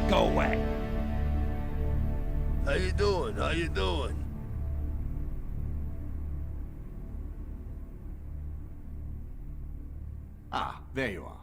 go away. How you doing? How you doing? Ah, there you are.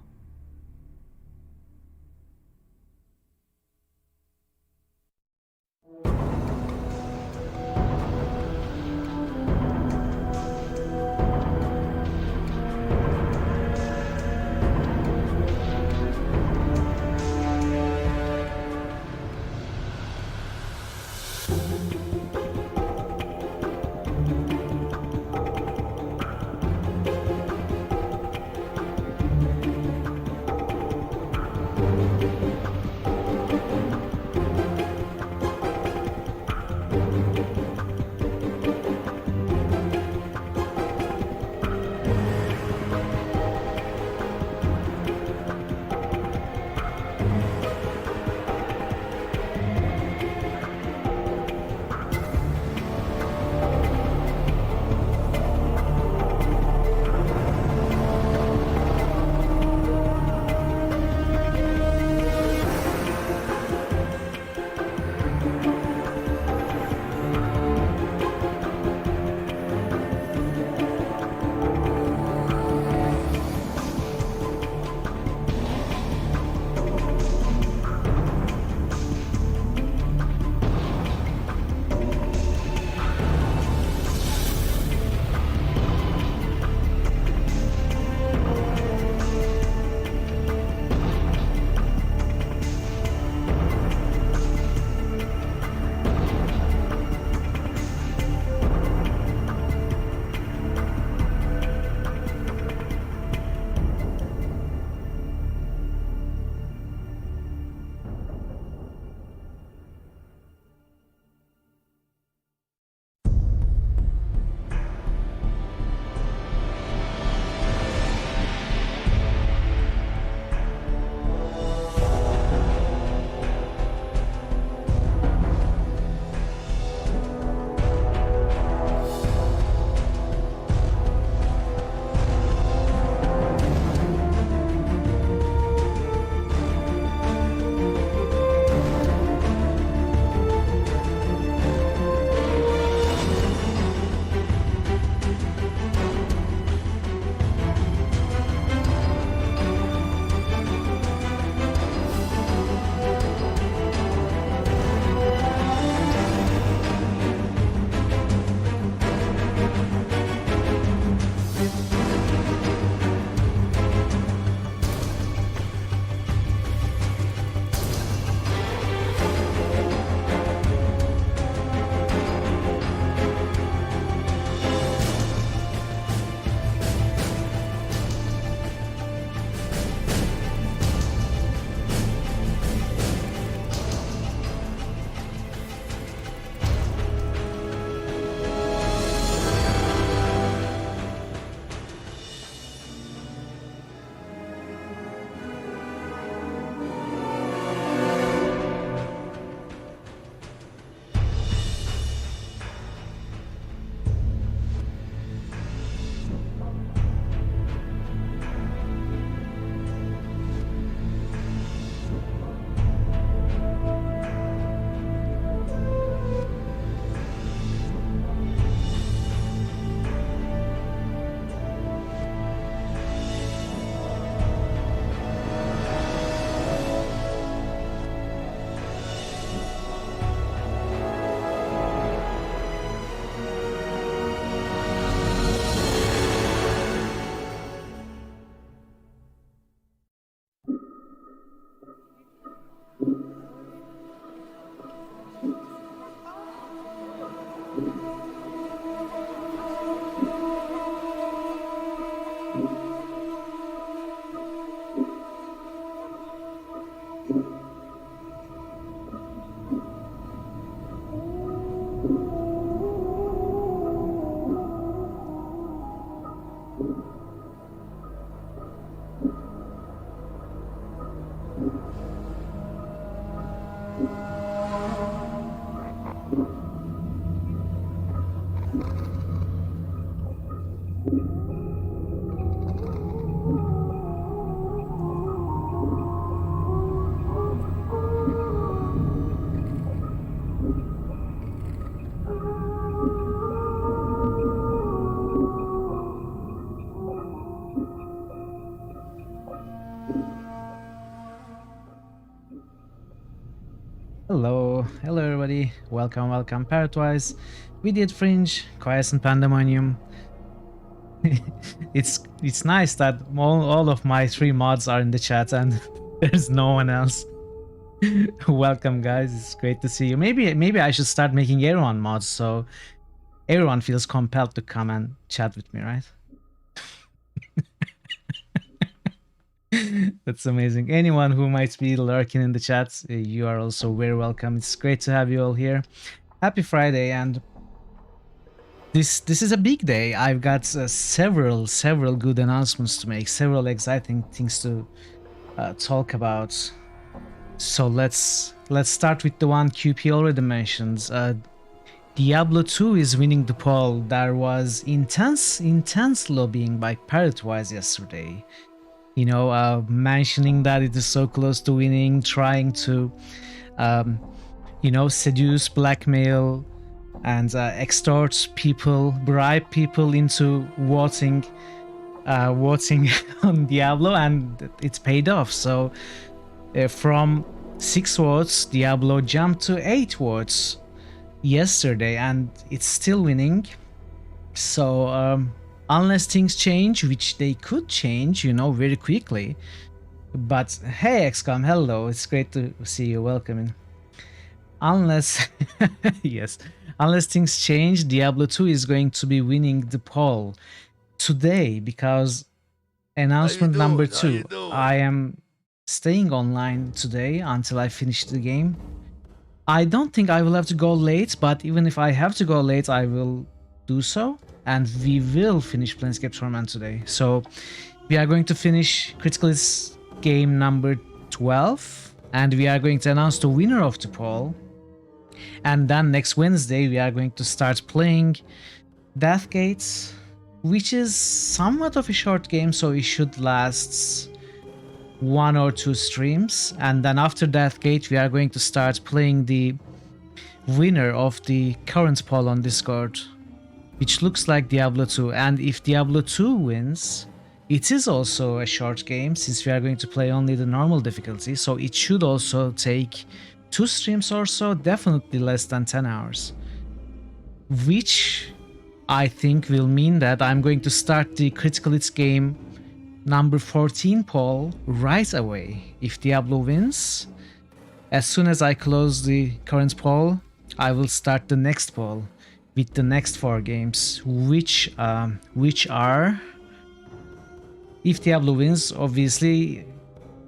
Hello everybody. Welcome. Paratwise. We did Fringe, Quiescent Pandemonium. it's nice that all of my 3 mods are in the chat and there's no one else. Welcome guys. It's great to see you. Maybe I should start making everyone mods so everyone feels compelled to come and chat with me, right? That's amazing. Anyone who might be lurking in the chat, you are also very welcome. It's great to have you all here. Happy Friday, and this is a big day. I've got several good announcements to make, several exciting things to talk about. So let's start with the one QP already mentioned. Diablo 2 is winning the poll. There was intense lobbying by Parrotwise yesterday. You know, mentioning that it is so close to winning, trying to, seduce, blackmail, and extort people, bribe people into voting on Diablo, and it's paid off. So from 6 votes, Diablo jumped to 8 votes yesterday, and it's still winning. So unless things change, which they could change, very quickly. But hey, XCOM, hello, it's great to see you. Welcome in. Unless yes, unless things change, Diablo 2 is going to be winning the poll today, because announcement number 2, I am staying online today until I finish the game. I don't think I will have to go late, but even if I have to go late, I will do so, and we will finish Planescape Torment today. So we are going to finish Critical Hits game number 12, and we are going to announce the winner of the poll. And then next Wednesday, we are going to start playing Deathgate, which is somewhat of a short game, so it should last 1 or 2 streams. And then after Deathgate, we are going to start playing the winner of the current poll on Discord, which looks like Diablo 2. And if Diablo 2 wins, it is also a short game, since we are going to play only the normal difficulty, so it should also take 2 streams or so, definitely less than 10 hours. Which I think will mean that I'm going to start the Critical Hits game number 14 poll right away. If Diablo wins, as soon as I close the current poll, I will start the next poll with the next 4 games, which are, if Diablo wins, obviously,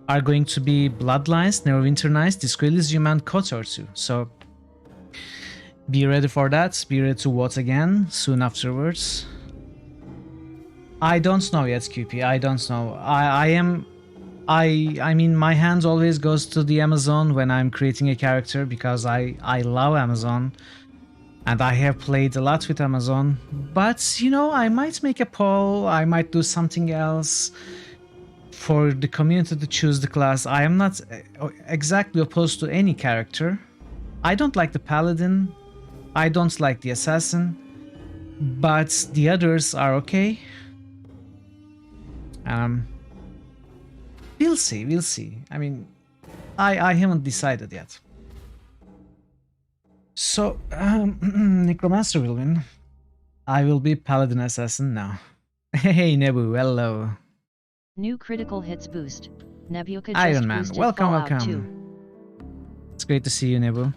are going to be Bloodlines, Neverwinter Nights, Disco Elysium, and KOTOR 2. So be ready for that. Be ready to vote again soon afterwards. I don't know yet, QP. I don't know. I mean, my hands always goes to the Amazon when I'm creating a character, because I love Amazon, and I have played a lot with Amazon. But I might make a poll. I might do something else for the community to choose the class. I am not exactly opposed to any character. I don't like the Paladin. I don't like the Assassin. But the others are okay. We'll see. I mean, I haven't decided yet. So, Necromancer will win. I will be Paladin Assassin now. Hey, Nebu, hello. New critical hits boost. Nebuka Iron just Man, boosted welcome. Fallout 2. It's great to see you, Nebu.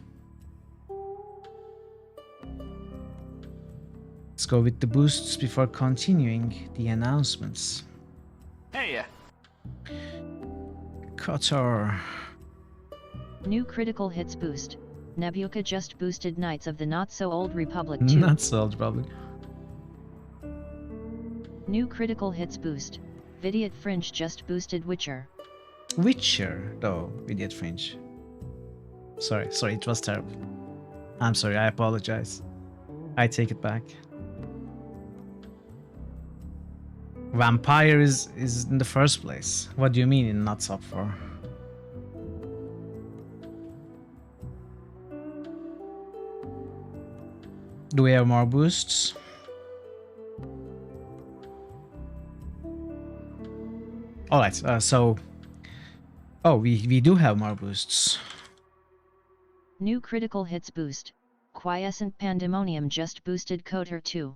Let's go with the boosts before continuing the announcements. Hey! KOTOR. New critical hits boost. Nebuka just boosted Knights of the Not So Old Republic 2. Not so old, probably. New critical hits boost. Vidiot Fringe just boosted Witcher. Witcher, though, Vidiot Fringe. Sorry, it was terrible. I'm sorry, I apologize. I take it back. Vampire is in the first place. What do you mean in not top 4? Do we have more boosts? Alright, so... Oh, we do have more boosts. New critical hits boost. Quiescent Pandemonium just boosted Coder 2.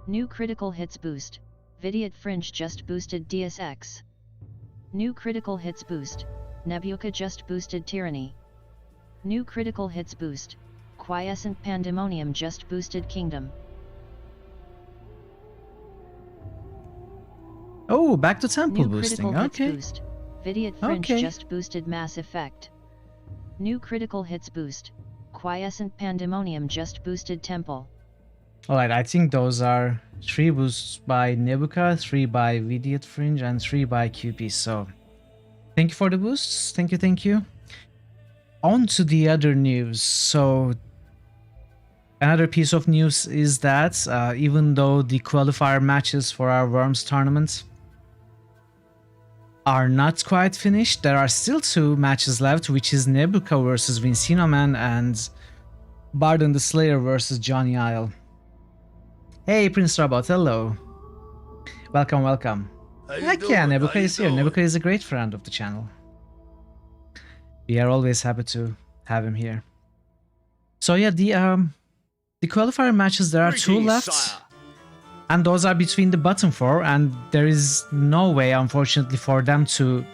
New critical hits boost. Vidiot Fringe just boosted DSX. New critical hits boost. Nebuka just boosted Tyranny. New critical hits boost. Quiescent Pandemonium just boosted Kingdom. Oh, back to temple New boosting. critical hits Okay. boost. Vidiot Fringe Okay. just boosted Mass Effect. New critical hits boost. Quiescent Pandemonium just boosted Temple. Alright, I think those are 3 boosts by Nebuka, 3 by Vidiot Fringe, and 3 by QP. So, thank you for the boosts. Thank you, thank you. On to the other news. So, another piece of news is that even though the qualifier matches for our Worms tournament are not quite finished, there are still 2 matches left, which is Nebuka versus Vincino Man and Barden the Slayer versus Johnny Isle. Hey, Prince Robot, hello. Welcome, welcome. How you Heck doing? yeah, How Nebuka you is here. doing? Nebuka is a great friend of the channel. We are always happy to have him here. So yeah, the qualifier matches, there are 2 Greetings, left. sire. And those are between the bottom 4, and there is no way, unfortunately, for them to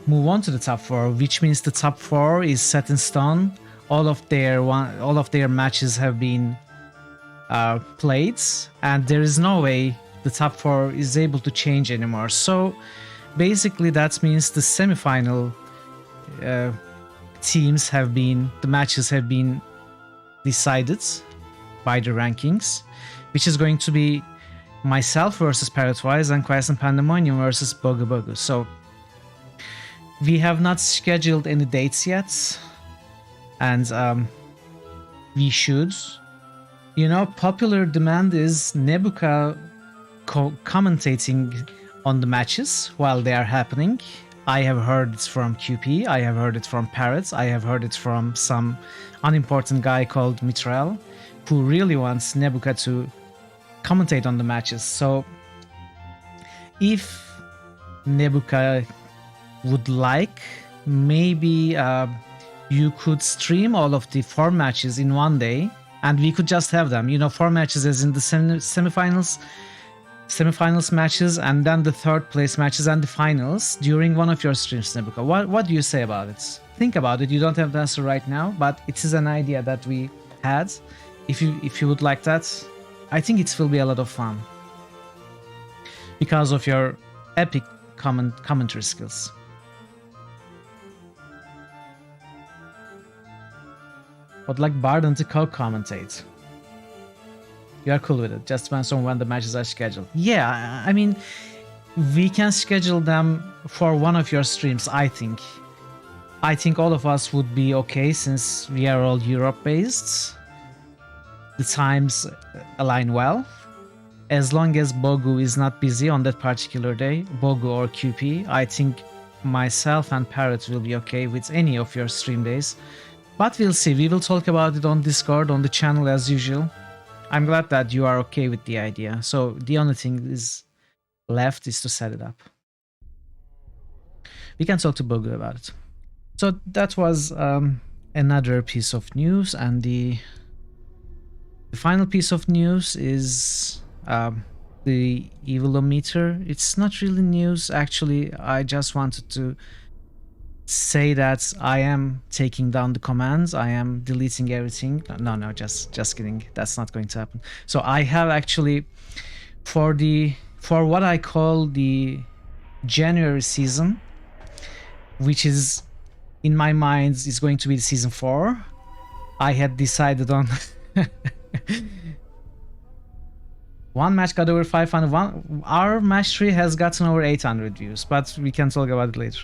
move on to the top 4, which means the top 4 is set in stone. All of their matches have been played, and there is no way the top 4 is able to change anymore. So basically, that means the semi-final the matches have been decided by the rankings, which is going to be myself versus Parrotwise and Quiescent Pandemonium versus Bogu Bogu. So we have not scheduled any dates yet, and we should. You know, popular demand is Nebuka commentating on the matches while they are happening. I have heard it from QP, I have heard it from Parrots, I have heard it from some unimportant guy called Mitral, who really wants Nebuka to commentate on the matches. So if Nebuka would like, maybe you could stream all of the 4 matches in one day, and we could just have them, you know, 4 matches as in the semifinals matches, and then the 3rd place matches and the finals during one of your streams, Nebuka. What do you say about it? Think about it. You don't have the answer right now, but it is an idea that we had. If you would like that, I think it will be a lot of fun because of your epic commentary skills. Would like Barden to co-commentate. You are cool with it. Just depends on when the matches are scheduled. Yeah, I mean, we can schedule them for one of your streams, I think. I think all of us would be okay since we are all Europe-based. The times align well. As long as Bogu is not busy on that particular day, Bogu or QP, I think myself and Parrot will be okay with any of your stream days. But we'll see. We will talk about it on Discord, on the channel as usual. I'm glad that you are okay with the idea. So the only thing is left is to set it up. We can talk to Bogu about it. So that was another piece of news, and the final piece of news is the Evilometer. It's not really news, actually. I just wanted to say that I am taking down the commands. I am deleting everything. No, just kidding. That's not going to happen. So I have actually, for what I call the January season, which is in my mind is going to be the season 4, I had decided on one match got over 500. Our match 3 has gotten over 800 views, but we can talk about it later.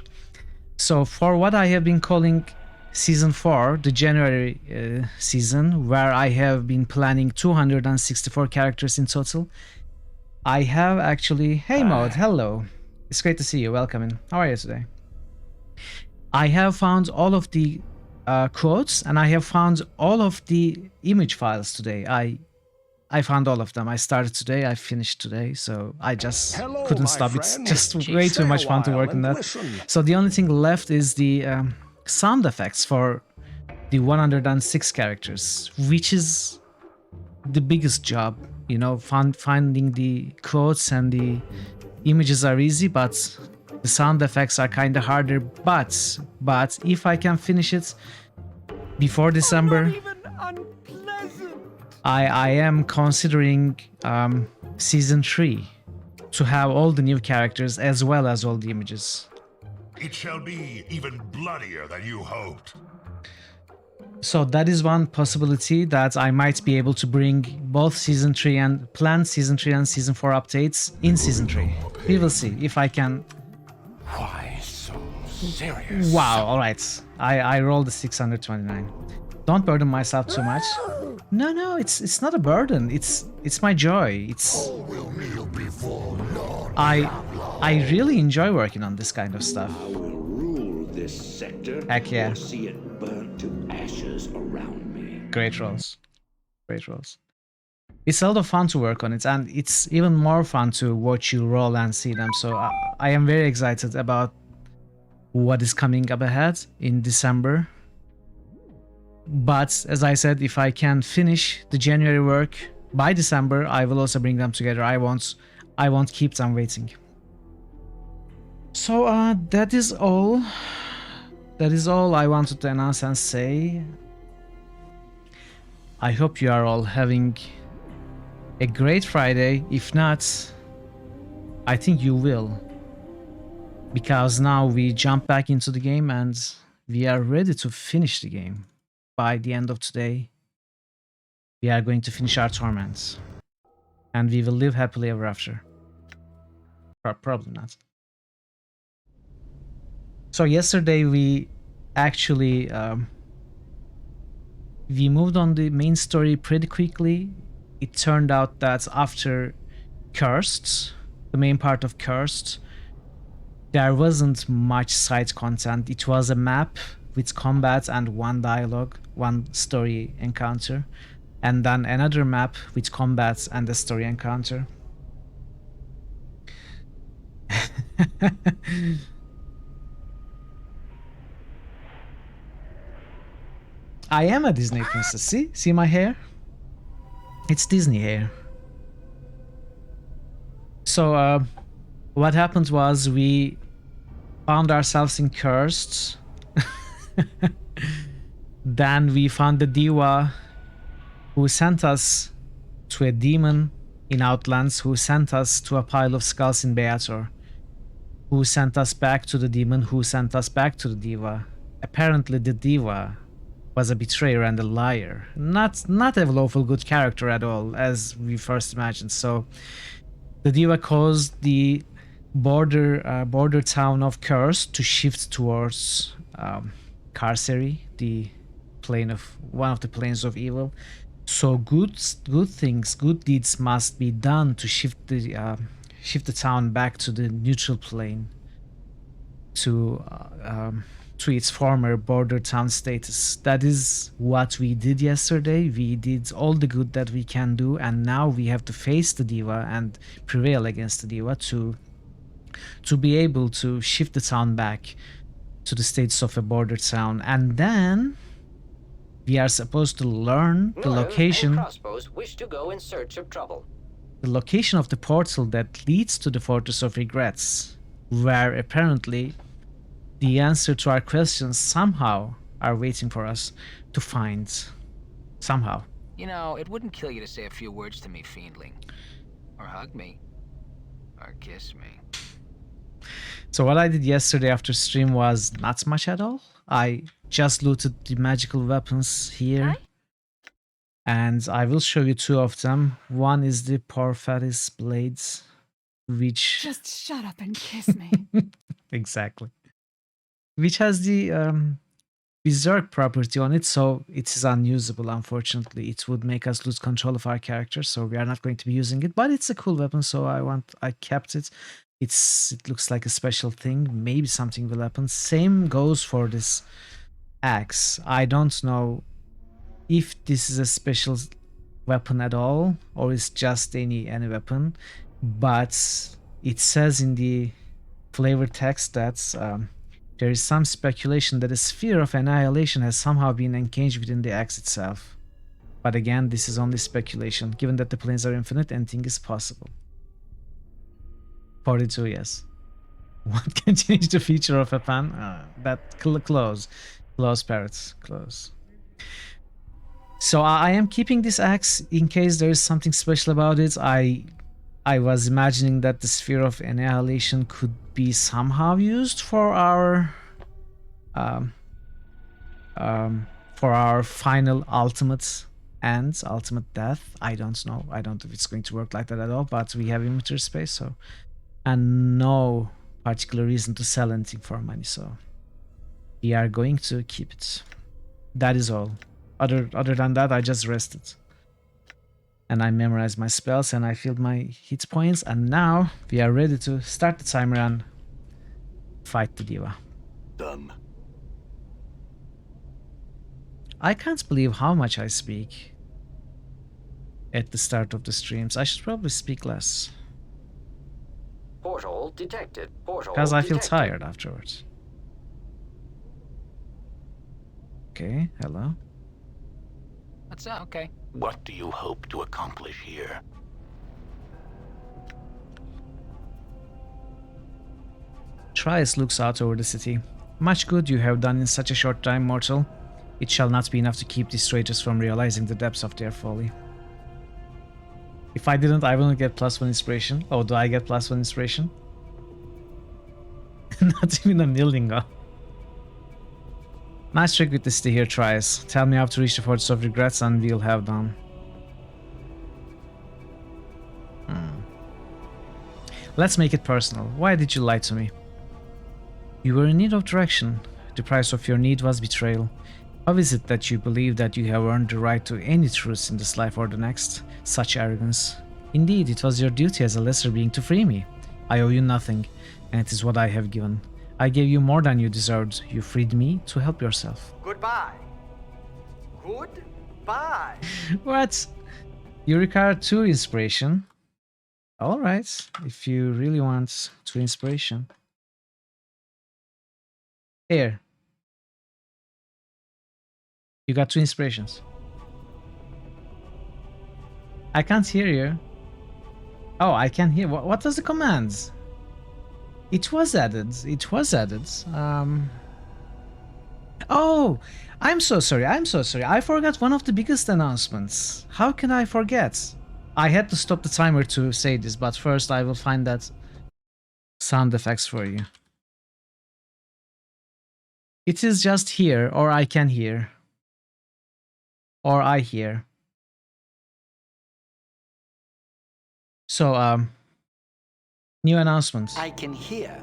So for what I have been calling season 4, the January season, where I have been planning 264 characters in total, I have actually... Hey Maud, hello. It's great to see you. Welcome in. How are you today? I have found all of the quotes, and I have found all of the image files today. I found all of them. I started today, I finished today, so I just couldn't stop. It's just way too much fun to work on that. So the only thing left is the sound effects for the 106 characters, which is the biggest job. You know, finding the quotes and the images are easy, but the sound effects are kind of harder. But if I can finish it before December, I am considering season 3 to have all the new characters as well as all the images. It shall be even bloodier than you hoped. So that is one possibility, that I might be able to bring both season 3 and planned season 3 and season 4 updates in season 3. We will see if I can. Why so serious? Wow, alright. I rolled a 629. Don't burden myself too much. No, it's not a burden. It's my joy. It's I really enjoy working on this kind of stuff. I will rule this sector. Heck yeah. Or see it burn to ashes around me. Great rolls. Great rolls. It's a lot of fun to work on it, and it's even more fun to watch you roll and see them. So I am very excited about what is coming up ahead in December. But as I said, if I can finish the January work by December, I will also bring them together. I won't keep them waiting. So that is all. That is all I wanted to announce and say. I hope you are all having a great Friday. If not, I think you will. Because now we jump back into the game and we are ready to finish the game. By the end of today, we are going to finish our Torment. And we will live happily ever after. Probably not. So yesterday we actually we moved on the main story pretty quickly. It turned out that after Cursed, the main part of Cursed, there wasn't much side content. It was a map with combat and one dialogue, one story encounter, and then another map with combat and a story encounter. I am a Disney princess. See my hair? It's Disney hair. So what happened was we found ourselves in Cursed. Then we found the diva who sent us to a demon in Outlands, who sent us to a pile of skulls in Beator, who sent us back to the demon, who sent us back to the diva. Apparently the diva was a betrayer and a liar. Not a lawful good character at all, as we first imagined. So the diva caused the border town of Curse to shift towards Carcery, the plane of one of the planes of evil. So good things, good deeds must be done to shift the town back to the neutral plane, to its former border town status. That is what we did yesterday. We did all the good that we can do, and now we have to face the diva and prevail against the diva to be able to shift the town back to the status of a border town. And then we are supposed to learn the location. Crossbows wish to go in search of trouble. The location of the portal that leads to the Fortress of Regrets, where apparently the answer to our questions somehow are waiting for us to find. Somehow. You know, it wouldn't kill you to say a few words to me, Fiendling. Or hug me. Or kiss me. So what I did yesterday after stream was not much at all. I just looted the magical weapons here. And I will show you two of them. One is the Porphyris blades, which... Just shut up and kiss me. Exactly. Which has the Berserk property on it, so it is unusable, unfortunately. It would make us lose control of our character, so we are not going to be using it. But it's a cool weapon, so I kept it. It looks like a special thing. Maybe something will happen. Same goes for this axe. I don't know if this is a special weapon at all, or it's just any weapon. But it says in the flavor text that There is some speculation that a sphere of annihilation has somehow been encaged within the axe itself. But again, this is only speculation. Given that the planes are infinite, anything is possible. 42, yes. What can change the feature of a pan? Close. Close, parrots. Close. So I am keeping this axe in case there is something special about it. I was imagining that the sphere of annihilation could be somehow used for our final ultimate end, ultimate death. I don't know. I don't know if it's going to work like that at all, but we have inventory space, so, and no particular reason to sell anything for money, so we are going to keep it. That is all. Other than that, I just rested. And I memorized my spells and I filled my hit points, and now we are ready to start the timer and fight the diva. Done. I can't believe how much I speak at the start of the streams. I should probably speak less. Portal detected. Portal Because I feel detected. tired afterwards. Okay, hello. What's up? Okay. What do you hope to accomplish here? Trias looks out over the city. Much good you have done in such a short time, mortal. It shall not be enough to keep these traitors from realizing the depths of their folly. If I didn't, I wouldn't get +1 inspiration. Oh, do I get +1 inspiration? Not even a million. Nice trick with the city here, Trias. Tell me how to reach the Fortress of Regrets and we'll have done. Let's make it personal. Why did you lie to me? You were in need of direction. The price of your need was betrayal. How is it that you believe that you have earned the right to any truths in this life or the next? Such arrogance. Indeed, it was your duty as a lesser being to free me. I owe you nothing, and it is what I have given. I gave you more than you deserved. You freed me to help yourself. Goodbye. Goodbye. What? You require 2 inspiration. Alright, if you really want 2 inspiration. Here. You got 2 inspirations. I can't hear you. Oh, I can hear. What was the commands? It was added. It was added. Oh, I'm so sorry. I'm so sorry. I forgot one of the biggest announcements. How can I forget? I had to stop the timer to say this, but first I will find that sound effects for you. It is just here, or I can hear. Or I hear. So, new announcements. I can hear.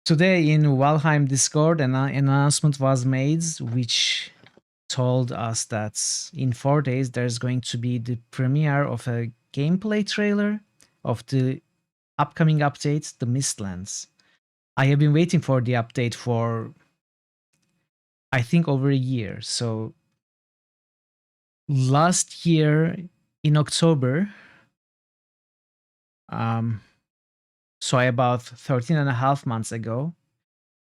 Today in Valheim Discord, an announcement was made which told us that in 4 days there's going to be the premiere of a gameplay trailer of the upcoming update, the Mistlands. I have been waiting for the update for, I think, over a year. So last year in October, so about 13 and a half months ago,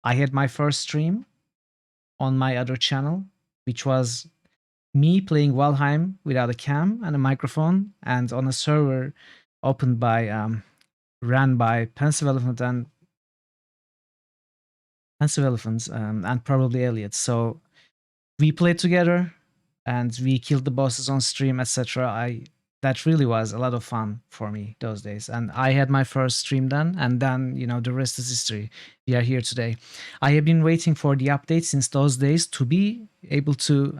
I had my first stream on my other channel, which was me playing Valheim without a cam and a microphone, and on a server opened by, ran by Pensive Elephant and probably Elliot. So we played together and we killed the bosses on stream, etc. That really was a lot of fun for me those days. And I had my first stream done, and then, you know, the rest is history. We are here today. I have been waiting for the update since those days to be able to,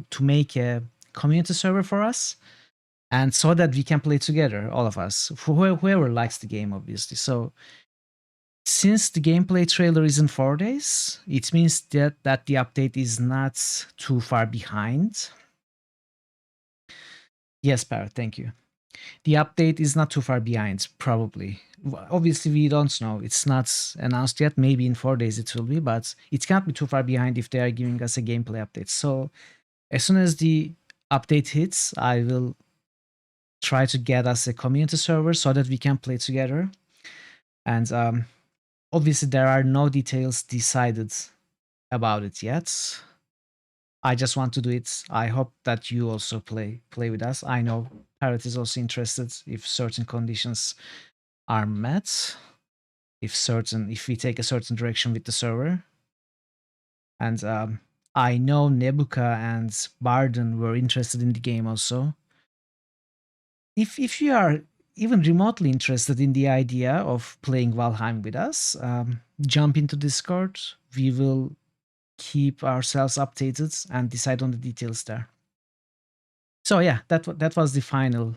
to make a community server for us, and so that we can play together, all of us, whoever likes the game, obviously. So since the gameplay trailer is in 4 days, it means that the update is not too far behind. Yes, Parrot, thank you. The update is not too far behind, probably. Obviously, we don't know. It's not announced yet. Maybe in 4 days it will be, but it can't be too far behind if they are giving us a gameplay update. So as soon as the update hits, I will try to get us a community server so that we can play together. And Obviously, there are no details decided about it yet. I just want to do it. I hope that you also play with us. I know Parrot is also interested if certain conditions are met, if we take a certain direction with the server. And I know Nebuka and Barden were interested in the game also. If you are even remotely interested in the idea of playing Valheim with us, jump into Discord. We will keep ourselves updated and decide on the details there. So yeah, that was the final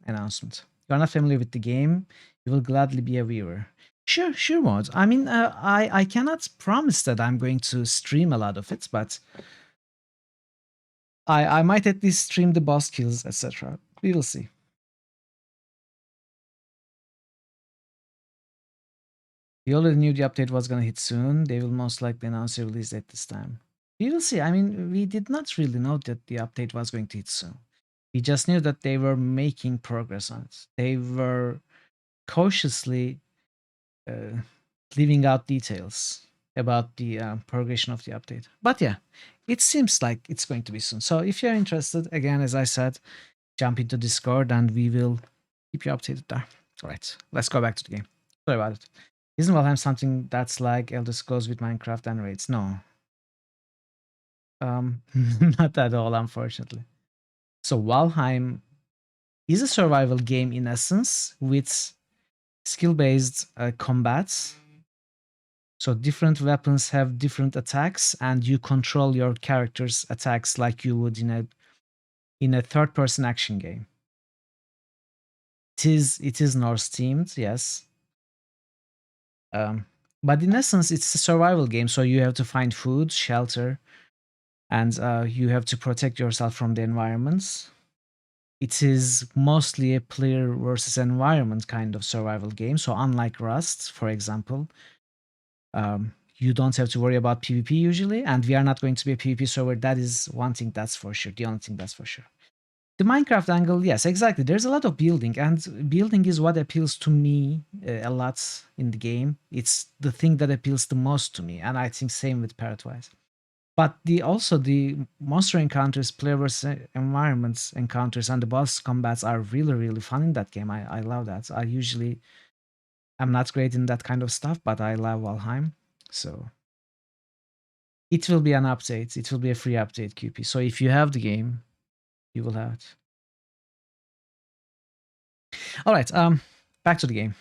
announcement. You're not familiar with the game, you will gladly be a viewer. Sure, Mod. I mean, I cannot promise that I'm going to stream a lot of it, but I might at least stream the boss kills, etc. We will see. We already knew the update was gonna hit soon. They will most likely announce a release date this time. We will see. I mean, we did not really know that the update was going to hit soon. We just knew that they were making progress on it. They were cautiously leaving out details about the progression of the update. But yeah, it seems like it's going to be soon. So if you're interested, again, as I said, jump into Discord and we will keep you updated there. All right, let's go back to the game. Sorry about it. Isn't Valheim something that's like Elder Scrolls with Minecraft and raids? No. Not at all, unfortunately. So Valheim is a survival game in essence with skill-based combats. So different weapons have different attacks, and you control your character's attacks like you would in a third-person action game. It is Norse themed, yes. But in essence, it's a survival game, so you have to find food, shelter, and you have to protect yourself from the environments. It is mostly a player versus environment kind of survival game. So unlike Rust, for example, you don't have to worry about PvP usually, and we are not going to be a PvP server. That is one thing that's for sure. The only thing that's for sure. The Minecraft angle, yes, exactly. There's a lot of building, and building is what appeals to me a lot in the game. It's the thing that appeals the most to me, and I think same with Parrotwise. But also the monster encounters, player versus environments encounters, and the boss combats are really fun in that game. I love that. I usually am not great in that kind of stuff, but I love Valheim. So it will be an update. It will be a free update, QP. So if you have the game, you will have it. All right, back to the game.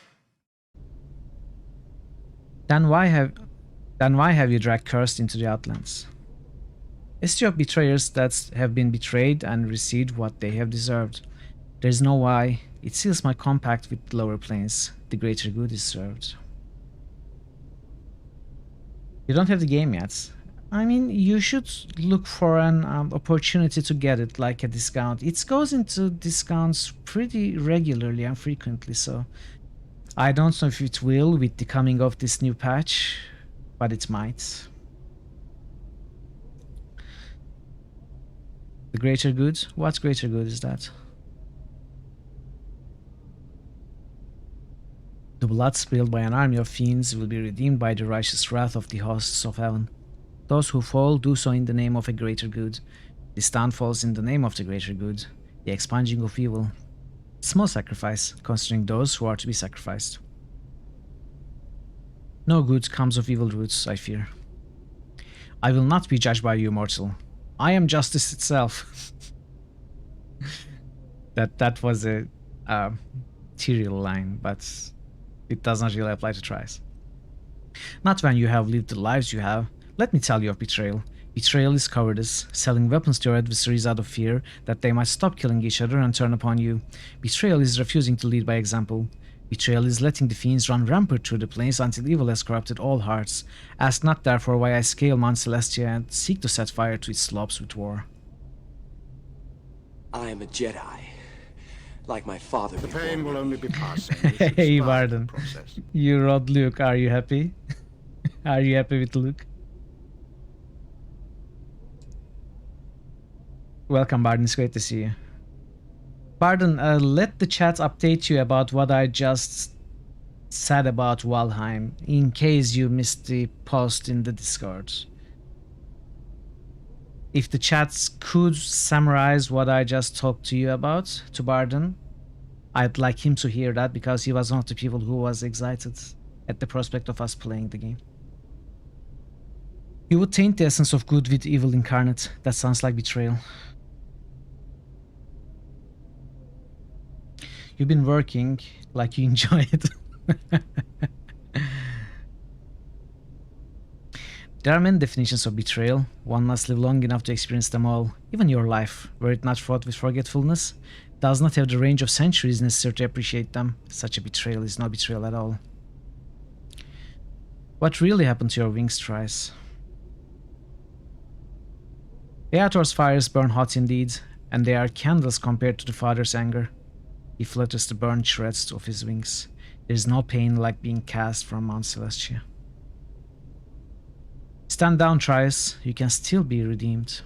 Then why have you dragged Cursed into the Outlands? A stew of betrayers that have been betrayed and received what they have deserved. There's no why. It seals my compact with the lower planes. The greater good is served. You don't have the game yet. I mean, you should look for an opportunity to get it, like a discount. It goes into discounts pretty regularly and frequently, so I don't know if it will with the coming of this new patch, but it might. The greater good? What greater good is that? The blood spilled by an army of fiends will be redeemed by the righteous wrath of the hosts of heaven. Those who fall do so in the name of a greater good. This town falls in the name of the greater good, the expunging of evil. Small sacrifice, considering those who are to be sacrificed. No good comes of evil roots, I fear. I will not be judged by you, mortal. I am justice itself. that was a Tyrael line, but it does not really apply to Trice. Not when you have lived the lives you have. Let me tell you of betrayal. Betrayal is cowardice, selling weapons to your adversaries out of fear that they might stop killing each other and turn upon you. Betrayal is refusing to lead by example. Betrayal is letting the fiends run rampant through the plains until evil has corrupted all hearts. Ask not therefore why I scale Mount Celestia and seek to set fire to its slopes with war. I am a Jedi, like my father. The pain will only be passing. Hey Varden, you rode Luke, are you happy? Are you happy with Luke? Welcome Barden, it's great to see you. Barden, let the chat update you about what I just said about Valheim, in case you missed the post in the Discord. If the chats could summarize what I just talked to you about, to Barden, I'd like him to hear that because he was one of the people who was excited at the prospect of us playing the game. You would taint the essence of good with evil incarnate. That sounds like betrayal. You've been working like you enjoy it. There are many definitions of betrayal. One must live long enough to experience them all. Even your life, were it not fraught with forgetfulness, does not have the range of centuries necessary to appreciate them. Such a betrayal is no betrayal at all. What really happened to your wings, Trice? Beator's fires burn hot indeed, and they are candles compared to the father's anger. He flutters the burned shreds of his wings. There is no pain like being cast from Mount Celestia. Stand down, Trice. You can still be redeemed.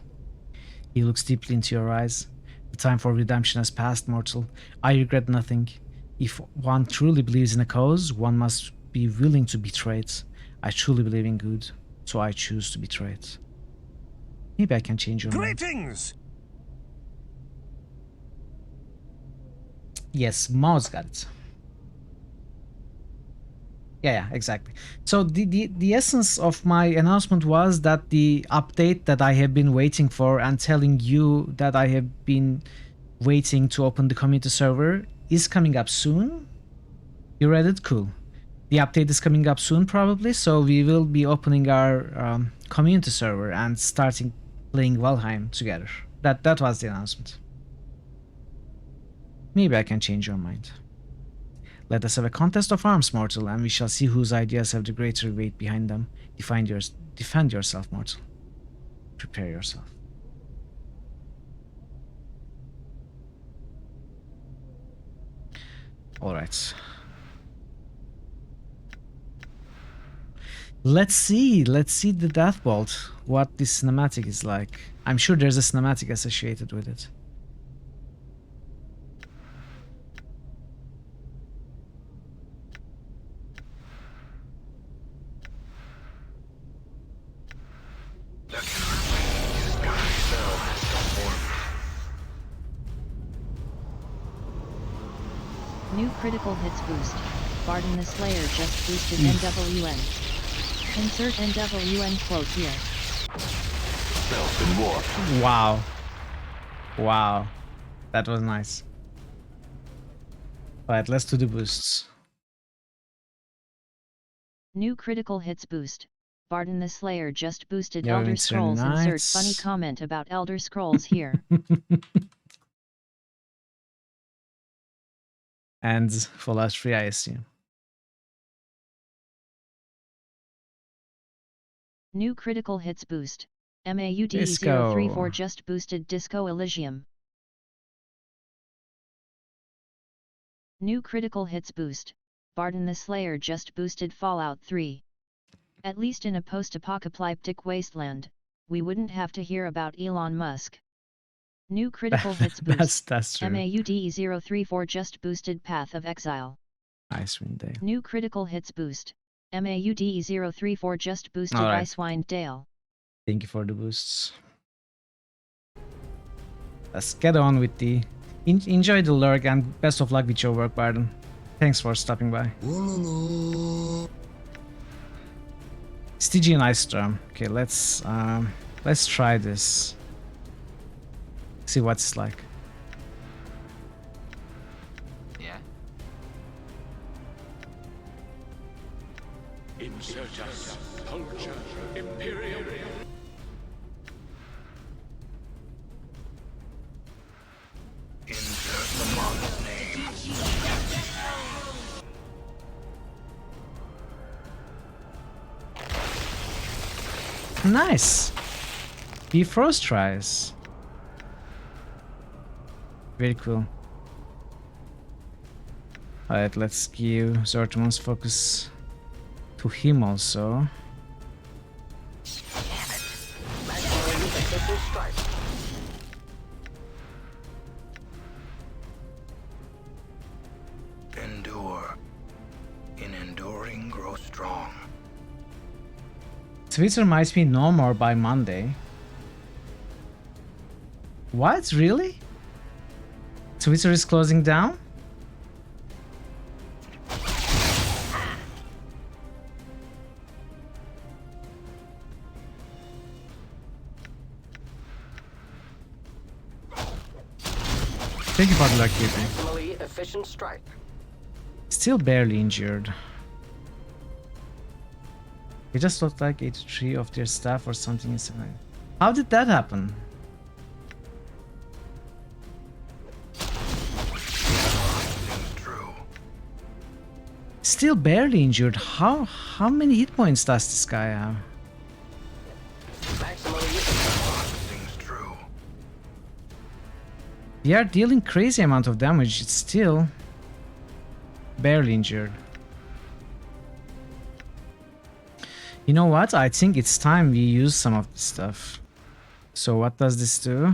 He looks deeply into your eyes. The time for redemption has passed, mortal. I regret nothing. If one truly believes in a cause, one must be willing to betray it. I truly believe in good, so I choose to betray it. Maybe I can change your mind. Greetings! Yes, Mao's got it. Yeah, exactly. So the essence of my announcement was that the update that I have been waiting for and telling you that I have been waiting to open the community server is coming up soon. You read it? Cool. The update is coming up soon probably, so we will be opening our community server and starting playing Valheim together. That was the announcement. Maybe I can change your mind. Let us have a contest of arms, mortal, and we shall see whose ideas have the greater weight behind them. Defend yourself, mortal. Prepare yourself. Alright. Let's see the Death Bolt, what this cinematic is like. I'm sure there's a cinematic associated with it. New critical hits boost. Barden the Slayer just boosted NWN. Insert NWN quote here. Wow. Wow. That was nice. Alright, let's do the boosts. New critical hits boost. Barden the Slayer just boosted Yo, Elder Scrolls. Insert Knights. funny comment about Elder Scrolls here. And Fallout 3, I assume. New critical hits boost. MAUD Disco. 034 just boosted Disco Elysium. New critical hits boost. Barden the Slayer just boosted Fallout 3. At least in a post-apocalyptic wasteland, we wouldn't have to hear about Elon Musk. New critical hits boost. That's true. MAUD 034 just boosted Path of Exile. Icewind Dale. New critical hits boost. MAUD 034 just boosted Alright. Icewind Dale. Thank you for the boosts. Let's get on with the... enjoy the lurk and best of luck with your work, Barden. Thanks for stopping by. Stygian Ice Storm. Okay, let's try this. See what it's like. Yeah. Insurgents, culture, imperial. Insert the mon's name. Nice! Bifrost tries. Very cool. Alright, let's give Zortimon's focus to him also. Endure in Twitter might be no more by Monday. What? Really? Twitter is closing down? Thank you for the luck, keeping. Maximally efficient strike. Still barely injured. It just looked like 83 of their staff or something insane. How did that happen? Still barely injured. How many hit points does this guy have? They are dealing crazy amount of damage. It's still barely injured. You know what? I think it's time we use some of this stuff. So what does this do?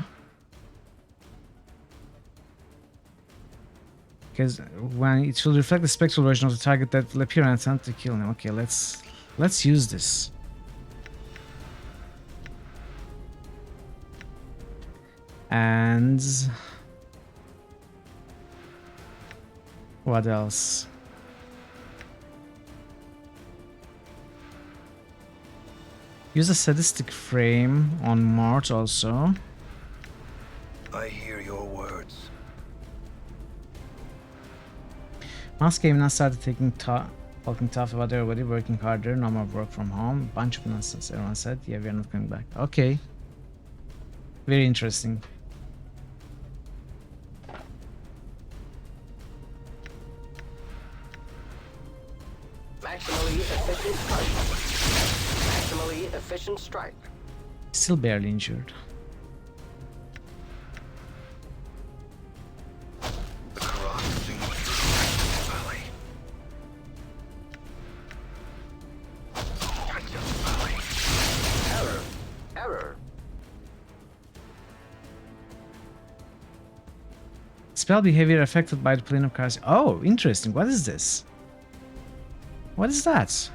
Because when it will reflect the spectral version of the target that will appear and attempt to kill him. Okay, let's use this. And what else? Use a sadistic frame on Mart also. I hear your words. Mask game now started talking tough about everybody, working harder, no more work from home. Bunch of nonsense, everyone said. Yeah, we are not coming back. Okay. Very interesting. Maximally efficient strike. Maximally efficient strike. Still barely injured. The Quran sings through valley. Error. Error. Spell behavior affected by the plane of cards. Oh, interesting. What is this? What is that?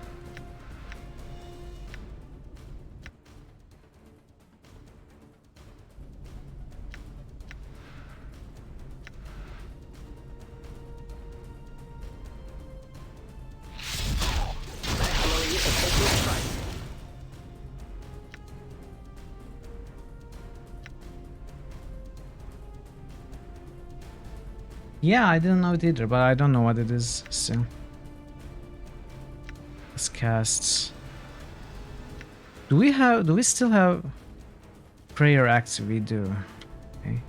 Maximally efficient strike. Yeah, I didn't know it either, but I don't know what it is still. Let's cast. Do we still have prayer active? We do. Okay.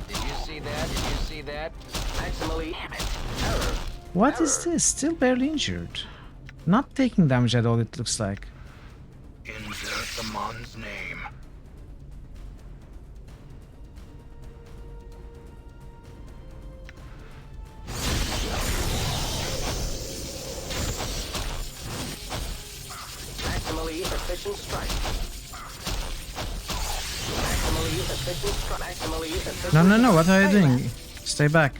Did you see that? Did you see that? Maximally. Error. What is this? Still barely injured. Not taking damage at all, it looks like. Insert the Mon's name. Maximally efficient strike. Maximally efficient strike. Maximally efficient. No, what are you doing? Stay back.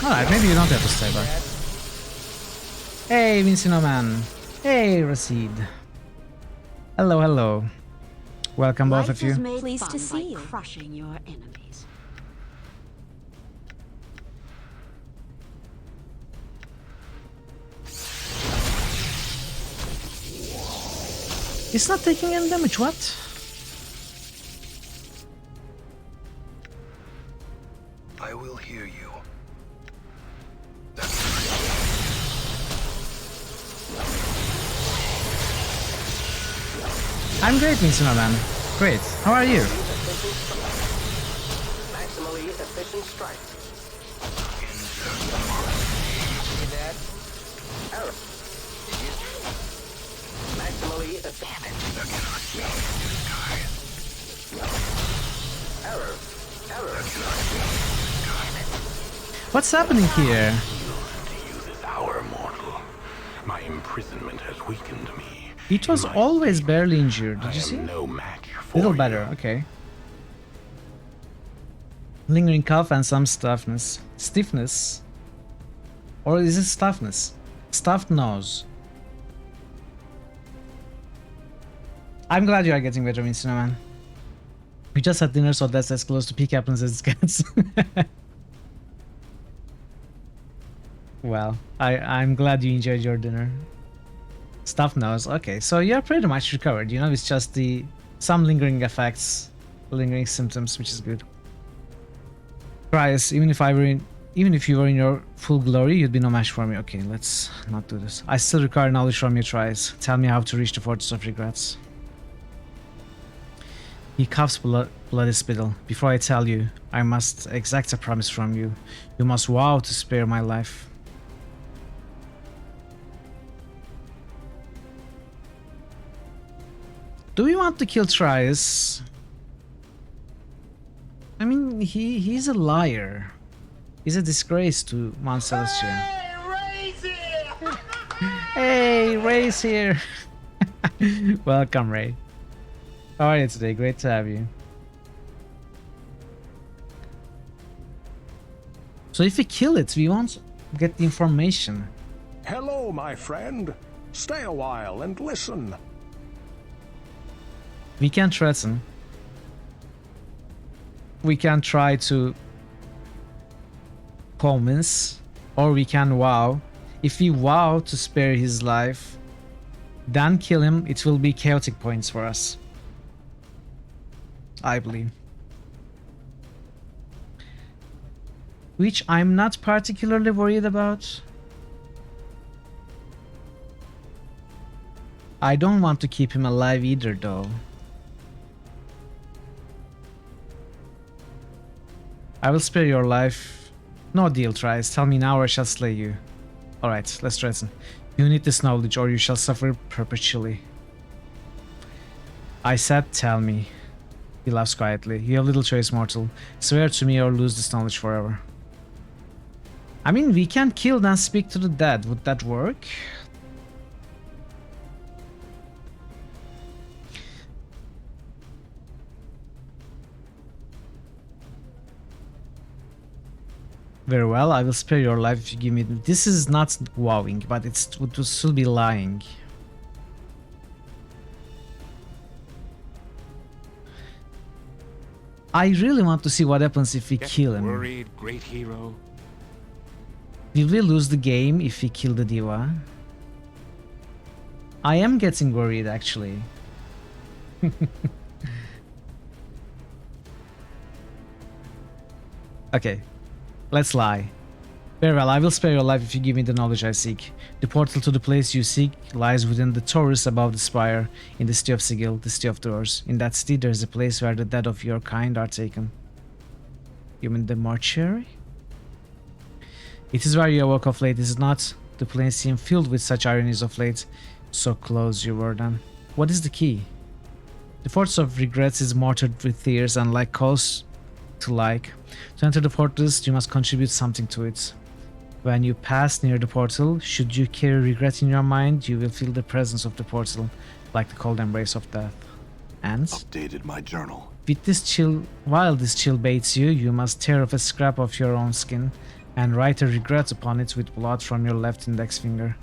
Alright, maybe you don't have to stay back. Hey, Vincino Man. Hey, Rashid. Hello. Welcome, both of you. Pleased to see you. Crushing your enemies. It's not taking any damage, what? I will hear you. I'm great, Vincino Man. Great. How are you? Maximally efficient strike. See that? Error. Maximally efficient. Error. Error. What's happening here? You this hour, mortal. My imprisonment has weakened me. It was always barely injured. Did you see? No match for Little you. better, okay. Lingering cough and some stiffness. Stiffness? Or is it stuffness? Stuffed nose. I'm glad you are getting better, Mr. Man. We just had dinner, so that's as close to peak happens as it gets. Well, I'm glad you enjoyed your dinner. Stuffed nose. Okay, so you're pretty much recovered. You know, it's just some lingering effects, lingering symptoms, which is good. Price, even if you were in your full glory, you'd be no match for me. Okay, let's not do this. I still require knowledge from your tries. Tell me how to reach the Fortress of Regrets. He coughs bloody spittle. Before I tell you, I must exact a promise from you. You must vow to spare my life. Do we want to kill Trias? I mean, he's a liar. He's a disgrace to Mount Celestia. Hey, Ray's here! Hey, Ray's here! Welcome, Ray. How are you today? Great to have you. So if we kill it, we won't get the information. Hello, my friend. Stay a while and listen. We can threaten. We can try to convince, or we can vow. If we vow to spare his life, then kill him, it will be chaotic points for us, I believe. Which I'm not particularly worried about. I don't want to keep him alive either, though. I will spare your life. No deal, Tries. Tell me now or I shall slay you. Alright, let's threaten. You need this knowledge or you shall suffer perpetually. I said tell me. He laughs quietly. You have little choice, mortal. Swear to me or lose this knowledge forever. I mean, we can kill then speak to the dead. Would that work? Very well, I will spare your life if you give me... This is not wowing, but it would still be lying. I really want to see what happens if we kill him. Worried, great hero. Will we lose the game if we kill the diva? I am getting worried, actually. Okay. Let's lie. Very well, I will spare your life if you give me the knowledge I seek. The portal to the place you seek lies within the torus above the spire, in the city of Sigil, the city of doors. In that city there is a place where the dead of your kind are taken. You mean the mortuary? It is where you awoke of late, is it not? The plains seem filled with such ironies of late. So close you were then. What is the key? The Fortress of Regrets is mortared with tears and like calls to like. To enter the fortress, you must contribute something to it. When you pass near the portal, should you carry regret in your mind, you will feel the presence of the portal, like the cold embrace of death. And Updated my journal. with this chill, while this chill baits you, you must tear off a scrap of your own skin and write a regret upon it with blood from your left index finger.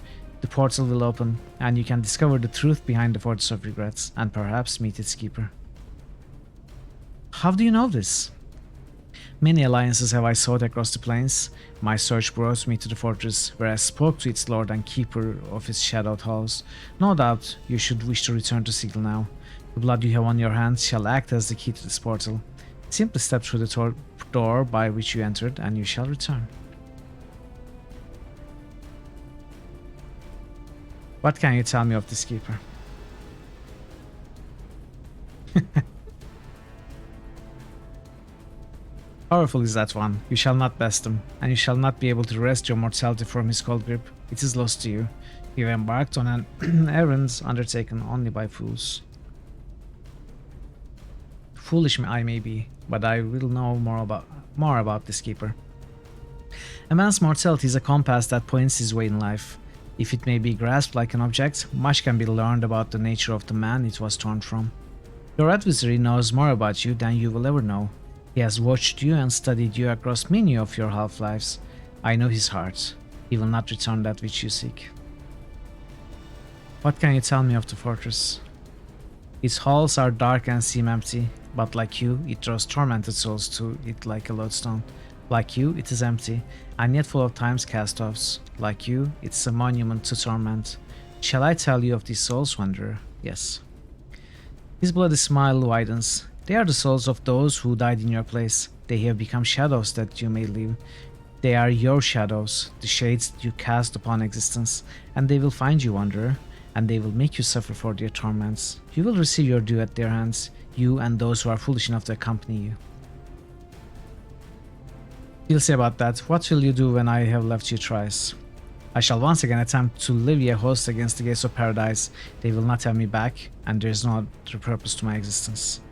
The portal will open, and you can discover the truth behind the Fortress of Regrets, and perhaps meet its keeper. How do you know this? Many alliances have I sought across the plains. My search brought me to the fortress, where I spoke to its lord and keeper of its shadowed halls. No doubt you should wish to return to Sigil now. The blood you have on your hands shall act as the key to this portal. Simply step through the door by which you entered, and you shall return. What can you tell me of this keeper? Powerful is that one. You shall not best him, and you shall not be able to wrest your mortality from his cold grip. It is lost to you. You have embarked on an errand undertaken only by fools. Foolish I may be, but I will know more about this keeper. A man's mortality is a compass that points his way in life. If it may be grasped like an object, much can be learned about the nature of the man it was torn from. Your adversary knows more about you than you will ever know. He has watched you and studied you across many of your half-lives. I know his heart. He will not return that which you seek. What can you tell me of the fortress? Its halls are dark and seem empty, but like you, it draws tormented souls to it like a lodestone. Like you, it is empty, and yet full of time's cast-offs. Like you, it's a monument to torment. Shall I tell you of these souls, Wanderer? Yes. His bloody smile widens. They are the souls of those who died in your place. They have become shadows that you may live. They are your shadows, the shades you cast upon existence, and they will find you, Wanderer, and they will make you suffer for their torments. You will receive your due at their hands, you and those who are foolish enough to accompany you. We'll see about that. What will you do when I have left you thrice? I shall once again attempt to levy a host against the gates of paradise. They will not have me back, and there is no other purpose to my existence.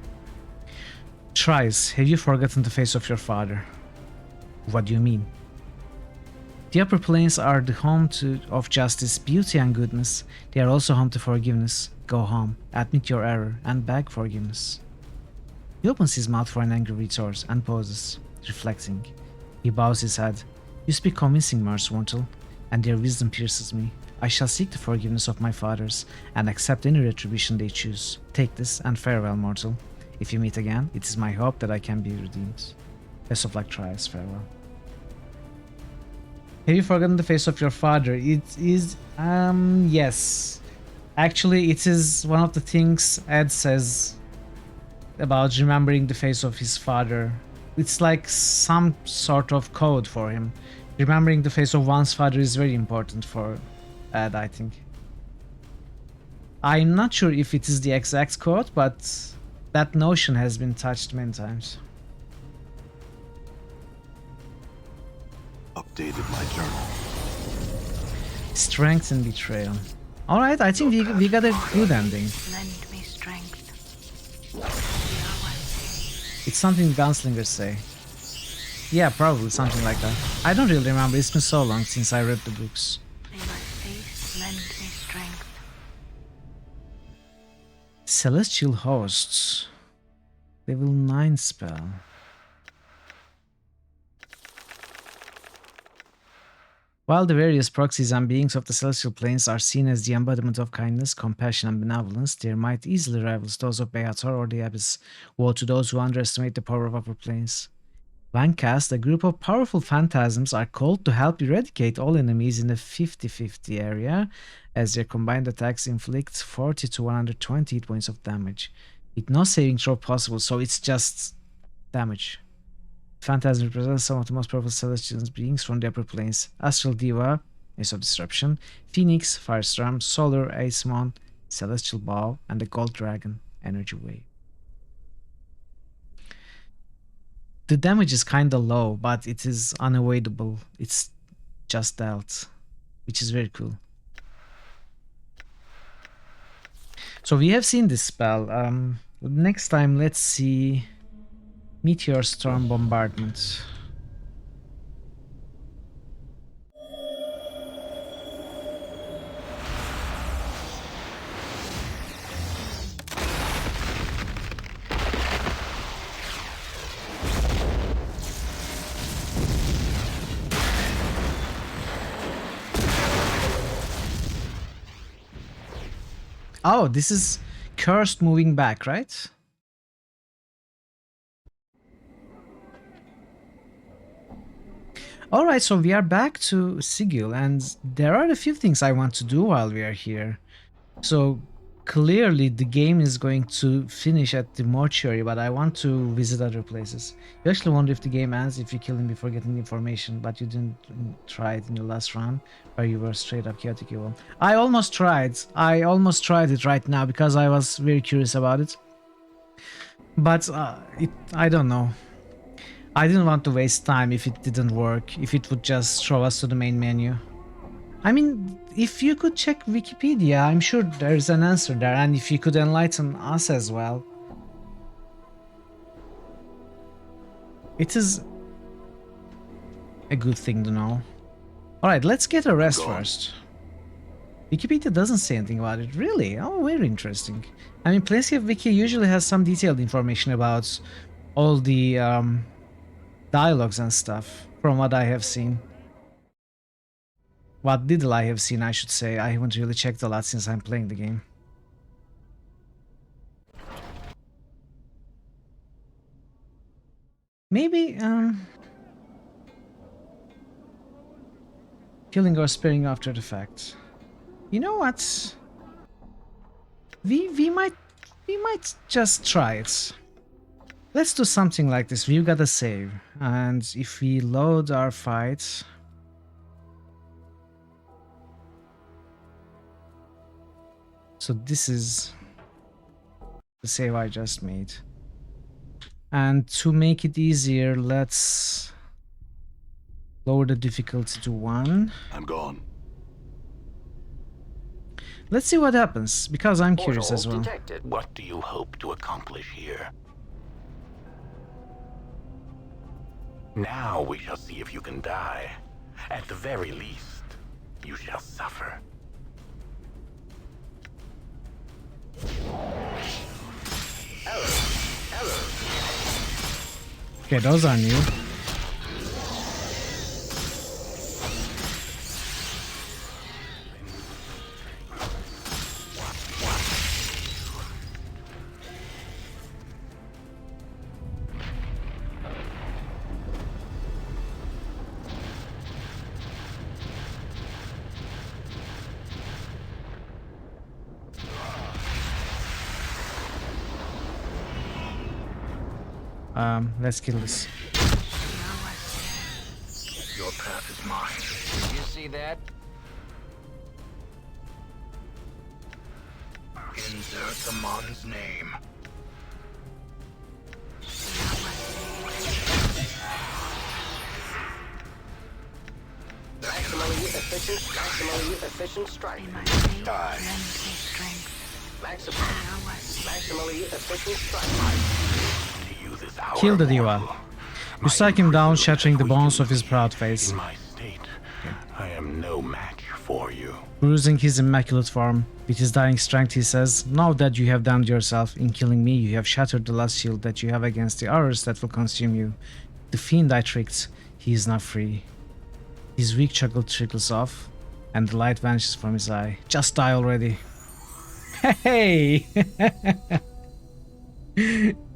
Thrice, have you forgotten the face of your father? What do you mean? The upper planes are the home of justice, beauty and goodness. They are also home to forgiveness. Go home, admit your error, and beg forgiveness. He opens his mouth for an angry retort and pauses, reflecting. He bows his head. You speak convincing, Mars mortal, and their wisdom pierces me. I shall seek the forgiveness of my fathers, and accept any retribution they choose. Take this, and farewell, mortal. If you meet again, it is my hope that I can be redeemed. Best of luck, Trials. Farewell. Have you forgotten the face of your father? It is, yes. Actually, it is one of the things Ed says about remembering the face of his father. It's like some sort of code for him. Remembering the face of one's father is very important for Ed, I think. I'm not sure if it is the exact code, but that notion has been touched many times. Updated my journal. Strength and betrayal. Alright, I think we got a good ending. Lend me strength. It's something gunslingers say. Yeah, probably something like that. I don't really remember, it's been so long since I read the books. May my faith lend me strength. Celestial Hosts. Level 9 spell. While the various proxies and beings of the celestial planes are seen as the embodiment of kindness, compassion, and benevolence, their might easily rivals those of Beator or the Abyss. Woe to those who underestimate the power of upper planes. When cast, a group of powerful phantasms are called to help eradicate all enemies in the 50-50 area, as their combined attacks inflict 40 to 120 hit points of damage. With no saving throw possible, so it's just damage. Phantasm represents some of the most powerful celestial beings from the upper planes. Astral Diva, Ace of Disruption, Phoenix, Firestorm, Solar, Aemon, Celestial Bow, and the Gold Dragon, Energy Wave. The damage is kinda low, but it is unavoidable. It's just dealt, which is very cool. So we have seen this spell. Next time, let's see Meteor Storm Bombardment. Oh, this is Cursed moving back, right? Alright, so we are back to Sigil, and there are a few things I want to do while we are here. So clearly the game is going to finish at the mortuary, but I want to visit other places. You actually wonder if the game ends if you kill him before getting the information, but you didn't try it in your last run, where you were straight up chaotic evil. I almost tried it right now because I was very curious about it. But I don't know. I didn't want to waste time if it didn't work, if it would just throw us to the main menu. I mean, if you could check Wikipedia, I'm sure there's an answer there, and if you could enlighten us as well. It is a good thing to know. Alright, let's get a rest first. Wikipedia doesn't say anything about it, really? Oh, very interesting. I mean, Planescape Wiki usually has some detailed information about all the dialogues and stuff from what I have seen. What little I have seen, I should say. I haven't really checked a lot since I'm playing the game. Maybe killing or sparing after the fact. You know what? We might just try it. Let's do something like this. We've got a save, and if we load our fight, so this is the save I just made. And to make it easier, let's lower the difficulty to 1. I'm gone. Let's see what happens, because I'm curious as well. Detected. What do you hope to accomplish here? Now we shall see if you can die. At the very least, you shall suffer. Okay, those are new. Let's kill this. Your path is mine. Did you see that? Insert the Mon's name. Maximally efficient strike. May my faith Die. lend me strength. Maximally efficient strike. To you this hour Kill the mortal. diva. You strike him down, shattering the bones of his proud face, In my state, I am no match for you. bruising his immaculate form. With his dying strength, he says, "Now that you have damned yourself in killing me, you have shattered the last shield that you have against the horrors that will consume you. The fiend I tricked, he is now free." His weak chuckle trickles off, and the light vanishes from his eye. Just die already. Hey!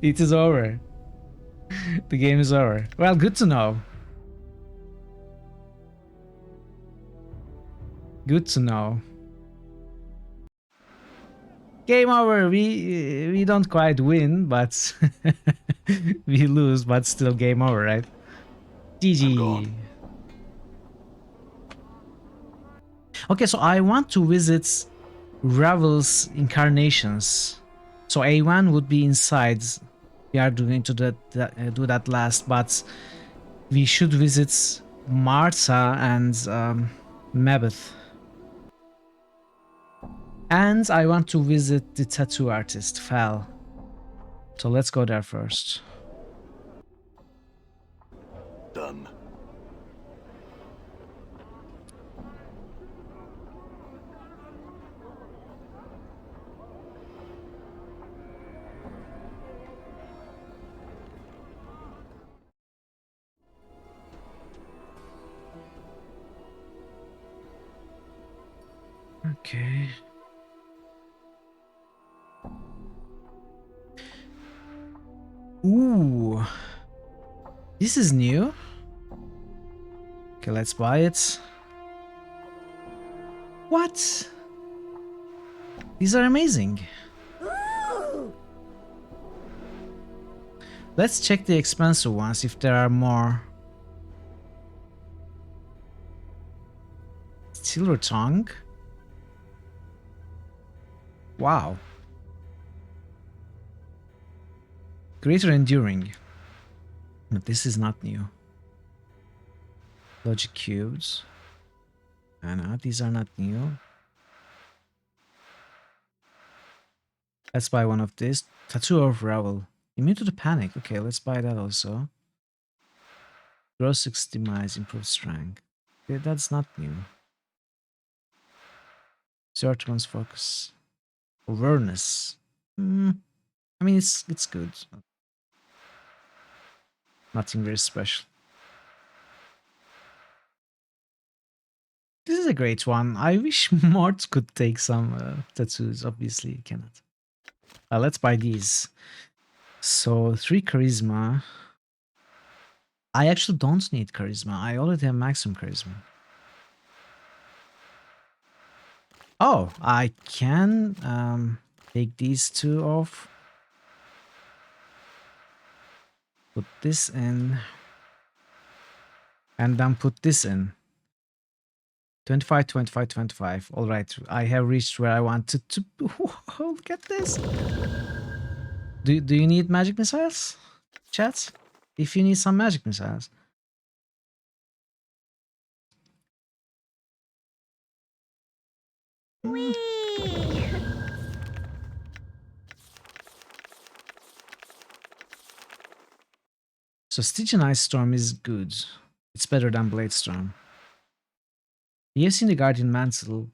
It is over. The game is over. Well, good to know. Good to know. Game over. We don't quite win, but we lose, but still game over, right? GG. Okay, so I want to visit Ravel's incarnations. So A1 would be inside. We are going to do that last, but we should visit Martha and Mabeth. And I want to visit the tattoo artist, Fal. So let's go there first. Done. Okay. Ooh. This is new. Okay, let's buy it. What? These are amazing. Let's check the expensive ones if there are more. Silver tongue. Wow. Greater enduring. But this is not new. Logic cubes. Anna, these are not new. Let's buy one of these. Tattoo of Ravel. Immune to the panic. Okay, let's buy that also. Gross 6 demise, improved strength. Okay, that's not new. Zert one's focus. Awareness. I mean, it's good. Nothing very special. This is a great one. I wish Mort could take some tattoos. Obviously, he cannot. Let's buy these. So 3 charisma. I actually don't need charisma. I already have maximum charisma. Oh, I can take these 2 off. Put this in. And then put this in. 25, 25, 25. All right, I have reached where I wanted to. Whoa, look at this. Do you need magic missiles, chat? If you need some magic missiles. Whee! So Stygian Ice Storm is good. It's better than Blade Storm. You have seen the Guardian Mantle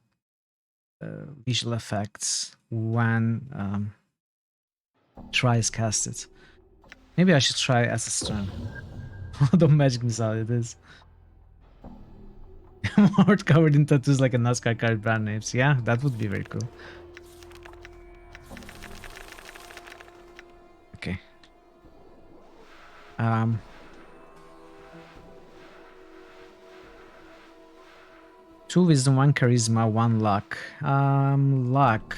visual effects when Try is casted. Maybe I should try as a Storm. The magic missile it is. Mort covered in tattoos like a NASCAR car brand names. Yeah, that would be very cool. Okay. 2 wisdom, 1 charisma, 1 luck. Luck.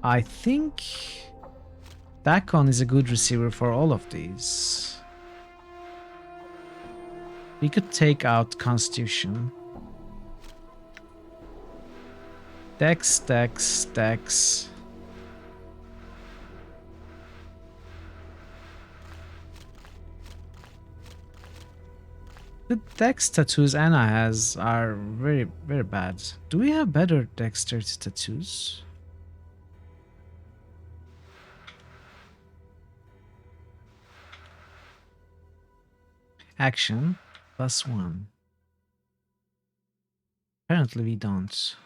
I think Dakon is a good receiver for all of these. We could take out Constitution. Dex, Dex, Dex. The Dex tattoos Anna has are very, very bad. Do we have better dexterity tattoos? Action +1. Apparently we don't.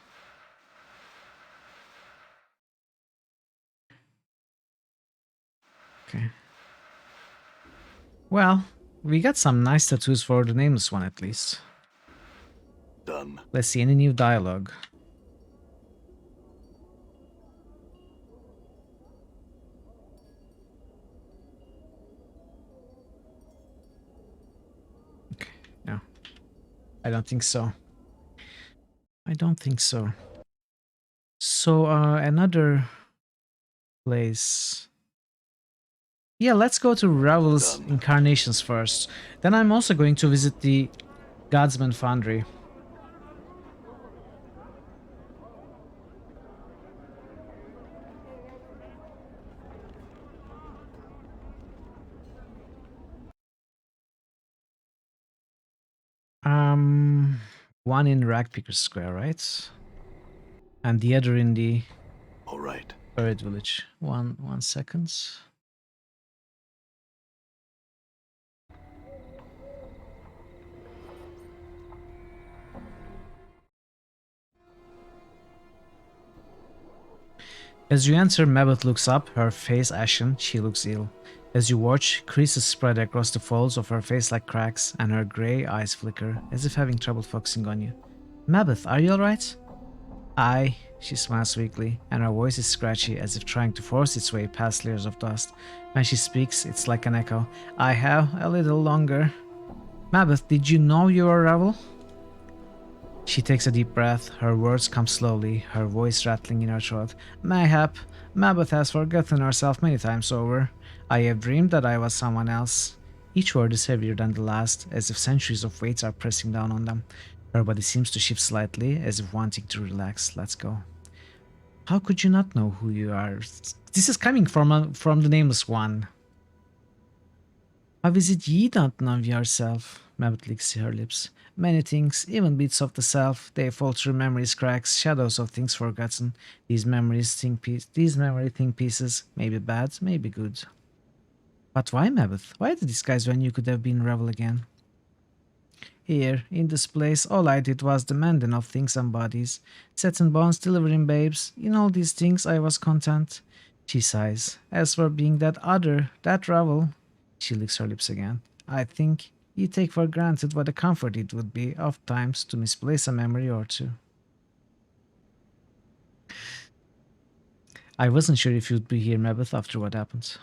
Okay. Well, we got some nice tattoos for the nameless one at least. Done. Let's see any new dialogue. Okay, no. I don't think so. I don't think so. So another place. Yeah, let's go to Ravel's Incarnations first. Then I'm also going to visit the Godsman Foundry. One in Ragpicker Square, right? And the other in the All right. Buried Village. One second. As you enter, Mabeth looks up, her face ashen, she looks ill. As you watch, creases spread across the folds of her face like cracks, and her grey eyes flicker, as if having trouble focusing on you. Mabeth, are you alright? Aye, she smiles weakly, and her voice is scratchy, as if trying to force its way past layers of dust. When she speaks, it's like an echo. I have a little longer. Mabeth, did you know you were a rebel? She takes a deep breath, her words come slowly, her voice rattling in her throat. Mayhap, Mabeth has forgotten herself many times over. I have dreamed that I was someone else. Each word is heavier than the last, as if centuries of weights are pressing down on them. Her body seems to shift slightly, as if wanting to relax. Let's go. How could you not know who you are? This is coming from the Nameless One. How is it ye don't know yourself? Mabeth licks her lips. Many things, even bits of the self, they fall through memory's cracks, shadows of things forgotten. These memory think pieces, may be bad, may be good. But why, Mabeth? Why the disguise when you could have been Revel again? Here, in this place, all I did was the mending of things and bodies. Set and bones, delivering babes. In all these things I was content. She sighs. As for being that other, that Ravel, she licks her lips again. I think you take for granted what a comfort it would be oft times to misplace a memory or two. I wasn't sure if you'd be here, Mabeth, after what happened.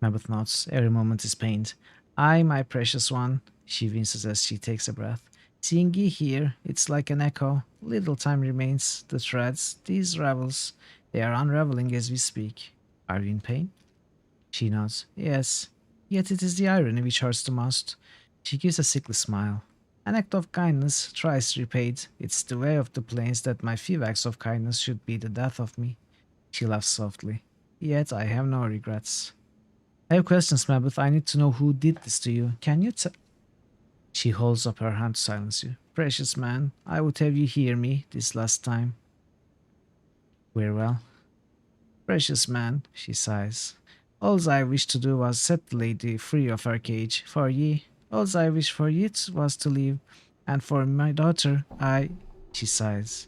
Mabeth nods. Every moment is pained. I, my precious one, she winces as she takes a breath. Seeing ye here, it's like an echo. Little time remains. The threads, these ravels, they are unraveling as we speak. Are you in pain? She nods. Yes. Yet it is the irony which hurts the most. She gives a sickly smile. An act of kindness, thrice repaid. It's the way of the plains that my few acts of kindness should be the death of me. She laughs softly. Yet I have no regrets. I have questions, Mabeth. I need to know who did this to you. Can you tell? She holds up her hand to silence you. Precious man, I would have you hear me this last time. Very well. Precious man, she sighs. All I wished to do was set the lady free of her cage. For ye, all I wish for ye was to live. And for my daughter, she sighs.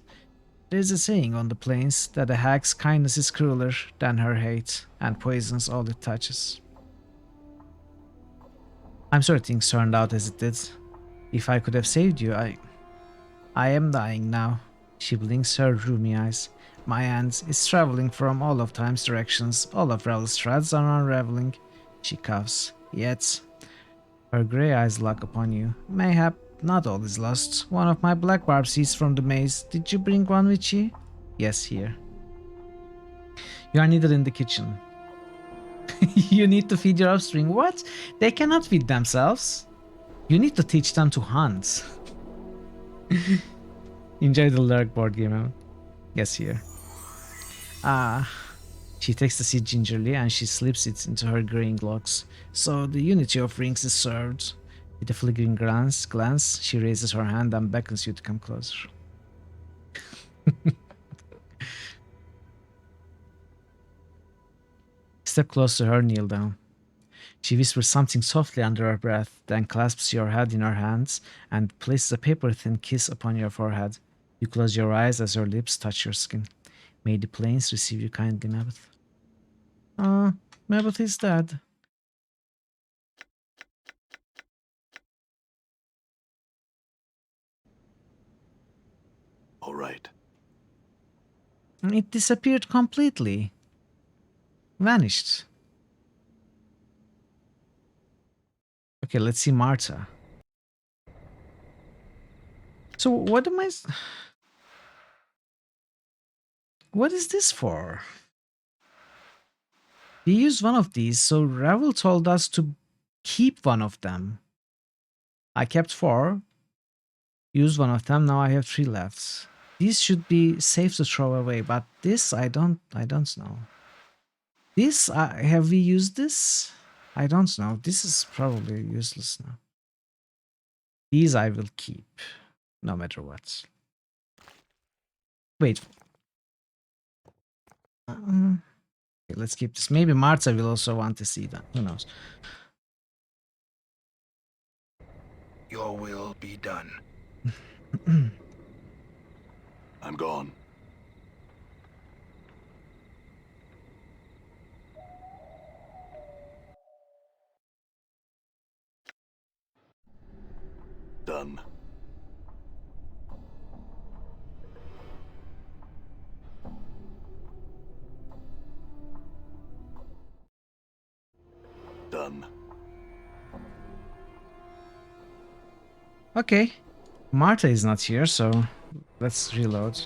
There is a saying on the plains that a hag's kindness is crueler than her hate, and poisons all it touches. I'm sorry things turned out as it did. If I could have saved you, I am dying now. She blinks her rheumy eyes. My hand is traveling from all of time's directions. All of Ravel's threads are unraveling. She coughs. Yet, her grey eyes lock upon you. Mayhap not all is lost. One of my black barb seeds from the maze. Did you bring one with you? Yes, here. You are needed in the kitchen. You need to feed your offspring. What? They cannot feed themselves. You need to teach them to hunt. Enjoy the lurk board game, Emma. Yes, here. She takes the seed gingerly and she slips it into her graying locks. So the unity of rings is served. With a flickering glance, she raises her hand and beckons you to come closer. Step close to her, kneel down. She whispers something softly under her breath, then clasps your head in her hands and places a paper-thin kiss upon your forehead. You close your eyes as her lips touch your skin. May the plains receive you kindly, Mabeth. Mabeth is dead. All right. It disappeared completely. Vanished. Okay, let's see Marta. So what am I... What is this for? We used one of these, so Ravel told us to keep one of them. I kept 4. Used one of them, now I have 3 left. These should be safe to throw away, but this I don't know. This, have we used this? I don't know. This is probably useless now. These I will keep, no matter what. Wait. Okay, let's keep this. Maybe Marta will also want to see that. Who knows? Your will be done. I'm gone. Done. Done. Okay. Marta is not here, so let's reload.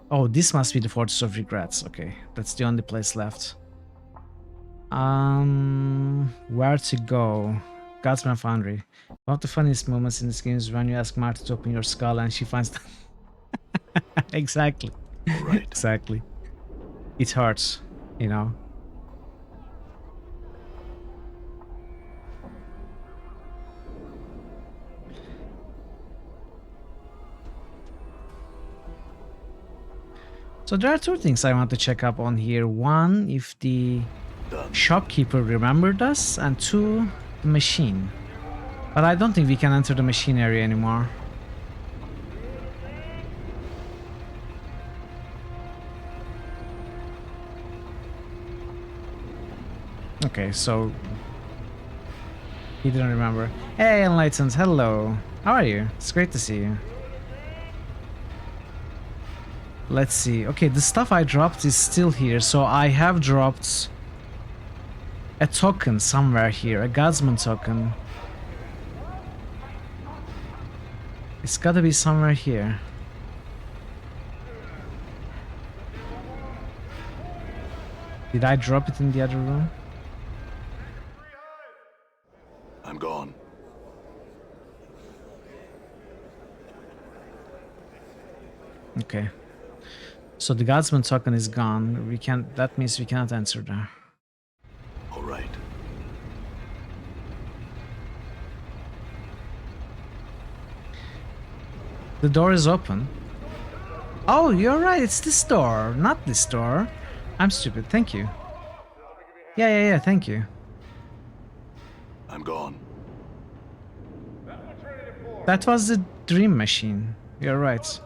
Oh, this must be the Fortress of Regrets. Okay, that's the only place left. Where to go? Godsman Foundry. One of the funniest moments in this game is when you ask Marta to open your skull and she finds Exactly. Right. Exactly. It hurts, you know. So there are 2 things I want to check up on here. 1, if the shopkeeper remembered us, and 2, the machine. But I don't think we can enter the machine area anymore. Okay, so he didn't remember. Hey, Enlightened, hello. How are you? It's great to see you. Let's see. Okay, the stuff I dropped is still here, so I have dropped a token somewhere here, a Guardsman token. It's gotta be somewhere here. Did I drop it in the other room? I'm gone. Okay. So the Guardsman token is gone. We can't. That means we cannot enter there. All right. The door is open. Oh, you're right. It's this door, not this door. I'm stupid. Thank you. Yeah. Thank you. I'm gone. That was the dream machine. You're right.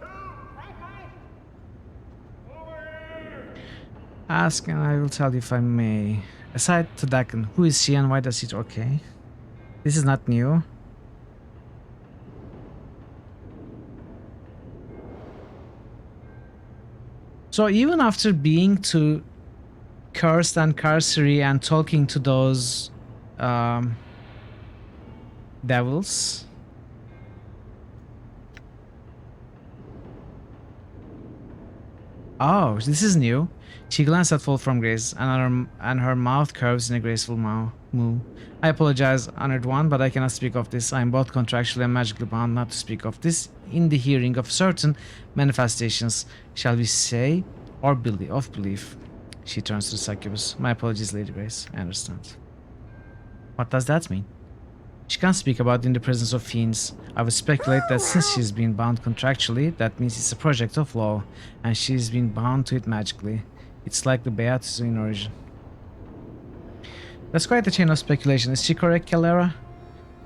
Ask and I will tell you if I may. Aside to Dakin, who is she and why does it okay? This is not new. So even after being to Cursed and Carcery and talking to those devils, oh, this is new. She glanced at Fall from Grace, and her mouth curves in a graceful moo. I apologize, Honored One, but I cannot speak of this. I am both contractually and magically bound not to speak of this in the hearing of certain manifestations, shall we say, or of belief. She turns to the succubus. My apologies, Lady Grace. I understand. What does that mean? She can't speak about in the presence of fiends. I would speculate that since she's been bound contractually, that means it's a project of law, and she's been bound to it magically. It's like the Beatus in origin. That's quite a chain of speculation. Is she correct, Calera?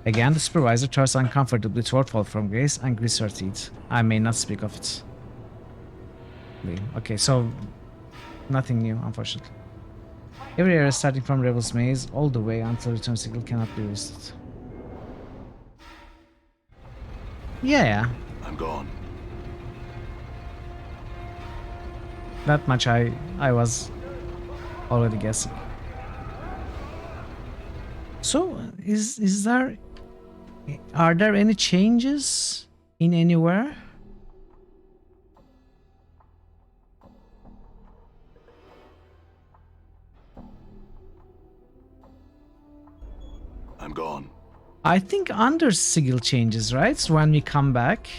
Again, the supervisor turns uncomfortably toward Fall from Grace and grits her teeth. I may not speak of it. Okay, so nothing new, unfortunately. Every area starting from Revel's Maze all the way until Return Signal cannot be visited. Yeah. I'm gone. That much I was already guessing. So, are there any changes in anywhere? I'm gone. I think under Sigil changes, right? So when we come back.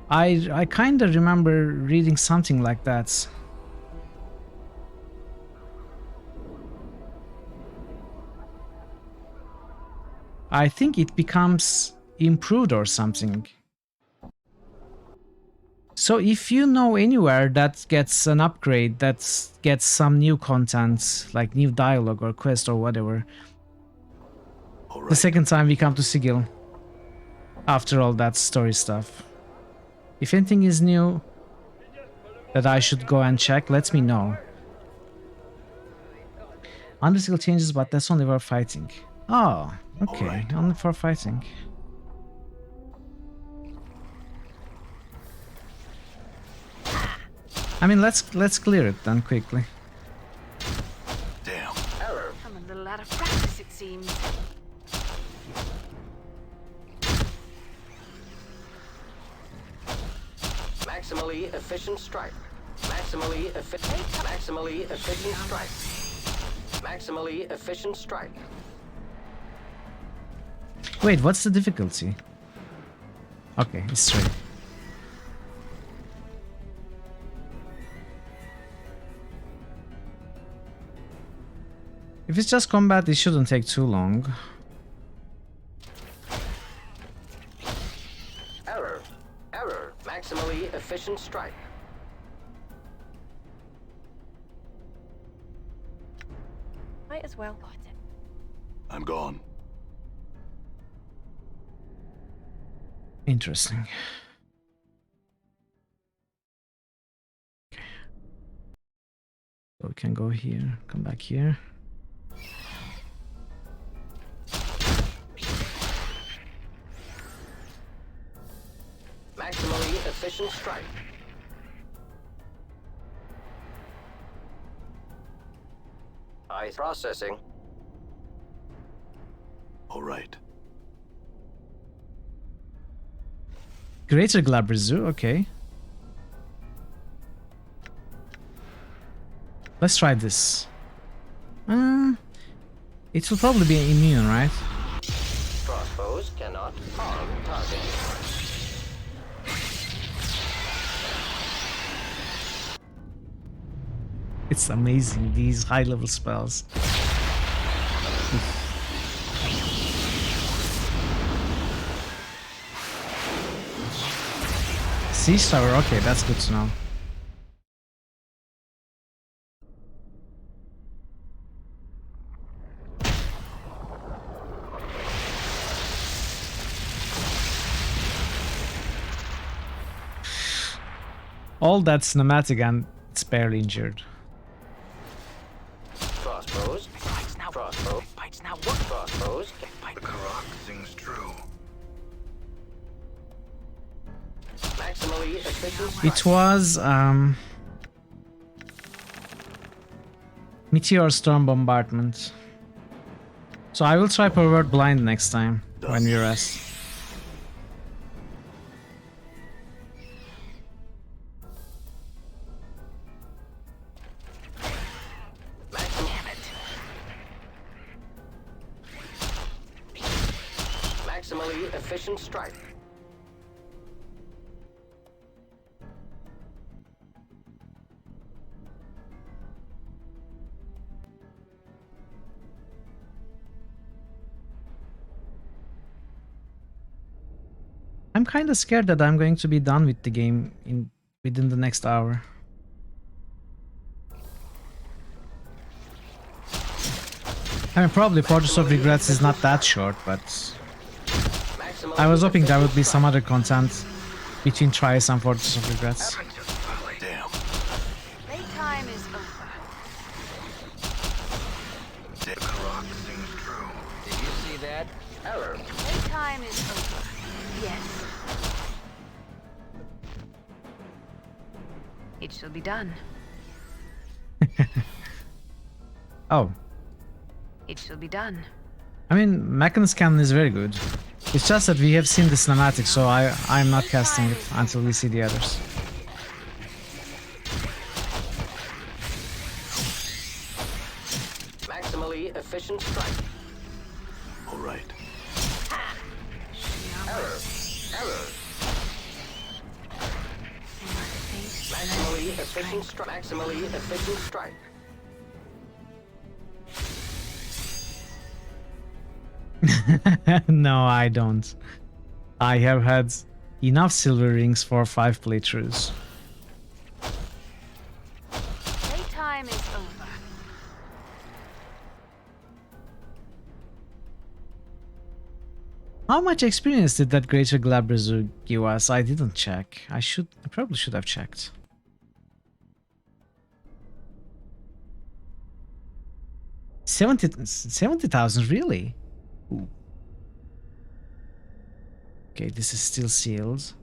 I kind of remember reading something like that. I think it becomes improved or something. So if you know anywhere that gets an upgrade, that gets some new content, like new dialogue or quest or whatever, the second time we come to Sigil, after all that story stuff. If anything is new that I should go and check, let me know. Under Sigil changes, but that's only for fighting. Oh, okay, only for fighting. I mean, let's clear it then quickly. Damn. Error. I'm a little out of practice, it seems. Maximally efficient strike. Maximally efficient strike. Maximally efficient strike. Wait, what's the difficulty? Okay, it's straight. If it's just combat, it shouldn't take too long. Error. Error. Maximally efficient strike. Might as well got it. I'm gone. Interesting. So we can go here, come back here. Maximally efficient strike. Eye processing. All right. Greater Glabrezu, okay. Let's try this. It will probably be immune, right? Crossbows cannot harm target. It's amazing, these high-level spells. Siege Tower, okay, that's good to know. All that cinematic and it's barely injured. Crossbows. Bites now. Crossbow. Bites now. What? Crossbows. The Karak sings true. Maximally efficient strike. It was Meteor Storm Bombardment. So I will try Pervert Blind next time when we rest. Maximally efficient strike. I'm kind of scared that I'm going to be done with the game within the next hour. I mean, probably Fortress of Regrets is not that short, but I was hoping there would be some other content between Trials and Fortress of Regrets. Damn. Playtime is over. The Karak sings true. Did you see that? Error. Playtime is over. Yes. It shall be done. Oh, It shall be done. I mean, Mechan's Cannon is very good. It's just that we have seen the cinematic, so I'm not casting it until we see the others. Maximally efficient strike. All right. Error. Error. Maximally efficient strike. Maximally efficient strike. No, I don't. I have had enough silver rings for 5 playthroughs. Playtime is over. How much experience did that Greater Glabrezu give us? I didn't check. I probably should have checked. $70,000, really? Ooh. Okay, this is still sealed.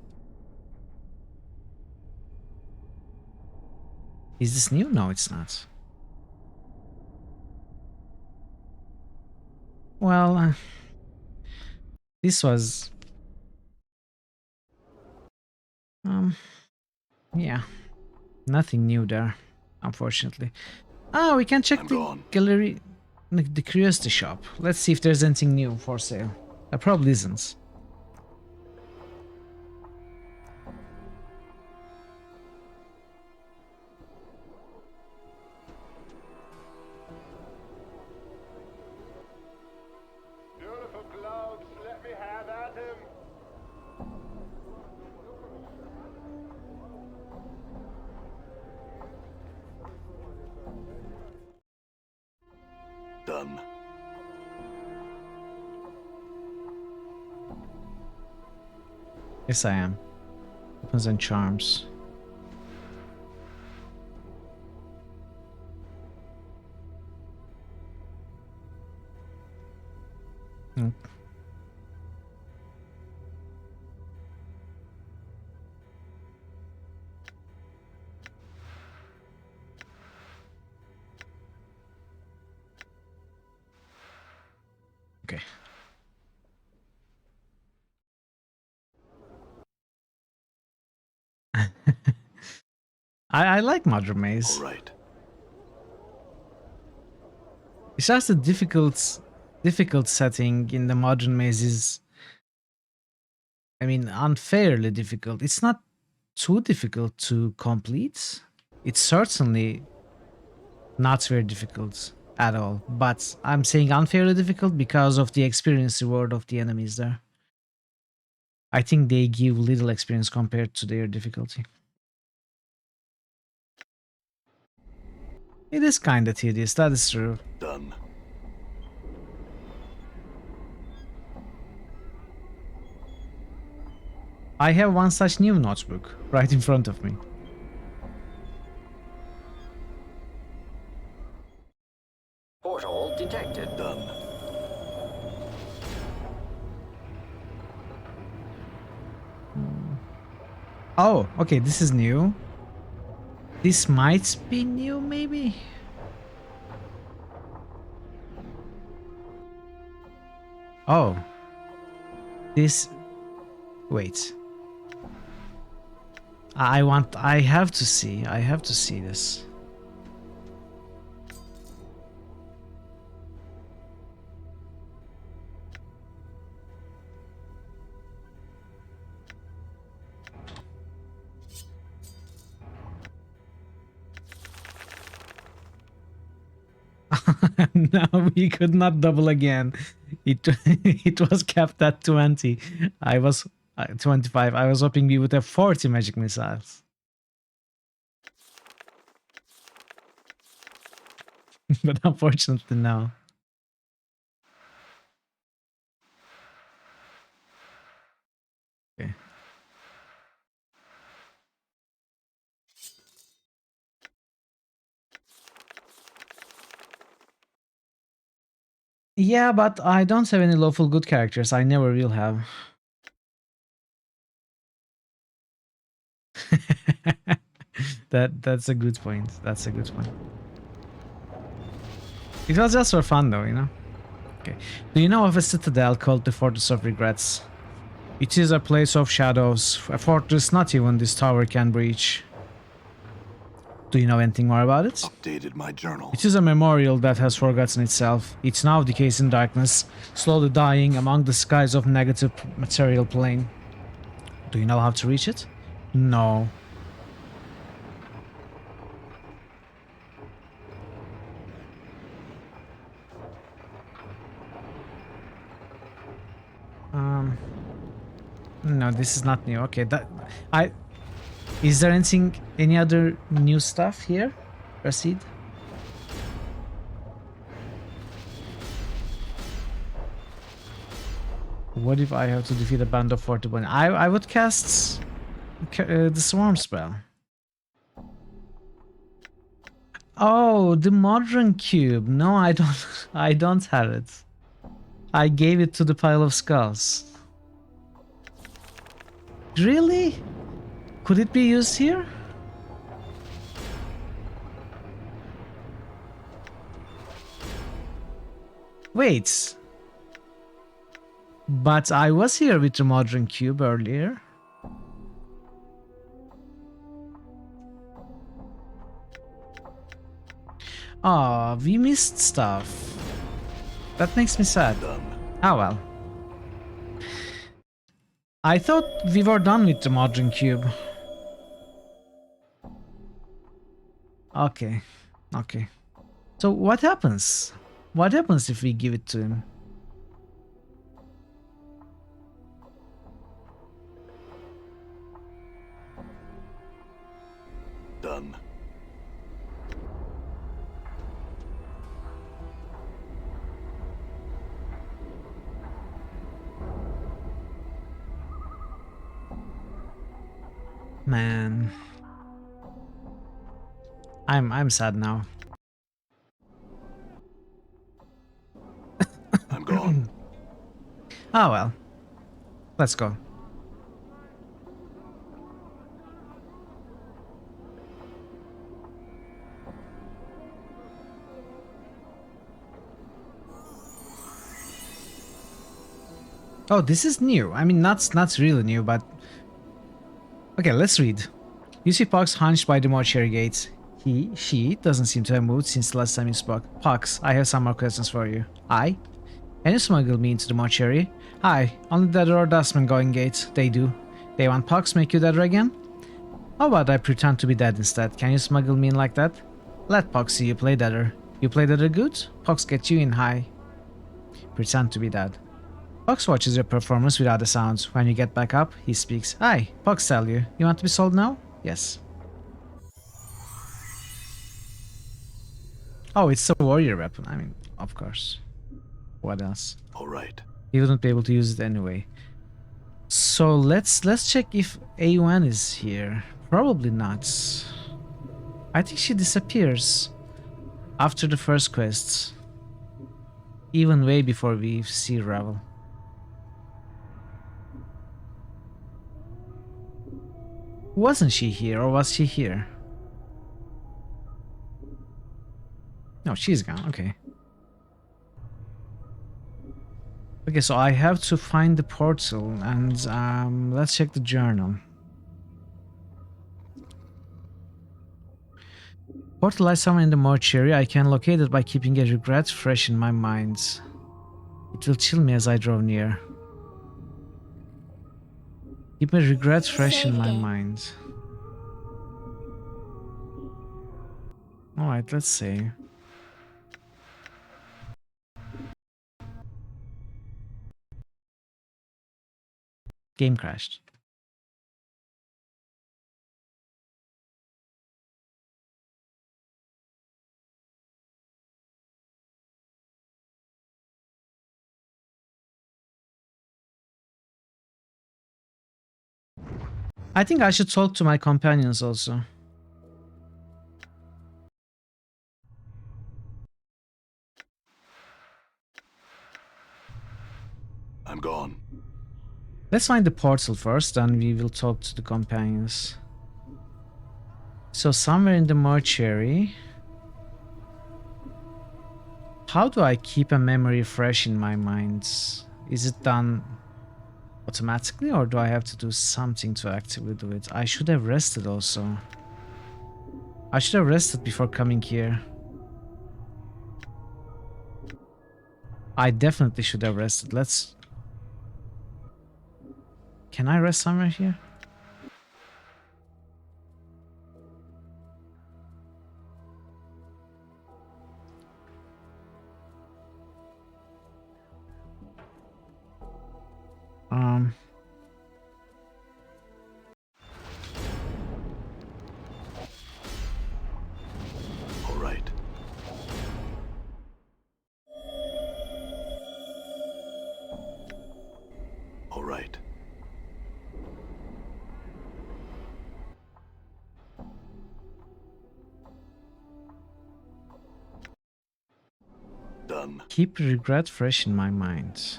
Is this new? No, it's not. Well, this was... yeah. Nothing new there, unfortunately. Ah, we can check I'm the gone. gallery, the curiosity shop. Let's see if there's anything new for sale. There probably isn't. Beautiful globes, let me have at him. Done. Yes, I am. Weapons and charms. Hmm. Okay. I like Modern Maze. All right. It's just a difficult setting in the Modern Maze is, I mean, unfairly difficult. It's not too difficult to complete. It's certainly not very difficult at all. But I'm saying unfairly difficult because of the experience reward of the enemies there. I think they give little experience compared to their difficulty. It is kinda tedious, that is true. Done. I have one such new notebook right in front of me. Portal detected. Done. Oh, okay, this is new. This might be new, maybe? Oh. This... Wait. I have to see this. No, we could not double again. It it was capped at 20. I was 25. I was hoping we would have 40 magic missiles. But unfortunately, no. Okay. Yeah, but I don't have any lawful good characters. I never will have. That's a good point. That's a good point. It was just for fun though, you know? Okay. Do you know of a citadel called the Fortress of Regrets? It is a place of shadows, a fortress not even this tower can breach. Do you know anything more about it? Updated my journal. It is a memorial that has forgotten itself. It now decays in darkness, slowly dying among the skies of negative material plane. Do you know how to reach it? No. No, this is not new. Okay, is there any other new stuff here? Proceed. What if I have to defeat a band of 41? I would cast the swarm spell. Oh, the modern cube. No, I don't. I don't have it. I gave it to the pile of skulls. Really? Could it be used here? Wait. But I was here with the modern cube earlier. Ah, we missed stuff. That makes me sad. Ah well. I thought we were done with the modern cube. Okay. Okay. So what happens? What happens if we give it to him? Done. Man. I'm sad now. I'm gone. Oh well. Let's go. Oh, this is new. I mean, not really new, but okay. Let's read. You see Pox hunched by the mortuary gate. She doesn't seem to have moved since the last time you spoke. Pox, I have some more questions for you. I? Can you smuggle me into the mortuary? Hi, only Deader or Dustman going gate. They do. They want Pox make you Deader again? How about I pretend to be dead instead? Can you smuggle me in like that? Let Pox see you play Deader. You play Deader good? Pox get you in high. Pretend to be dead. Pox watches your performance without the sounds. When you get back up, he speaks. Hi, Pox tell you. You want to be sold now? Yes. Oh, it's a warrior weapon. I mean, of course. What else? All right. He wouldn't be able to use it anyway. So let's check if AUN is here. Probably not. I think she disappears after the first quest. Even way before we see Ravel. Wasn't she here, or was she here? No, she's gone. Okay. Okay, so I have to find the portal, and let's check the journal. Portal lies somewhere in the mortuary. I can locate it by keeping a regret fresh in my mind. It will chill me as I draw near. Keep a regret fresh in my mind. Alright, let's see. Game crashed. I think I should talk to my companions also. I'm gone. Let's find the portal first, then we will talk to the companions. So somewhere in the mortuary. How do I keep a memory fresh in my mind? Is it done automatically, or do I have to do something to actively do it? I should have rested also. I should have rested before coming here. I definitely should have rested. Let's... Can I rest somewhere here? All right. All right. Done. Keep regret fresh in my mind.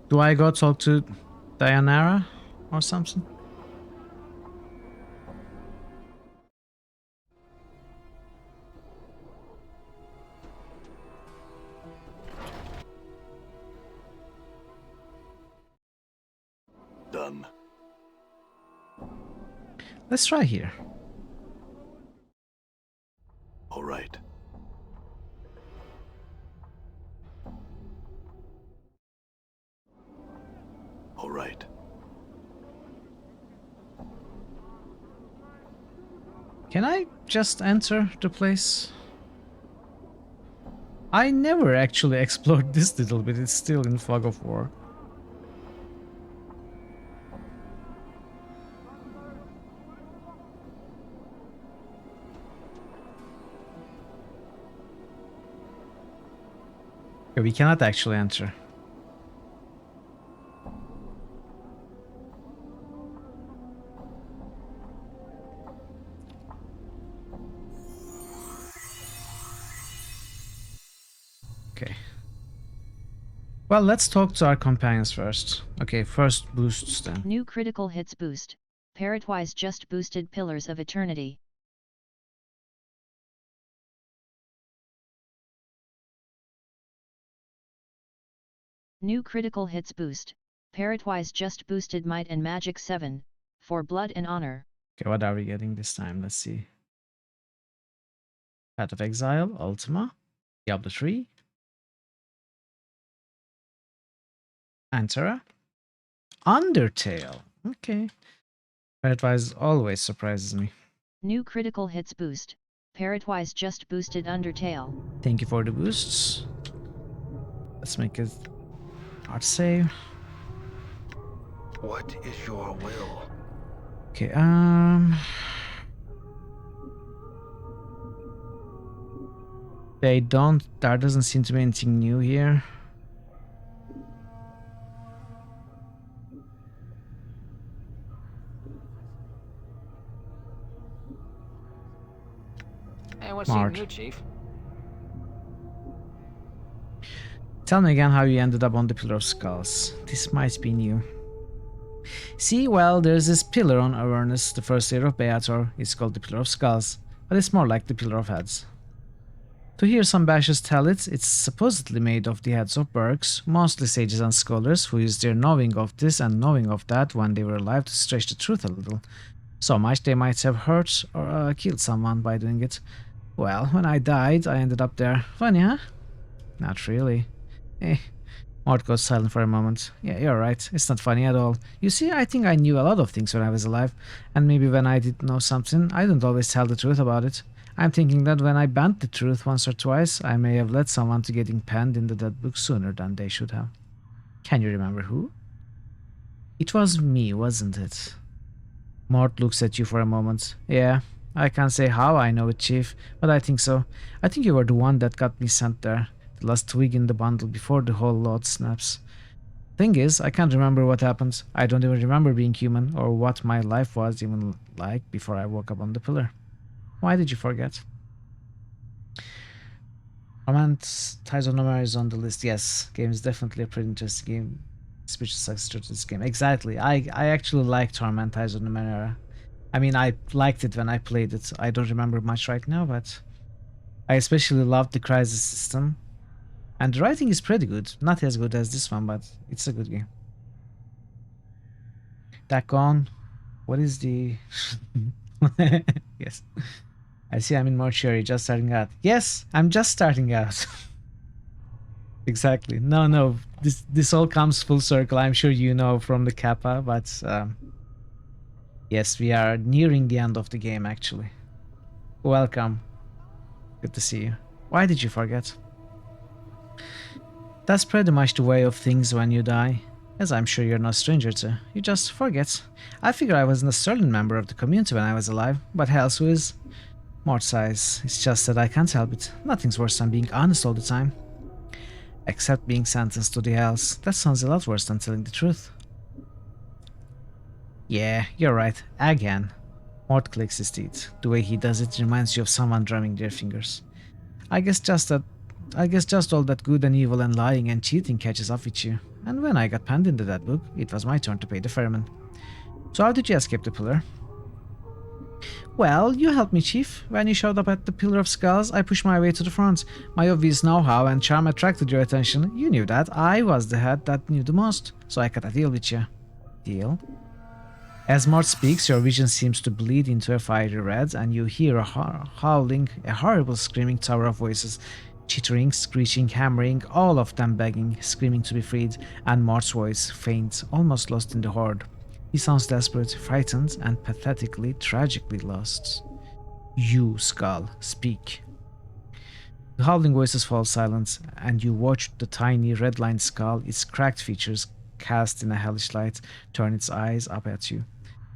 Do I go talk to Dianara or something? Done. Let's try here. All right. All right. Can I just enter the place? I never actually explored this little bit. It's still in Fog of War. Okay, we cannot actually enter. Okay. Well, let's talk to our companions first. Okay, first boosts then. New critical hits boost. Parrotwise just boosted Pillars of Eternity. New critical hits boost. Parrotwise just boosted Might and Magic 7, for Blood and Honor. Okay, what are we getting this time? Let's see. Path of Exile, Ultima, Diablo 3, Antera, Undertale. Okay. Parrotwise always surprises me. New critical hits boost. Parrotwise just boosted Undertale. Thank you for the boosts. Let's make it hard save. What is your will? Okay, there doesn't seem to be anything new here. Hey, what's Smart. new, Chief? Tell me again how you ended up on the Pillar of Skulls. This might be new. See, well, there's this pillar on Avernus, the first layer of Beator. It's called the Pillar of Skulls, but it's more like the Pillar of Heads. To hear some bashes tell it, it's supposedly made of the heads of Bergs, mostly sages and scholars who used their knowing of this and knowing of that when they were alive to stretch the truth a little. So much they might have hurt or killed someone by doing it. Well, when I died, I ended up there. Funny, huh? Not really. Eh. Mort goes silent for a moment. Yeah, you're right. It's not funny at all. You see, I think I knew a lot of things when I was alive, and maybe when I did know something, I didn't always tell the truth about it. I'm thinking that when I bent the truth once or twice, I may have led someone to getting penned in the dead book sooner than they should have. Can you remember who? It was me, wasn't it? Mort looks at you for a moment. Yeah, I can't say how I know it, Chief, but I think so. I think you were the one that got me sent there. The last twig in the bundle before the whole lot snaps. Thing is, I can't remember what happened. I don't even remember being human or what my life was even like before I woke up on the pillar. Why did you forget? Torment, Ties of Nomura is on the list. Yes, game is definitely a pretty interesting game. Spiritual successor to this game. Exactly. I actually like Torment, Ties of Nomura. I mean, I liked it when I played it. I don't remember much right now, but I especially loved the crisis system. And the writing is pretty good. Not as good as this one, but it's a good game. Back on. What is the... Yes. I see I'm in mortuary, just starting out. Yes, I'm just starting out. Exactly. No. This all comes full circle. I'm sure you know from the Kappa, but... yes, we are nearing the end of the game, actually. Welcome. Good to see you. Why did you forget? That's pretty much the way of things when you die, as I'm sure you're no stranger to. You just forget. I figure I wasn't a certain member of the community when I was alive, but hell's who is? Mort sighs. It's just that I can't help it. Nothing's worse than being honest all the time. Except being sentenced to the hells. That sounds a lot worse than telling the truth. Yeah, you're right. Again. Mort clicks his teeth. The way he does it reminds you of someone drumming their fingers. I guess just all that good and evil and lying and cheating catches up with you. And when I got penned into that book, it was my turn to pay the ferryman. So how did you escape the pillar? Well, you helped me, Chief. When you showed up at the Pillar of Skulls, I pushed my way to the front. My obvious know-how and charm attracted your attention. You knew that. I was the head that knew the most, so I cut a deal with you. Deal? As Mort speaks, your vision seems to bleed into a fiery red, and you hear a howling, a horrible screaming tower of voices. Chittering, screeching, hammering, all of them begging, screaming to be freed, and Mort's voice, faint, almost lost in the horde. He sounds desperate, frightened, and pathetically, tragically lost. You, Skull, speak. The howling voices fall silent, and you watch the tiny red-lined skull, its cracked features cast in a hellish light, turn its eyes up at you.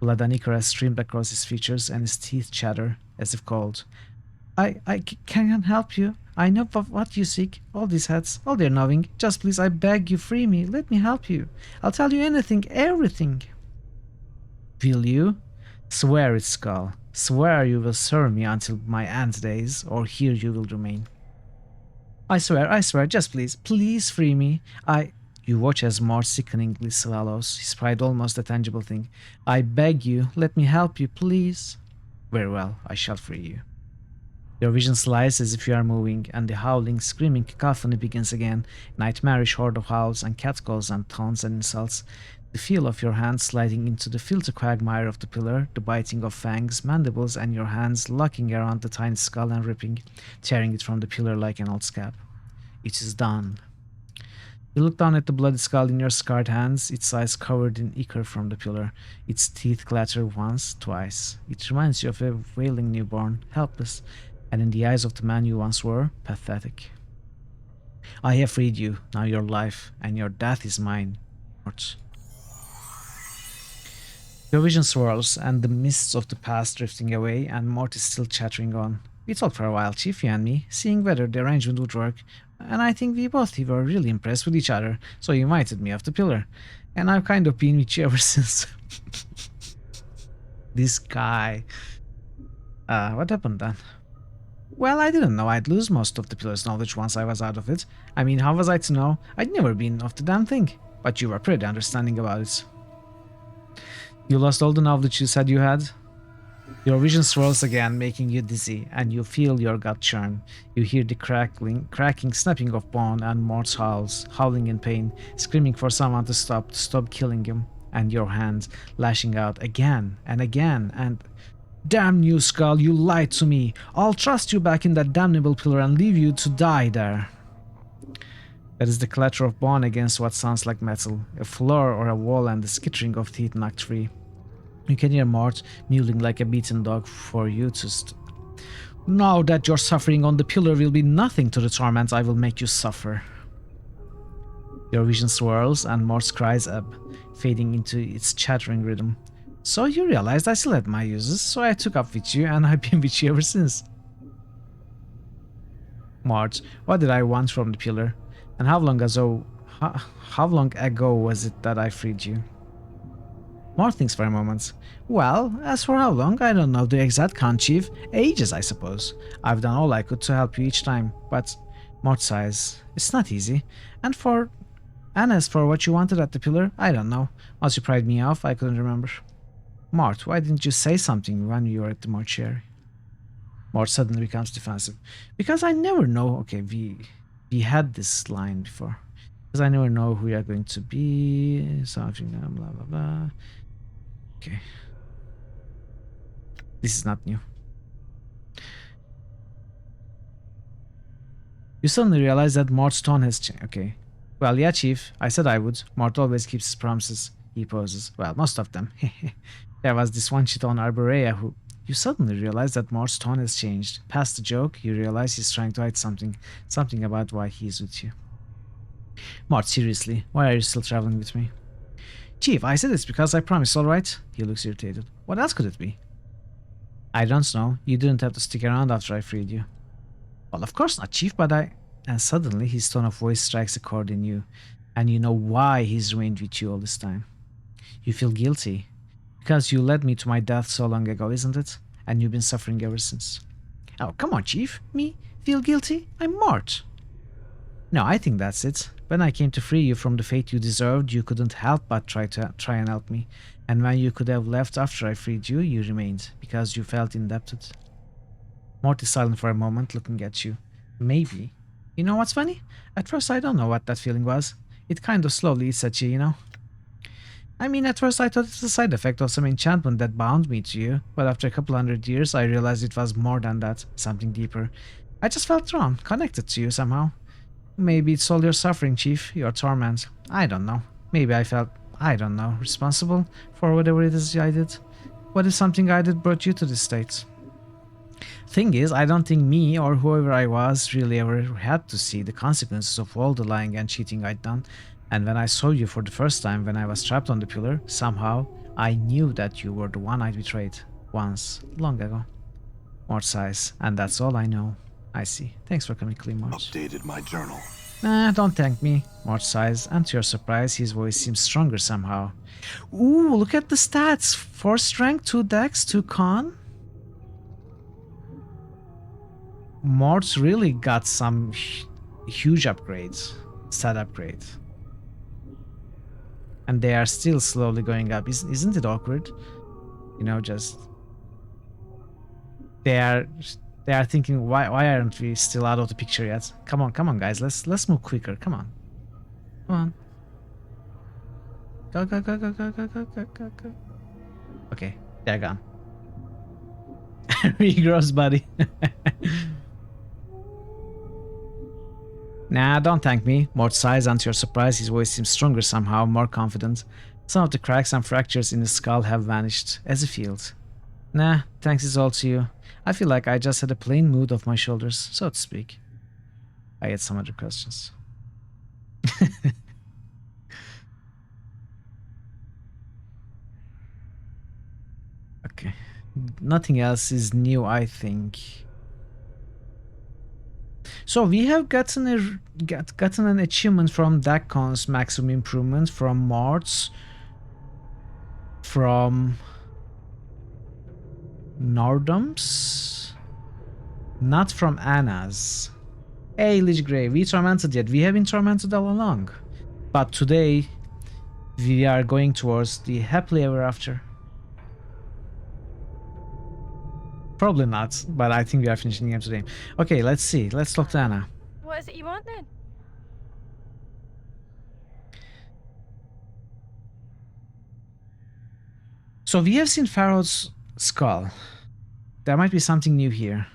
Blood and ichor has streamed across his features, and his teeth chatter, as if called. I can't help you. I know what you seek. All these heads, all their knowing. Just please, I beg you, free me. Let me help you. I'll tell you anything, everything. Will you? Swear it, Skull. Swear you will serve me until my end days, or here you will remain. I swear, just please free me. You watch as Mort sickeningly swallows, his pride almost a tangible thing. I beg you, let me help you, please. Very well, I shall free you. Your vision slides as if you are moving, and the howling, screaming cacophony begins again, nightmarish horde of howls and catcalls and taunts and insults. The feel of your hands sliding into the filthy quagmire of the pillar, the biting of fangs, mandibles, and your hands locking around the tiny skull and ripping, tearing it from the pillar like an old scab. It is done. You look down at the bloody skull in your scarred hands, its eyes covered in ichor from the pillar. Its teeth clatter once, twice. It reminds you of a wailing newborn, helpless, and in the eyes of the man you once were, pathetic. I have freed you, now your life, and your death is mine. Mort. Your vision swirls, and the mists of the past drifting away, and Mort is still chattering on. We talked for a while, Chief, you and me, seeing whether the arrangement would work, and I think we both were really impressed with each other, so you invited me off the pillar. And I've kind of been with you ever since. This guy. What happened then? Well, I didn't know I'd lose most of the pillar's knowledge once I was out of it. I mean, how was I to know? I'd never been off the damn thing. But you were pretty understanding about it. You lost all the knowledge you said you had? Your vision swirls again, making you dizzy, and you feel your gut churn. You hear the cracking, snapping of bone, and Mort's howls, howling in pain, screaming for someone to stop killing him, and your hands lashing out again and again, and... Damn you, Skull, you lied to me. I'll trust you back in that damnable pillar and leave you to die there. That is the clatter of bone against what sounds like metal, a floor or a wall, and the skittering of teeth knocked free. You can hear Mort mewling like a beaten dog for you to Now that your suffering on the pillar will be nothing to the torment I will make you suffer. Your vision swirls and Mort's cries ebb, fading into its chattering rhythm. So you realized I still had my uses, so I took up with you and I've been with you ever since. Mort, what did I want from the pillar? And how long ago was it that I freed you? Mort thinks for a moment. Well, as for how long, I don't know the exact count, Chief. Ages, I suppose. I've done all I could to help you each time, but... Mort sighs. It's not easy. And as for what you wanted at the pillar, I don't know. Once you pried me off, I couldn't remember. Mort, why didn't you say something when you were at the mortuary? Mort suddenly becomes defensive. Because I never know... Okay, we had this line before. Because I never know who you're going to be... Something, blah, blah, blah. Okay. This is not new. You suddenly realize that Mort's tone has changed. Okay. Well, yeah, Chief. I said I would. Mort always keeps his promises. He poses. Well, most of them. There was this one shit on Arborea who... You suddenly realize that Mort's tone has changed. Past the joke, you realize he's trying to hide something. Something about why he's with you. Mort, seriously, why are you still traveling with me? Chief, I said it's because I promised, alright? He looks irritated. What else could it be? I don't know. You didn't have to stick around after I freed you. Well, of course not, Chief, but I... And suddenly his tone of voice strikes a chord in you. And you know why he's remained with you all this time. You feel guilty. Because you led me to my death so long ago, isn't it? And you've been suffering ever since. Oh, come on, Chief. Me? Feel guilty? I'm Mort. No, I think that's it. When I came to free you from the fate you deserved, you couldn't help but try and help me. And when you could have left after I freed you, you remained, because you felt indebted. Mort is silent for a moment, looking at you. Maybe. You know what's funny? At first I don't know what that feeling was. It kind of slowly eats at you, you know? I mean, at first I thought it was a side effect of some enchantment that bound me to you, but after a couple 100 years I realized it was more than that, something deeper. I just felt drawn, connected to you somehow. Maybe it's all your suffering, Chief, your torment. I don't know. Maybe I felt, I don't know, responsible for whatever it is I did. What if something I did brought you to this state? Thing is, I don't think me or whoever I was really ever had to see the consequences of all the lying and cheating I'd done. And when I saw you for the first time when I was trapped on the pillar, somehow I knew that you were the one I betrayed. Once, long ago. Mort sighs, and that's all I know. I see. Thanks for coming clean, Mort. Updated my journal. Nah, don't thank me. Mort sighs, and to your surprise, his voice seems stronger somehow. Ooh, look at the stats. 4 strength, 2 dex, 2 con. Mort's really got some huge upgrades, stat upgrade. And they are still slowly going up. Isn't it awkward? You know, just they are thinking, why aren't we still out of the picture yet? Come on guys, let's move quicker. Come on. Go. Okay, they're gone. Regrows, buddy. Nah, don't thank me. More size, and to your surprise, his voice seems stronger somehow, more confident. Some of the cracks and fractures in his skull have vanished, as if healed. Nah, thanks is all to you. I feel like I just had a plain mood off my shoulders, so to speak. I had some other questions. Okay. Nothing else is new, I think. So we have gotten an achievement from Dakon's maximum improvement, from Mart's, from Nordum's, not from Anna's. Hey, Lich Grey, we tormented yet? We have been tormented all along. But today, we are going towards the happily ever after. Probably not, but I think we are finishing the game today. Okay, let's see. Let's talk to Anna. What is it you want then? So we have seen Pharaoh's skull. There might be something new here.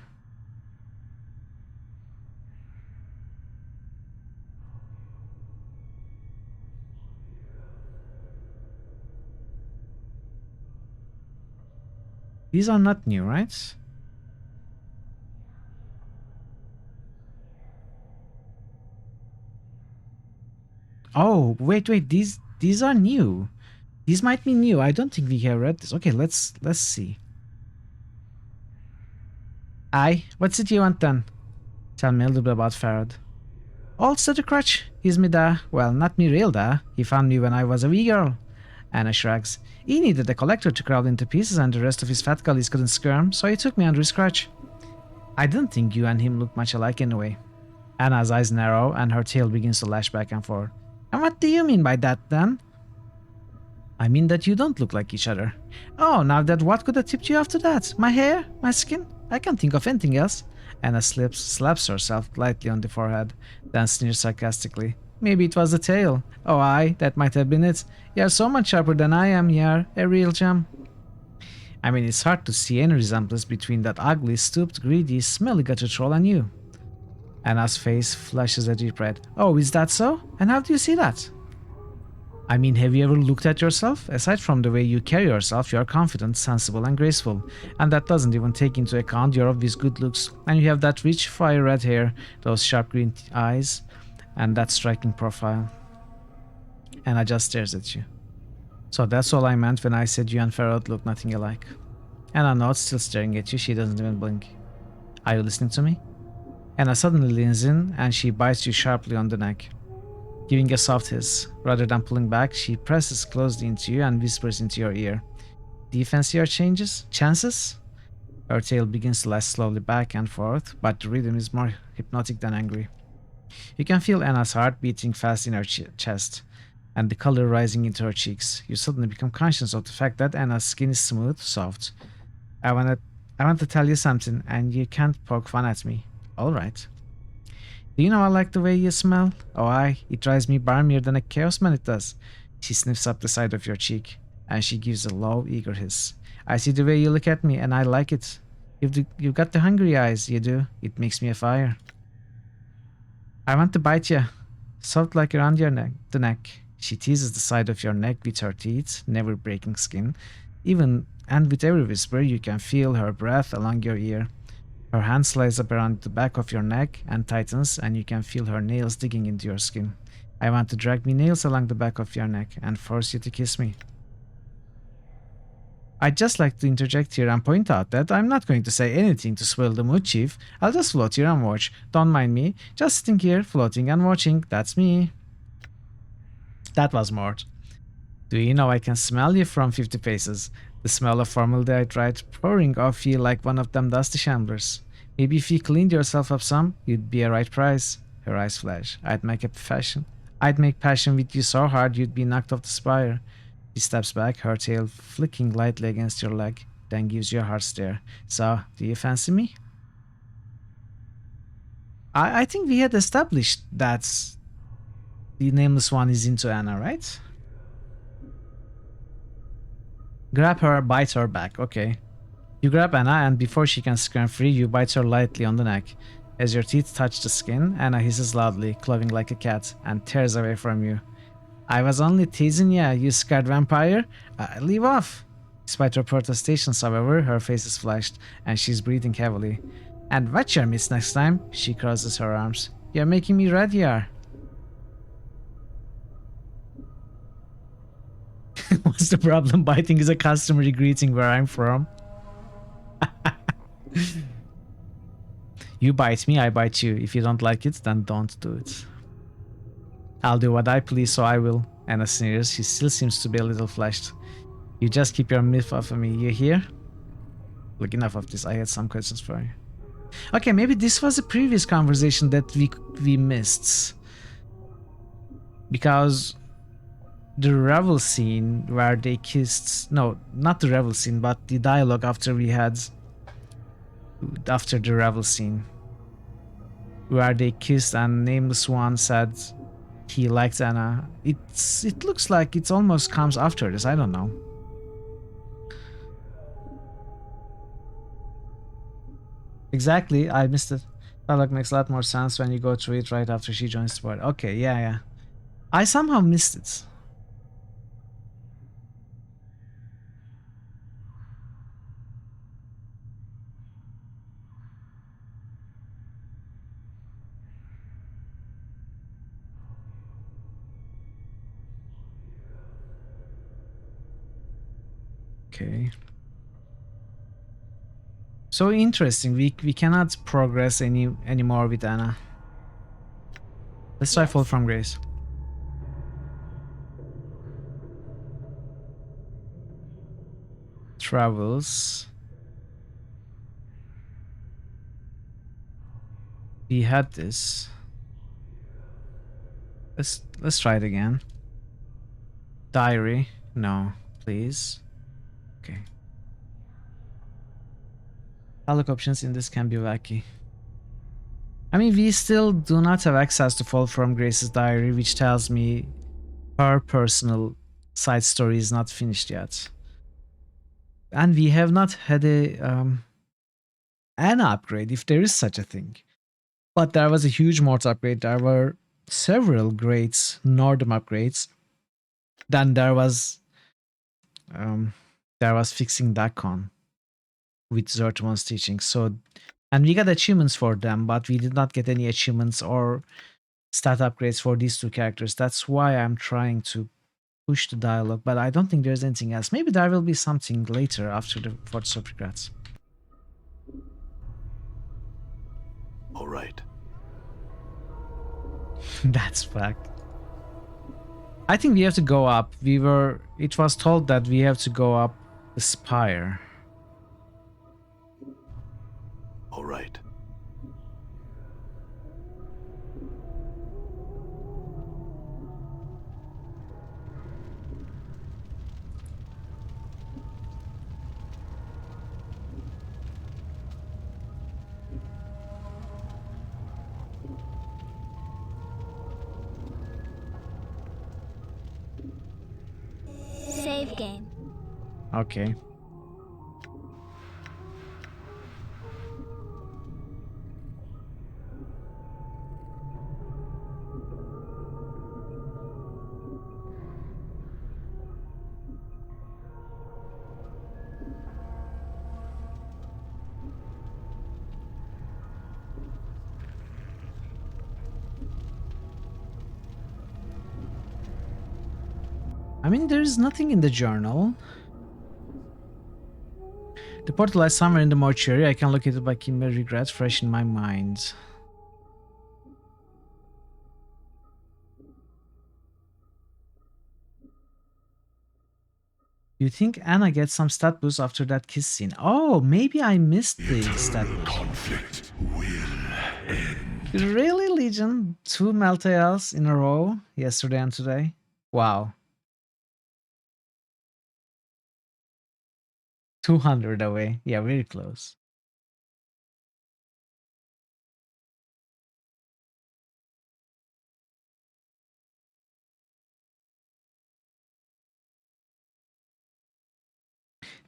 These are not new, right? Oh, wait, these are new. These might be new. I don't think we have read this. Okay, let's see. Aye, what's it you want then? Tell me a little bit about Farad. Old Stutter Crutch, he's me da. Well, not me real da. He found me when I was a wee girl. Anna shrugs. He needed a collector to crawl into pieces and the rest of his fat gullies couldn't squirm, so he took me under his crutch. I didn't think you and him looked much alike anyway. Anna's eyes narrow and her tail begins to lash back and forth. And what do you mean by that then? I mean that you don't look like each other. Oh, now that what could have tipped you off to that? My hair? My skin? I can't think of anything else. Anna slaps herself lightly on the forehead, then sneers sarcastically. Maybe it was the tail. Oh aye, that might have been it. You're so much sharper than I am, you're a real gem. I mean, it's hard to see any resemblance between that ugly, stooped, greedy, smelly gutter troll and you. Anna's face flashes a deep red. Oh, is that so? And how do you see that? I mean, have you ever looked at yourself? Aside from the way you carry yourself, you are confident, sensible, and graceful. And that doesn't even take into account your obvious good looks. And you have that rich, fire red hair, those sharp green eyes, and that striking profile. And I just stares at you. So that's all I meant when I said you and Farad look nothing alike. Anna nods, still staring at you. She doesn't even blink. Are you listening to me? Anna suddenly leans in and she bites you sharply on the neck. Giving a soft hiss. Rather than pulling back, she presses closely into you and whispers into your ear. Do you fancy your chances? Her tail begins to lash slowly back and forth, but the rhythm is more hypnotic than angry. You can feel Anna's heart beating fast in her chest, and the color rising into her cheeks. You suddenly become conscious of the fact that Anna's skin is smooth, soft. I want to tell you something, and you can't poke fun at me. Alright. Do you know I like the way you smell? Oh aye, it drives me balmier than a chaos man, it does. She sniffs up the side of your cheek, and she gives a low, eager hiss. I see the way you look at me, and I like it. You've got the hungry eyes, you do. It makes me afire. I want to bite you. Soft like around the neck. She teases the side of your neck with her teeth, never breaking skin. And with every whisper, you can feel her breath along your ear. Her hand slides up around the back of your neck and tightens, and you can feel her nails digging into your skin. I want to drag my nails along the back of your neck and force you to kiss me. I'd just like to interject here and point out that I'm not going to say anything to spoil the mood, Chief. I'll just float here and watch. Don't mind me. Just sitting here, floating and watching. That's me. That was Mort. Do you know I can smell you from 50 paces? The smell of formaldehyde right pouring off you like one of them dusty shamblers. Maybe if you cleaned yourself up some, you'd be a right prize. Her eyes flash. I'd make passion with you so hard you'd be knocked off the spire. She steps back, her tail flicking lightly against your leg, then gives you a hard stare. So, do you fancy me? I think we had established that the nameless one is into Anna, right? Grab her, bite her back. Okay. You grab Anna, and before she can scream free, you bite her lightly on the neck. As your teeth touch the skin, Anna hisses loudly, clawing like a cat, and tears away from you. I was only teasing ya, you scared vampire. Leave off. Despite her protestations, however, her face is flushed, and she's breathing heavily. And watch your mitts next time. She crosses her arms. You're making me red here. What's the problem? Biting is a customary greeting where I'm from. You bite me, I bite you. If you don't like it, then don't do it. I'll do what I please, so I will. Anna sneers. She still seems to be a little flushed. You just keep your mouth off of me, you hear? Look, enough of this. I had some questions for you. Okay, maybe this was a previous conversation that we missed. Because the revel scene where they kissed... No, not the revel scene, but the dialogue after we had... After the revel scene. Where they kissed and Nameless One said he liked Anna. It looks like it almost comes after this, I don't know. Exactly, I missed it. Dialogue makes a lot more sense when you go through it right after she joins the party. Okay, yeah. I somehow missed it. Okay. So interesting. We cannot progress anymore with Anna. Let's try Fall from Grace. Travels. We had this. Let's try it again. Diary. No, please. Okay. Dialogue options in this can be wacky. I mean, we still do not have access to Fall from Grace's diary, which tells me her personal side story is not finished yet. And we have not had a an upgrade, if there is such a thing. But there was a huge mort upgrade. There were several great Nordum upgrades. Then there was fixing Dakon with Zertumon's teaching. So, and we got achievements for them, but we did not get any achievements or stat upgrades for these two characters. That's why I'm trying to push the dialogue, but I don't think there's anything else. Maybe there will be something later after the Fortress of Regrets. All right. That's fact. I think we have to go up. It was told that we have to go up the spire. All right. Save game. Okay. I mean, there's nothing in the journal. The portal lies somewhere in the mortuary. I can locate it by keeping my regret fresh in my mind. You think Anna gets some stat boost after that kiss scene? Oh, maybe I missed the stat boost. Conflict will end. Really, Legion? 2 Meltaels in a row, yesterday and today? Wow. 200 away. Yeah, very close.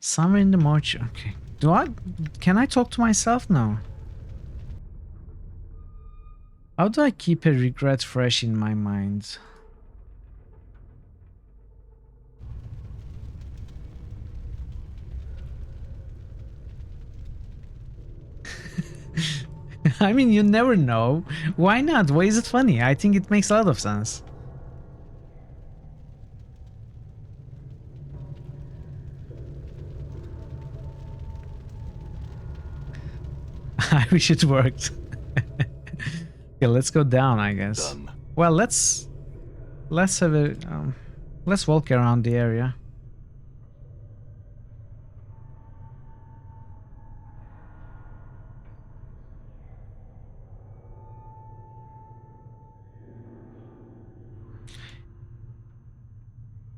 Somewhere in the March. Okay. Can I talk to myself now? How do I keep a regret fresh in my mind? I mean, you never know. Why not? Why is it funny? I think it makes a lot of sense. I wish it worked. Okay, let's go down, I guess. Done. Well, let's have a let's walk around the area.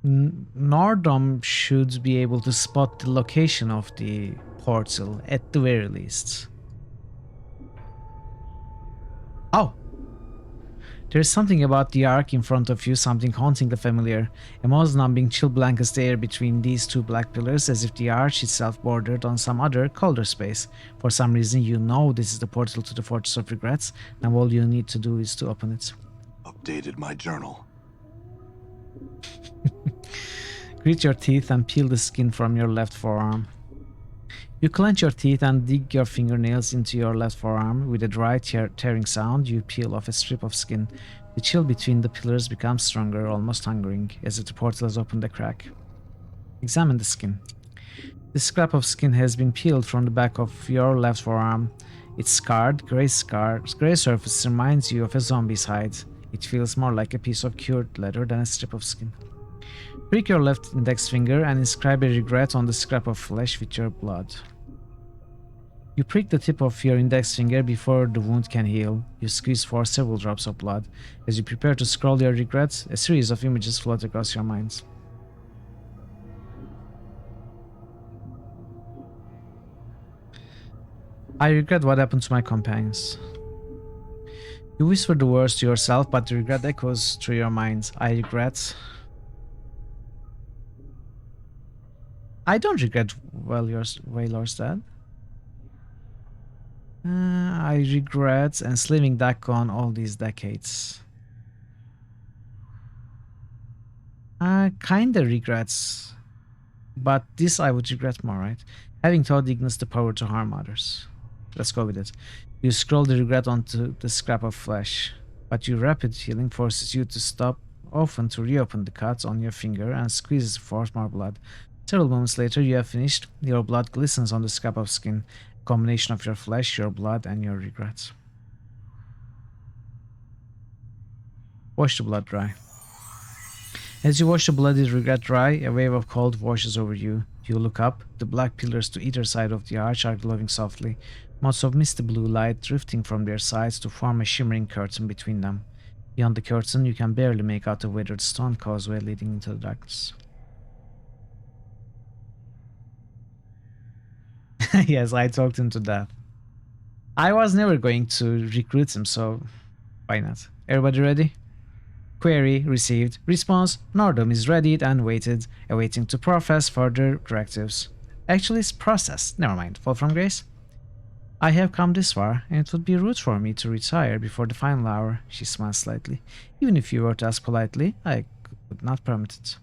Nordom should be able to spot the location of the portal at the very least. Oh! There's something about the arc in front of you, something hauntingly familiar. A mouse-numbing chill blankets the air between these two black pillars, as if the arch itself bordered on some other, colder space. For some reason, you know this is the portal to the Fortress of Regrets. Now all you need to do is to open it. Updated my journal. Grit your teeth and peel the skin from your left forearm. You clench your teeth and dig your fingernails into your left forearm. With a dry, tearing sound, you peel off a strip of skin. The chill between the pillars becomes stronger, almost hungering, as if the portal has opened a crack. Examine the skin. The scrap of skin has been peeled from the back of your left forearm. Its scarred, gray surface reminds you of a zombie's hide. It feels more like a piece of cured leather than a strip of skin. Prick your left index finger and inscribe a regret on the scrap of flesh with your blood. You prick the tip of your index finger before the wound can heal. You squeeze for several drops of blood. As you prepare to scroll your regrets, a series of images float across your minds. I regret what happened to my companions. You whisper the words to yourself, but the regret echoes through your mind. I regret... I don't regret Waylor's death. I regret enslaving Dakon all these decades. Kinda regrets. But this I would regret more, right? Having taught Ignis the power to harm others. Let's go with it. You scroll the regret onto the scrap of flesh. But your rapid healing forces you to stop often to reopen the cut on your finger and squeeze for more blood. Several moments later, you have finished. Your blood glistens on the scrap of skin, a combination of your flesh, your blood, and your regrets. Wash the blood dry. As you wash the bloody regret dry, a wave of cold washes over you. You look up. The black pillars to either side of the arch are glowing softly, motes of misty blue light drifting from their sides to form a shimmering curtain between them. Beyond the curtain, you can barely make out the weathered stone causeway leading into the darkness. Yes, I talked him to death. I was never going to recruit him, so why not? Everybody ready? Query received. Response: Nordom is readied and waited, awaiting to profess further directives. Actually, it's processed. Never mind. Fall from grace? I have come this far, and it would be rude for me to retire before the final hour. She smiled slightly. Even if you were to ask politely, I could not permit it.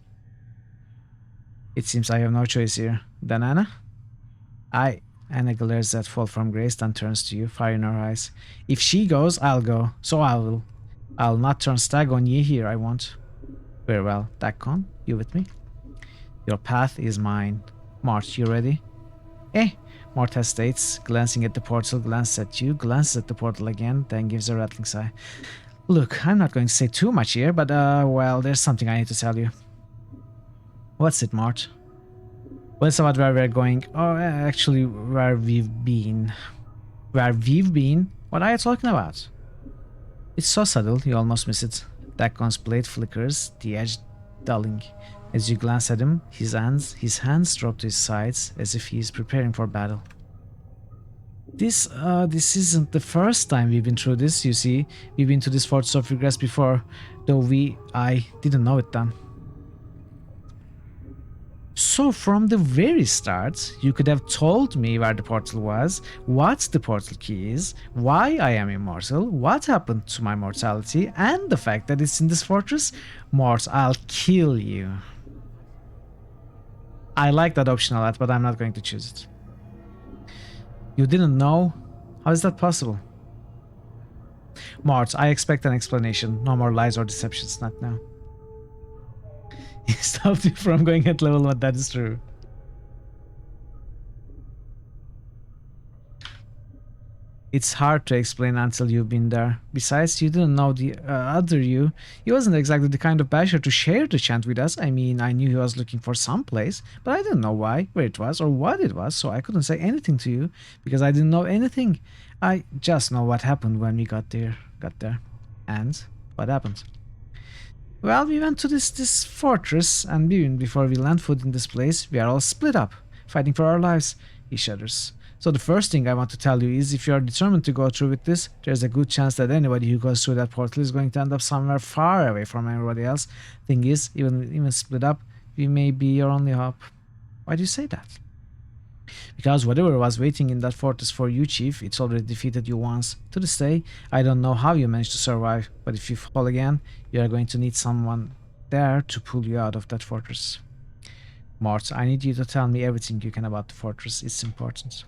It seems I have no choice here. Then Anna? Anna glares at Fall from Grace, then turns to you, fire in her eyes. If she goes, I'll go. So I will. I'll not turn stag on ye here, I won't. Very well. Dakon, you with me? Your path is mine. Mort, you ready? Mort hesitates, glancing at the portal, glances at you, glances at the portal again, then gives a rattling sigh. Look, I'm not going to say too much here, but well, there's something I need to tell you. What's it, Mort? Well, it's about where we're going. Oh, actually, where we've been. Where we've been? What are you talking about? It's so subtle, you almost miss it. Dakon's blade flickers, the edge dulling. As you glance at him, his hands drop to his sides as if he is preparing for battle. This isn't the first time we've been through this, you see. We've been to this Fortress of Regress before, though I didn't know it then. So from the very start, you could have told me where the portal was, what the portal key is, why I am immortal, what happened to my mortality, and the fact that it's in this fortress. Mort, I'll kill you. I like that option a lot, but I'm not going to choose it. You didn't know? How is that possible? Mort, I expect an explanation. No more lies or deceptions, not now. He stopped you from going at level 1, that is true. It's hard to explain until you've been there. Besides, you didn't know the other you. He wasn't exactly the kind of basher to share the chant with us. I mean, I knew he was looking for some place, but I didn't know why, where it was, or what it was, so I couldn't say anything to you, because I didn't know anything. I just know what happened when we got there. And what happened? Well, we went to this fortress, and even before we land foot in this place, we are all split up, fighting for our lives. He shudders. So the first thing I want to tell you is, if you are determined to go through with this, there's a good chance that anybody who goes through that portal is going to end up somewhere far away from everybody else. Thing is, even split up, we may be your only hope. Why do you say that? Because whatever was waiting in that fortress for you, Chief, it's already defeated you once. To this day, I don't know how you managed to survive, but if you fall again, you are going to need someone there to pull you out of that fortress. Mort, I need you to tell me everything you can about the fortress. It's important.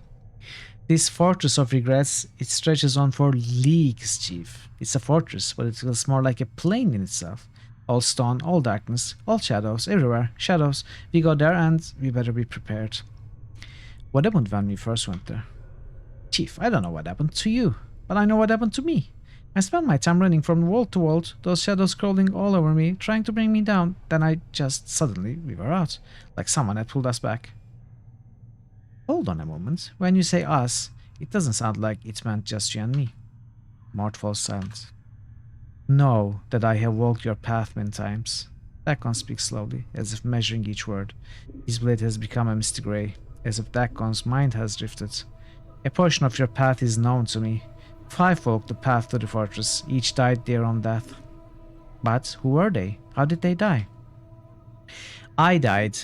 This Fortress of Regrets, it stretches on for leagues, Chief. It's a fortress, but it feels more like a plane in itself. All stone, all darkness, all shadows, everywhere, shadows. We go there and we better be prepared. What happened when we first went there? Chief, I don't know what happened to you, but I know what happened to me. I spent my time running from wall to wall, those shadows crawling all over me, trying to bring me down. Then suddenly, we were out, like someone had pulled us back. Hold on a moment. When you say us, it doesn't sound like it meant just you and me. Mort falls silent. Know that I have walked your path many times. Dakon speaks slowly, as if measuring each word. His blade has become a misty grey, as if Dakon's mind has drifted. A portion of your path is known to me. 5 walked the path to the fortress, each died their own death. But who were they? How did they die? I died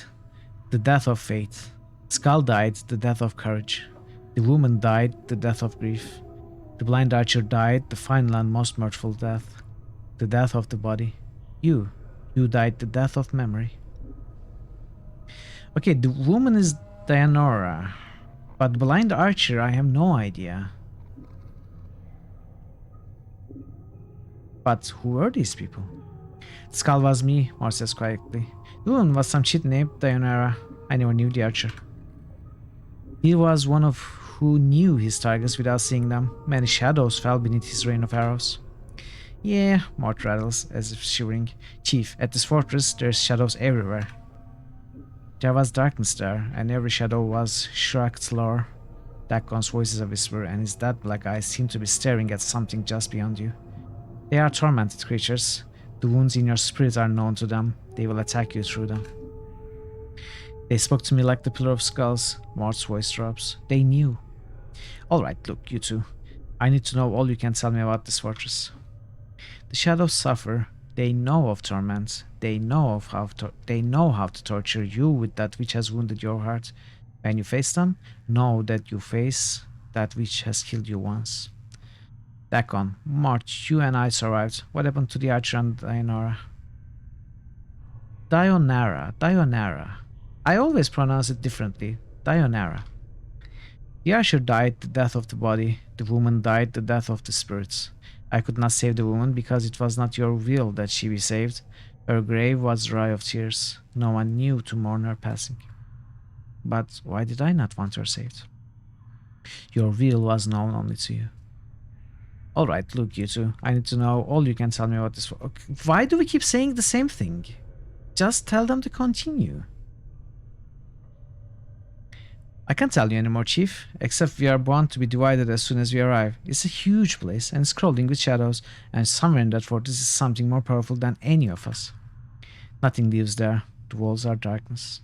the death of faith. Skull died the death of courage. The woman died the death of grief. The blind archer died the final and most mirthful death. The death of the body. You died the death of memory. Okay, the woman is Dianora, but blind archer, I have no idea. But who were these people? The skull was me, Mort says quietly. The woman was some cheat named Dianora. I never knew the archer. He was one of who knew his targets without seeing them. Many shadows fell beneath his rain of arrows. Yeah, Mort rattles, as if shivering. Chief, at this fortress, there's shadows everywhere. There was darkness there, and every shadow was Shrugged's lore. Dakon's voice is a whisper, and his dead black eyes seem to be staring at something just beyond you. They are tormented creatures. The wounds in your spirit are known to them. They will attack you through them. They spoke to me like the Pillar of Skulls. Mort's voice drops. They knew. Alright, look, you two. I need to know all you can tell me about this fortress. The shadows suffer. They know of torment. They know how to torture you with that which has wounded your heart. When you face them, know that you face that which has killed you once. Dakon, Mort, you and I survived. What happened to the archer and Dianora? Dionara. I always pronounce it differently. Dionara. The archer died the death of the body. The woman died the death of the spirits. I could not save the woman because it was not your will that she be saved. Her grave was dry of tears. No one knew to mourn her passing. But why did I not want her saved? Your will was known only to you. Alright, look, you two. I need to know all you can tell me about this. Why do we keep saying the same thing? Just tell them to continue. I can't tell you anymore, Chief, except we are bound to be divided as soon as we arrive. It's a huge place, and it's crawling with shadows, and somewhere in that fortress is something more powerful than any of us. Nothing lives there. The walls are darkness.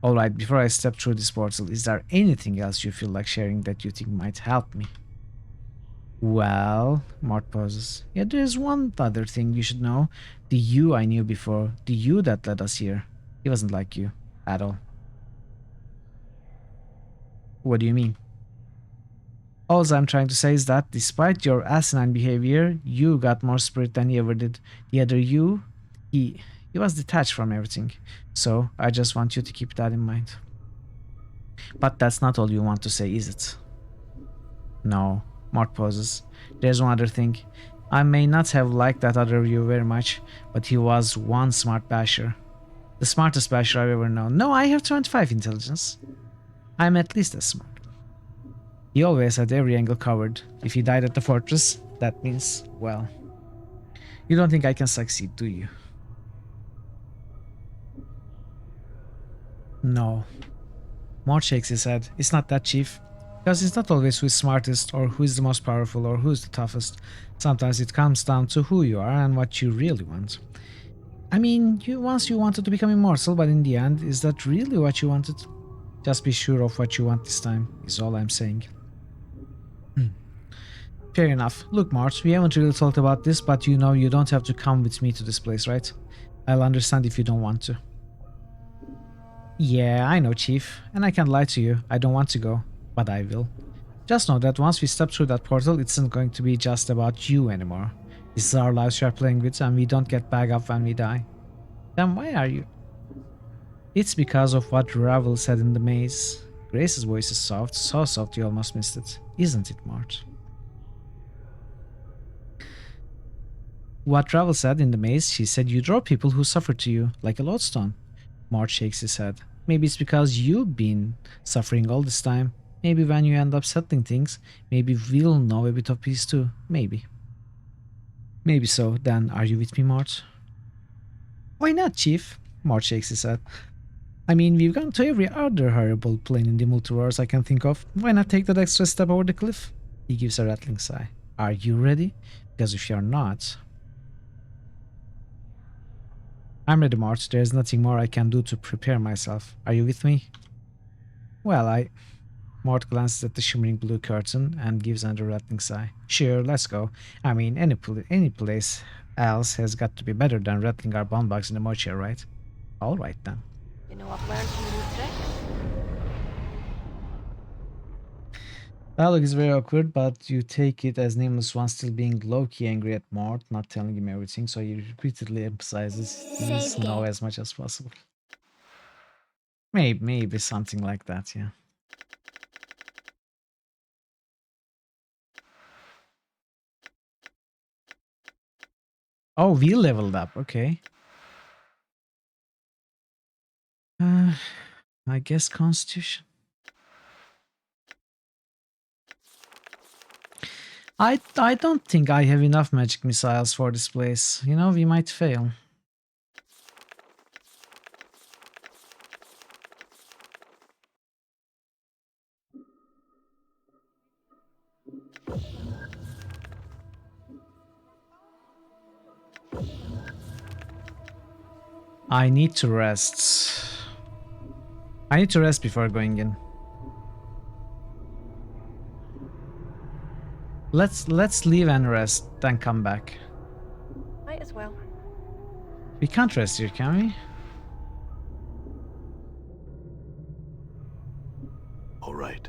Alright, before I step through this portal, is there anything else you feel like sharing that you think might help me? Well, Mort pauses. Yeah, there's one other thing you should know. The you I knew before, the you that led us here, he wasn't like you at all. What do you mean? All I'm trying to say is that despite your asinine behavior, you got more spirit than he ever did. The other you, he was detached from everything. So I just want you to keep that in mind. But that's not all you want to say, is it? No, Mark pauses. There's one other thing. I may not have liked that other you very much, but he was one smart basher. The smartest basher I've ever known. No, I have 25 intelligence. I'm at least as smart. He always had every angle covered. If he died at the fortress, that means, well, you don't think I can succeed, do you? No. Mort shakes his head. It's not that, Chief. Because it's not always who is smartest or who is the most powerful or who is the toughest. Sometimes it comes down to who you are and what you really want. I mean, once you wanted to become immortal, but in the end, is that really what you wanted? Just be sure of what you want this time, is all I'm saying. Fair enough. Look, Mort, we haven't really talked about this, but you know you don't have to come with me to this place, right? I'll understand if you don't want to. Yeah, I know, Chief, and I can't lie to you. I don't want to go, but I will. Just know that once we step through that portal, it isn't going to be just about you anymore. This is our lives we are playing with, and we don't get back up when we die. Then why are you? It's because of what Ravel said in the maze. Grace's voice is soft, so soft you almost missed it. Isn't it, Mort? What Ravel said in the maze, she said you draw people who suffer to you, like a lodestone. Mort shakes his head. Maybe it's because you've been suffering all this time. Maybe when you end up settling things, maybe we'll know a bit of peace too. Maybe. Maybe so. Then are you with me, Mort? Why not, Chief? Mort shakes his head. I mean, we've gone to every other horrible plane in the multiverse I can think of. Why not take that extra step over the cliff? He gives a rattling sigh. Are you ready? Because if you're not... I'm ready, Mort. There's nothing more I can do to prepare myself. Are you with me? Well, Mort glances at the shimmering blue curtain and gives another rattling sigh. Sure, let's go. I mean, any place else has got to be better than rattling our bond bugs in the mortuary, right? Alright then. You know, I've learned some new tricks. Dialogue is very awkward, but you take it as Nameless One still being low-key angry at Mort, not telling him everything, so he repeatedly emphasizes he needs to know as much as possible. Maybe something like that, yeah. Oh, we leveled up, okay. I guess Constitution. I don't think I have enough magic missiles for this place. You know, we might fail. I need to rest. I need to rest before going in. Let's leave and rest, then come back. Might as well. We can't rest here, can we? All right.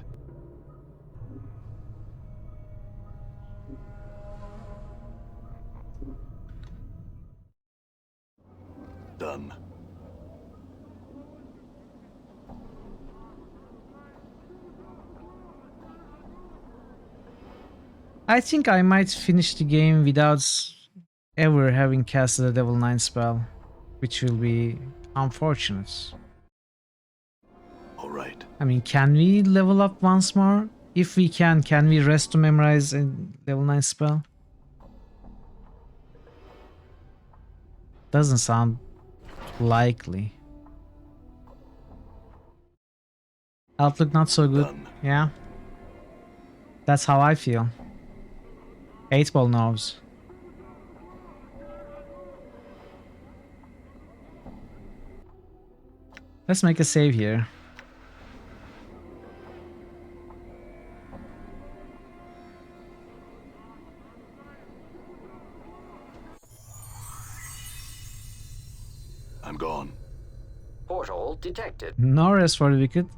Done. I think I might finish the game without ever having casted a Level 9 spell, which will be unfortunate. All right. I mean, can we level up once more? If we can we rest to memorize a Level 9 spell? Doesn't sound likely. Outlook not so good. Done. Yeah. That's how I feel. 8-ball knows. Let's make a save here. I'm gone. Portal detected. No rest for the wicked.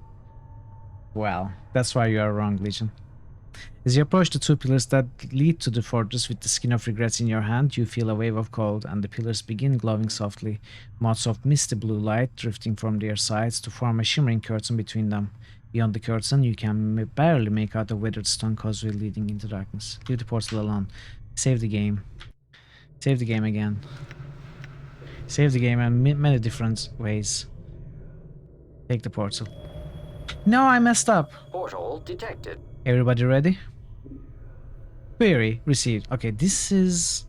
Well, that's why you are wrong, Legion. As you approach the two pillars that lead to the fortress with the skin of regrets in your hand, you feel a wave of cold, and the pillars begin glowing softly, motes of misty blue light drifting from their sides to form a shimmering curtain between them. Beyond the curtain, you can barely make out a weathered stone causeway leading into darkness. Leave the portal alone. Save the game. Save the game again. Save the game in many different ways. Take the portal. No, I messed up. Portal detected. Everybody ready? Query received. Okay, this is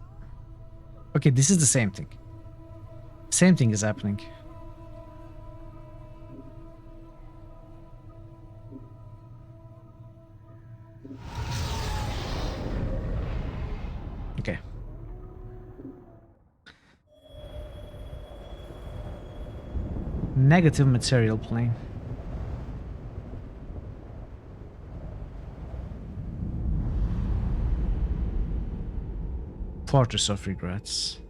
the same thing. Same thing is happening. Okay. Negative material plane. Fortress of Regrets.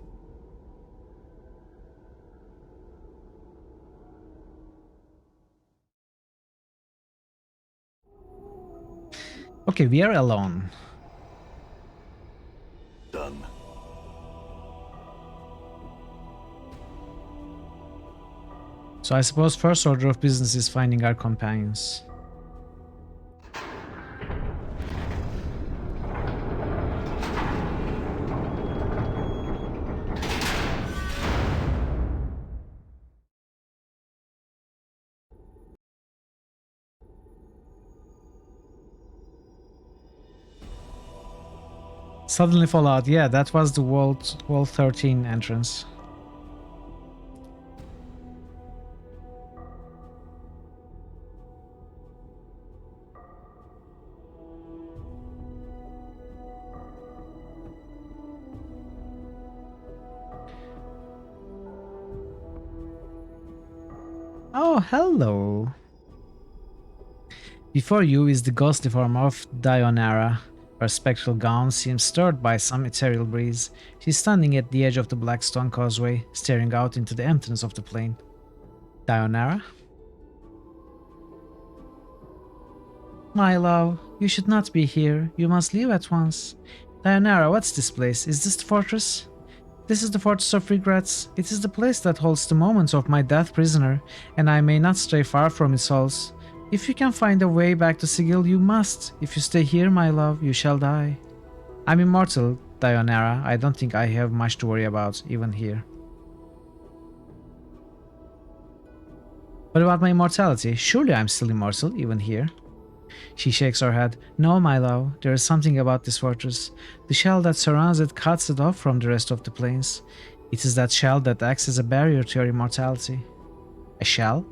Okay, we are alone. Done. So I suppose first order of business is finding our companions. Suddenly Fallout, yeah, that was the Wall 13 entrance. Oh, hello. Before you is the ghostly form of Dionara. Her spectral gown seems stirred by some ethereal breeze. She's standing at the edge of the black stone causeway, staring out into the emptiness of the plain. Dionara? My love, you should not be here. You must leave at once. Dionara, what's this place? Is this the fortress? This is the Fortress of Regrets. It is the place that holds the moments of my death prisoner, and I may not stray far from its halls. If you can find a way back to Sigil, you must. If you stay here, my love, you shall die. I'm immortal, Dionara. I don't think I have much to worry about, even here. What about my immortality? Surely I'm still immortal, even here. She shakes her head. No, my love, there is something about this fortress. The shell that surrounds it cuts it off from the rest of the planes. It is that shell that acts as a barrier to your immortality. A shell?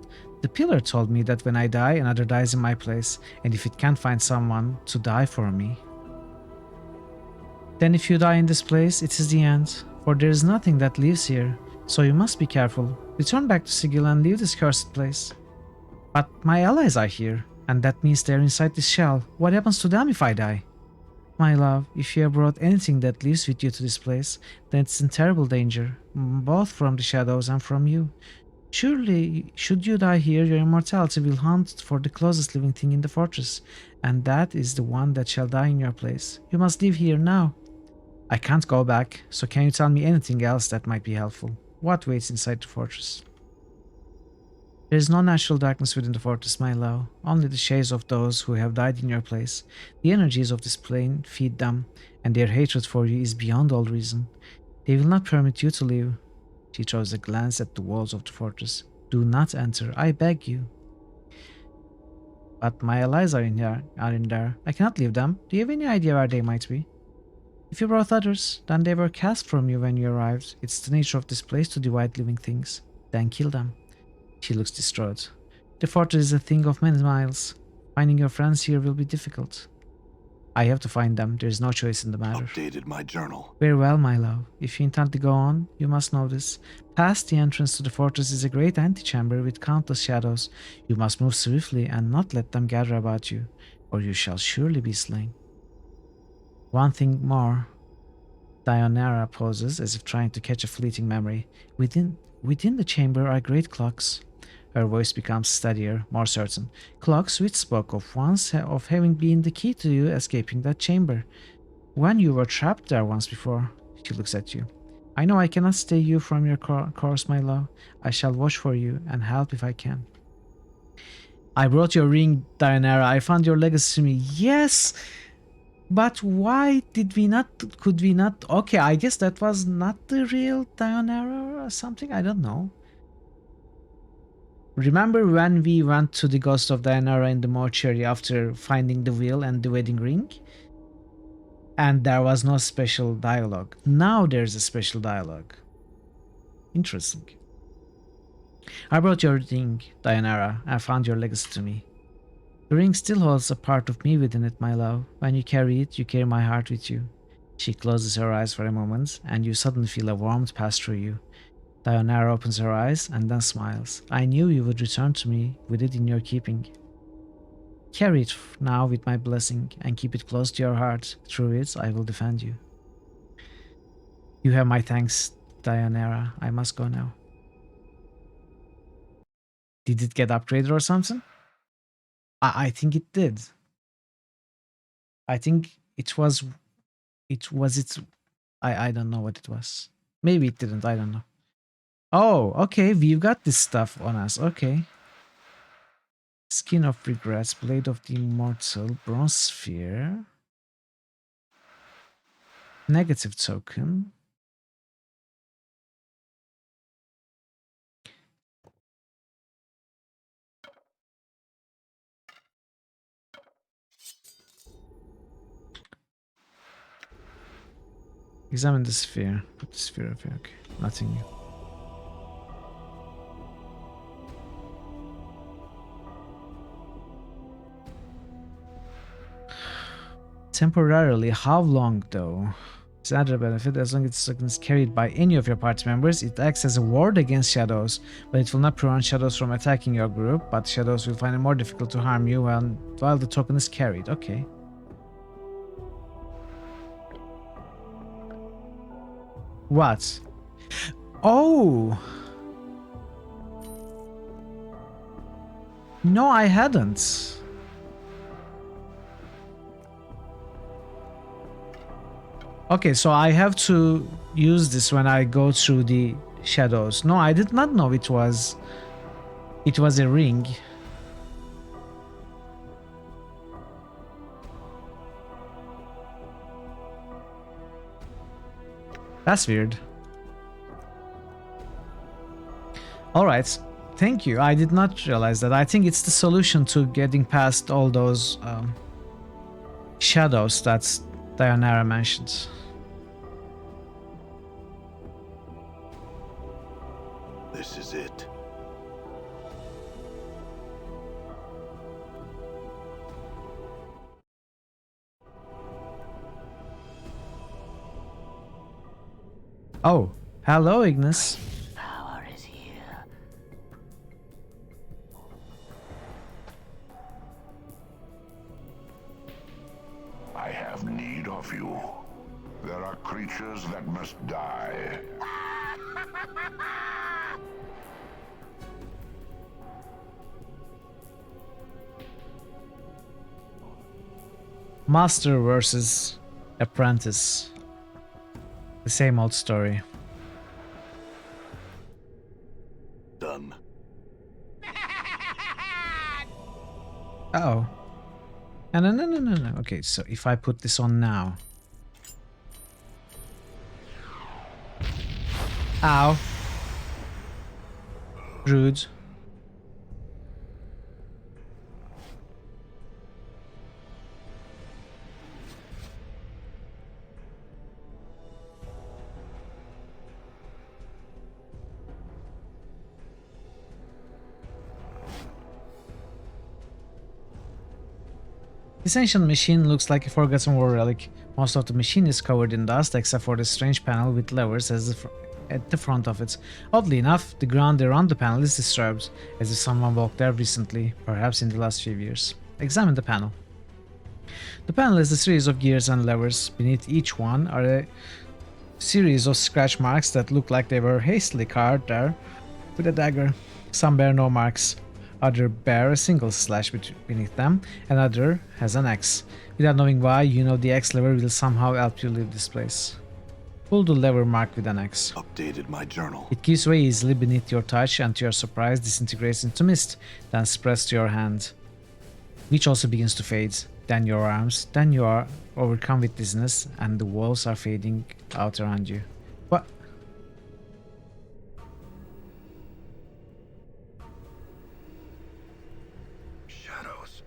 The pillar told me that when I die, another dies in my place, and if it can't find someone to die for me, then if you die in this place, it is the end, for there is nothing that lives here, so you must be careful. Return back to Sigil and leave this cursed place. But my allies are here, and that means they're inside this shell. What happens to them if I die? My love, if you have brought anything that lives with you to this place, then it's in terrible danger, both from the shadows and from you. Surely, should you die here, your immortality will hunt for the closest living thing in the fortress, and that is the one that shall die in your place. You must live here now. I can't go back, so can you tell me anything else that might be helpful? What waits inside the fortress? There is no natural darkness within the fortress, my love, only the shades of those who have died in your place. The energies of this plane feed them, and their hatred for you is beyond all reason. They will not permit you to leave. She throws a glance at the walls of the fortress. Do not enter, I beg you. But my allies are in there. I cannot leave them. Do you have any idea where they might be? If you brought others, then they were cast from you when you arrived. It's the nature of this place to divide living things. Then kill them. She looks distraught. The fortress is a thing of many miles. Finding your friends here will be difficult. I have to find them. There is no choice in the matter. Updated my journal. Very well, my love. If you intend to go on, you must know this. Past the entrance to the fortress is a great antechamber with countless shadows. You must move swiftly and not let them gather about you, or you shall surely be slain. One thing more. Dionara pauses as if trying to catch a fleeting memory. Within the chamber are great clocks. Her voice becomes steadier, more certain. Clocks which spoke of once of having been the key to you escaping that chamber. When you were trapped there once before. She looks at you. I know I cannot stay you from your course, my love. I shall watch for you and help if I can. I brought your ring, Dionara. I found your legacy to me. Yes! But why could we not? Okay, I guess that was not the real Dionara or something. I don't know. Remember when we went to the Ghost of Dionara in the mortuary after finding the wheel and the wedding ring? And there was no special dialogue. Now there's a special dialogue. Interesting. I brought your ring, Dionara. I found your legacy to me. The ring still holds a part of me within it, my love. When you carry it, you carry my heart with you. She closes her eyes for a moment, and you suddenly feel a warmth pass through you. Dionara opens her eyes and then smiles. I knew you would return to me with it in your keeping. Carry it now with my blessing and keep it close to your heart. Through it, I will defend you. You have my thanks, Dionara. I must go now. Did it get upgraded or something? I think it did. I think I don't know what it was. Maybe it didn't, I don't know. Oh, okay, we've got this stuff on us, okay. Skin of Regrets, Blade of the Immortal, Bronze Sphere. Negative token. Examine the sphere. Put the sphere up here, okay. Nothing new. Temporarily, how long though? It's another benefit. As long as the token is carried by any of your party members, it acts as a ward against shadows, but it will not prevent shadows from attacking your group, but shadows will find it more difficult to harm you while the token is carried. Okay. What? Oh! No, I hadn't. Okay, so I have to use this when I go through the shadows. No, I did not know it was a ring. That's weird. Alright, thank you. I did not realize that. I think it's the solution to getting past all those shadows that Dionara mentioned. This is it. Oh, hello, Ignis. Power is here. I have need of you. There are creatures that must die. Master versus apprentice. The same old story. Done. Uh-oh. No. Okay, so if I put this on now. Ow. Rude. This ancient machine looks like a forgotten war relic. Most of the machine is covered in dust except for the strange panel with levers at the front of it. Oddly enough, the ground around the panel is disturbed, as if someone walked there recently, perhaps in the last few years. Examine the panel. The panel is a series of gears and levers. Beneath each one are a series of scratch marks that look like they were hastily carved there with a dagger. Some bear no marks, other bear a single slash beneath them, another has an X. Without knowing why, you know the X lever will somehow help you leave this place. Pull the lever marked with an X. Updated my journal. It gives way easily beneath your touch and to your surprise disintegrates into mist, then spreads to your hand, which also begins to fade. Then your arms, then you are overcome with dizziness and the walls are fading out around you. What? Shadows.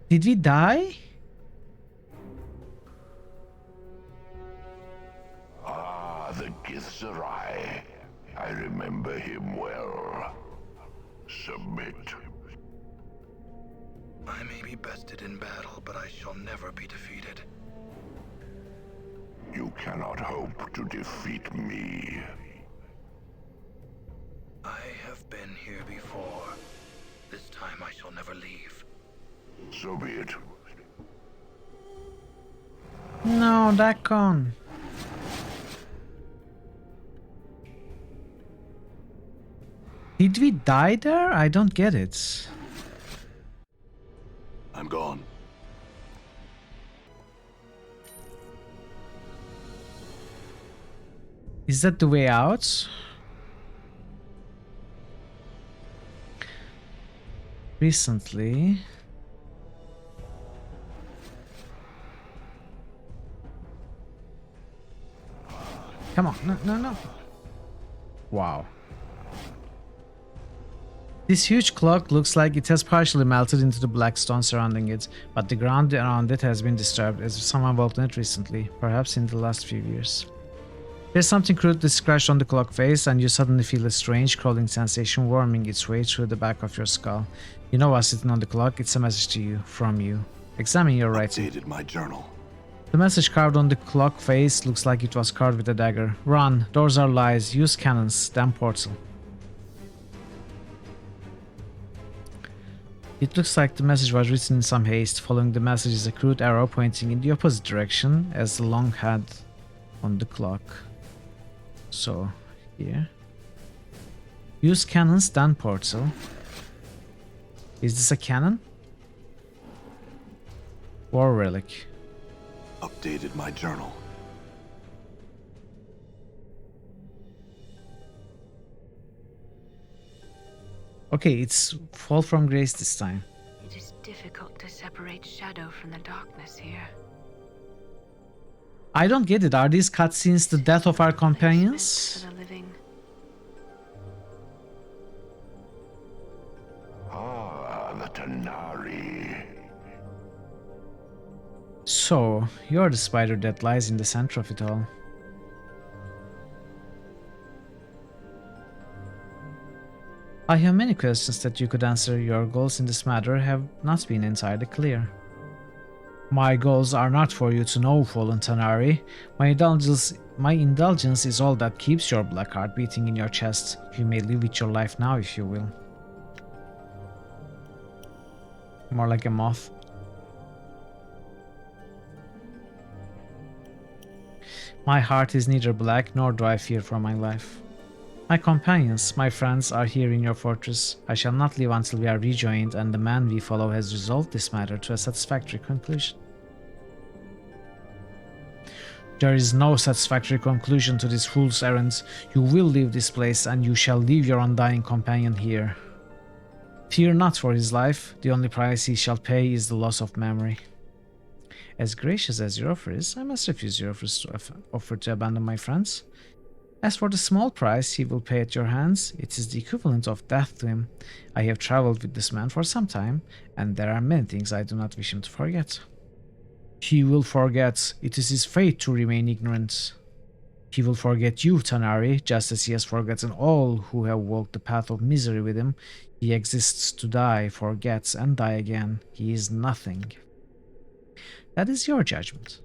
Did we die? Ah, the Githzerai. I remember him well. Submit. I may be bested in battle, but I shall never be defeated. You cannot hope to defeat me. I have been here before. This time I shall never leave. So be it. No, Dakon. Did we die there? I don't get it. I'm gone. Is that the way out? Recently. Come on, no. Wow. This huge clock looks like it has partially melted into the black stone surrounding it, but the ground around it has been disturbed as if someone walked on it recently, perhaps in the last few years. There's something crudely scratched on the clock face and you suddenly feel a strange crawling sensation worming its way through the back of your skull. You know what's sitting on the clock, it's a message to you, from you. Examine your writing. Updated my journal. The message carved on the clock face looks like it was carved with a dagger. Run, doors are lies, use cannons, damn portal. It looks like the message was written in some haste. Following the message is a crude arrow pointing in the opposite direction as the long head on the clock. So, here. Use cannons, then portal. Is this a cannon? War relic. Updated my journal. Okay, it's Fall from Grace this time. It is difficult to separate shadow from the darkness here. I don't get it. Are these cutscenes the death of our companions? For the living. Ah, the Tanari. So, you're the spider that lies in the center of it all. I have many questions that you could answer. Your goals in this matter have not been entirely clear. My goals are not for you to know, fallen Tanari. My indulgence is all that keeps your black heart beating in your chest. You may live with your life now if you will. More like a moth. My heart is neither black nor do I fear for my life. My companions, my friends, are here in your fortress. I shall not leave until we are rejoined and the man we follow has resolved this matter to a satisfactory conclusion. There is no satisfactory conclusion to this fool's errand. You will leave this place and you shall leave your undying companion here. Fear not for his life. The only price he shall pay is the loss of memory. As gracious as your offer is, I must refuse your offer to abandon my friends. As for the small price he will pay at your hands, it is the equivalent of death to him. I have traveled with this man for some time, and there are many things I do not wish him to forget. He will forget. It is his fate to remain ignorant. He will forget you, Tanari, just as he has forgotten all who have walked the path of misery with him. He exists to die, forgets, and die again. He is nothing. That is your judgment.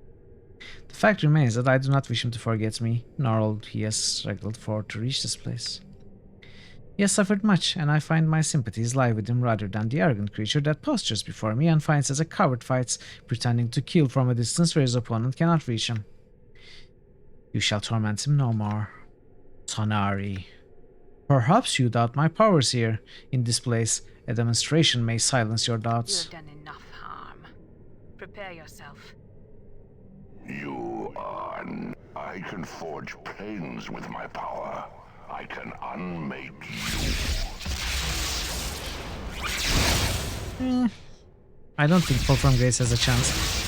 The fact remains that I do not wish him to forget me, nor all he has struggled for to reach this place. He has suffered much, and I find my sympathies lie with him rather than the arrogant creature that postures before me and finds as a coward fights, pretending to kill from a distance where his opponent cannot reach him. You shall torment him no more, Tanari. Perhaps you doubt my powers here, in this place. A demonstration may silence your doubts. You have done enough harm. Prepare yourself. You are... I can forge planes with my power. I can unmake you. I don't think Fall from Grace has a chance.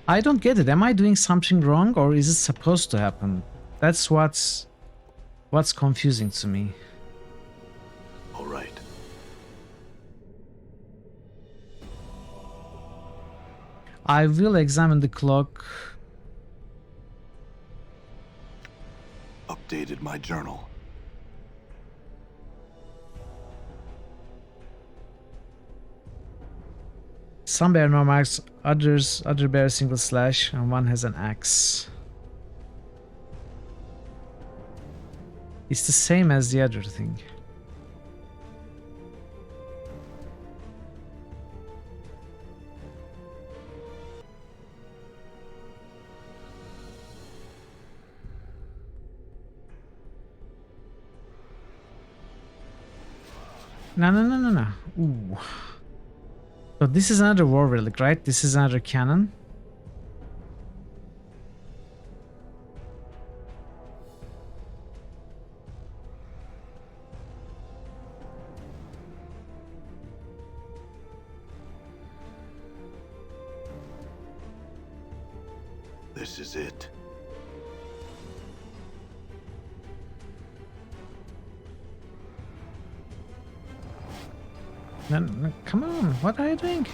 I don't get it. Am I doing something wrong, or is it supposed to happen? That's what's confusing to me. All right. I will examine the clock. Updated my journal. Some bear no marks, other bear single slash, and one has an axe. It's the same as the other thing. No. Ooh. So this is another war relic, right? This is another cannon. This is it. No, come on, what are you doing?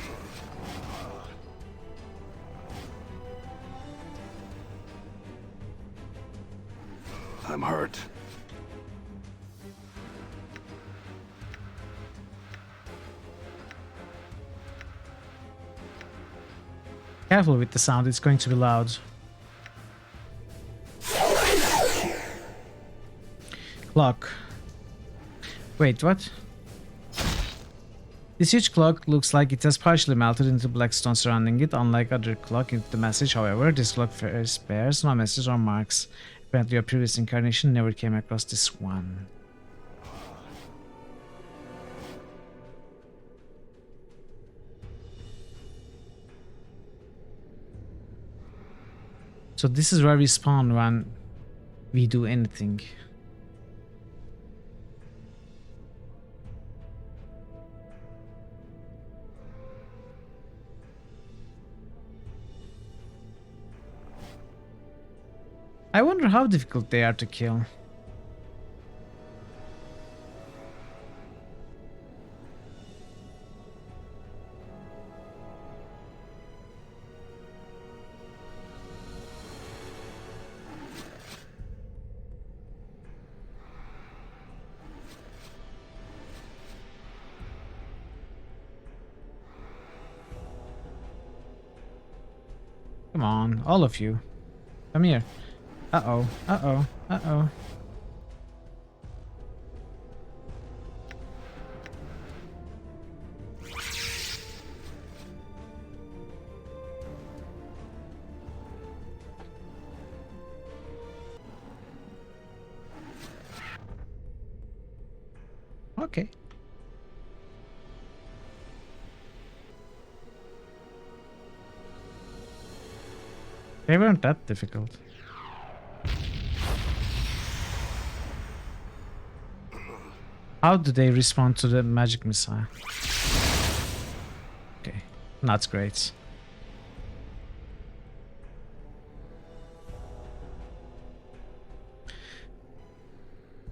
I'm hurt. Careful with the sound, it's going to be loud. Clock. Wait, what? This huge clock looks like it has partially melted into black stone surrounding it. Unlike other clock in the message, however, this clock bears no message or marks. Apparently your previous incarnation never came across this one. So this is where we spawn when we do anything. I wonder how difficult they are to kill. Come on, all of you. Come here. Uh-oh, uh-oh, uh-oh. Okay. They weren't that difficult. How do they respond to the magic missile? Okay, not great.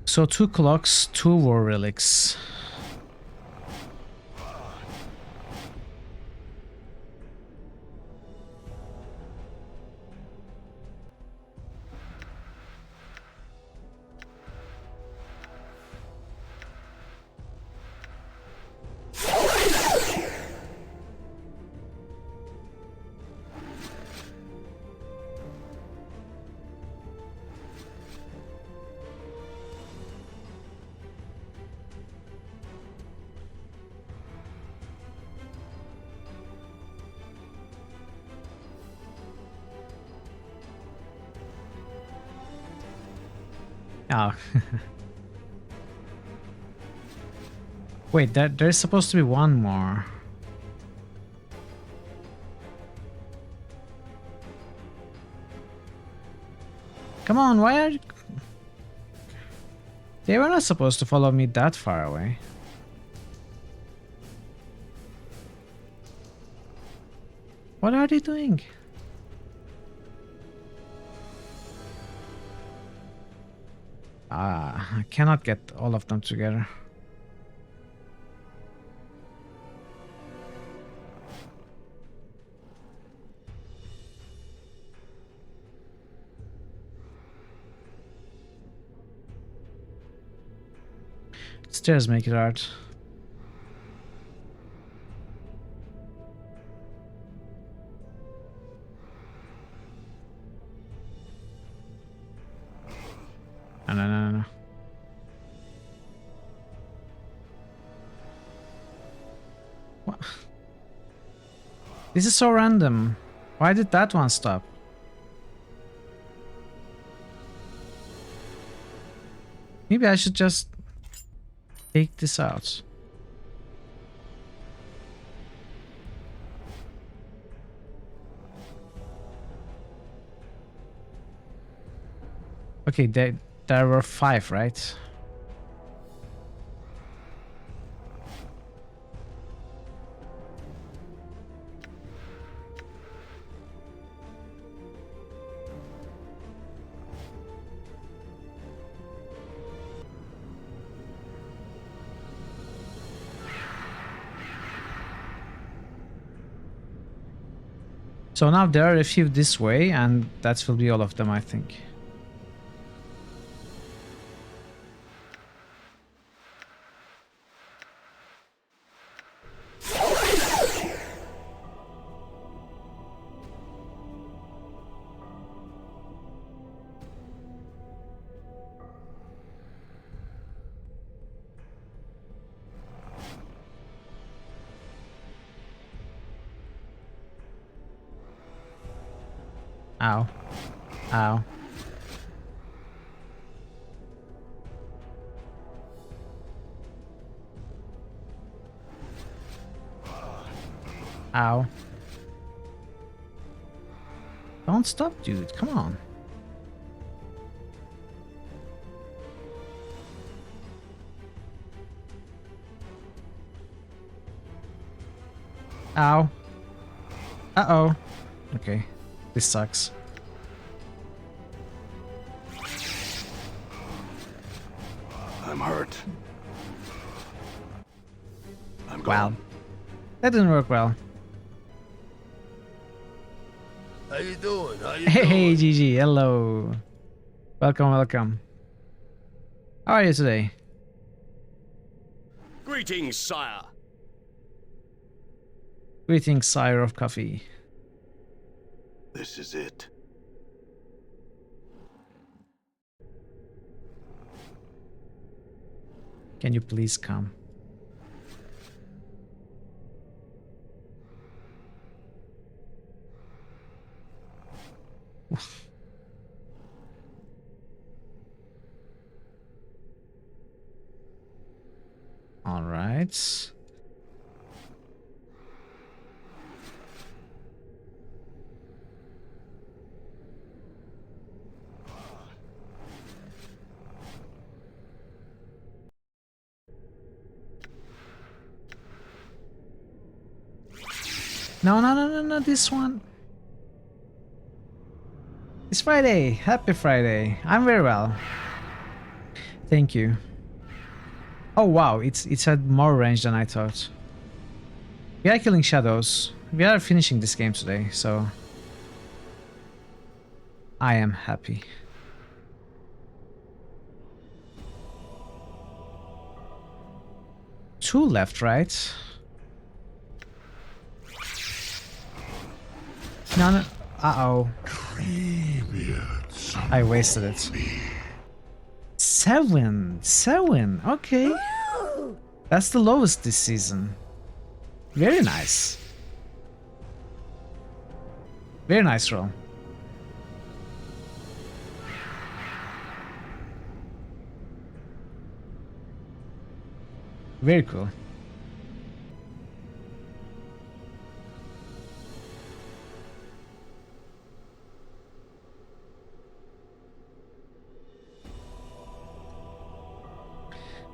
So 2 clocks, 2 war relics. Oh. Wait, there's supposed to be one more. Come on, why are you... They were not supposed to follow me that far away. What are they doing? I cannot get all of them together. Stairs make it hard. No. What? This is so random. Why did that one stop? Maybe I should just take this out. Okay, there were 5, right? So now there are a few this way, and that will be all of them, I think. Ow. Ow. Ow. Don't stop, dude. Come on. Ow. Uh-oh. Okay. This sucks. I'm hurt. I'm Wow. gone. That didn't work well. How you doing? How you Hey, doing? GG. Hello. Welcome. How are you today? Greetings, sire. Greetings, sire of coffee. This is it. Can you please come? All right. No, no, no, no, no, this one. It's Friday. Happy Friday. I'm very well. Thank you. Oh wow, it's had more range than I thought. We are killing shadows. We are finishing this game today, so I am happy. Two left, right? No, no. Uh-oh. I wasted it. 7. Okay. That's the lowest this season. Very nice. Very nice roll. Very cool.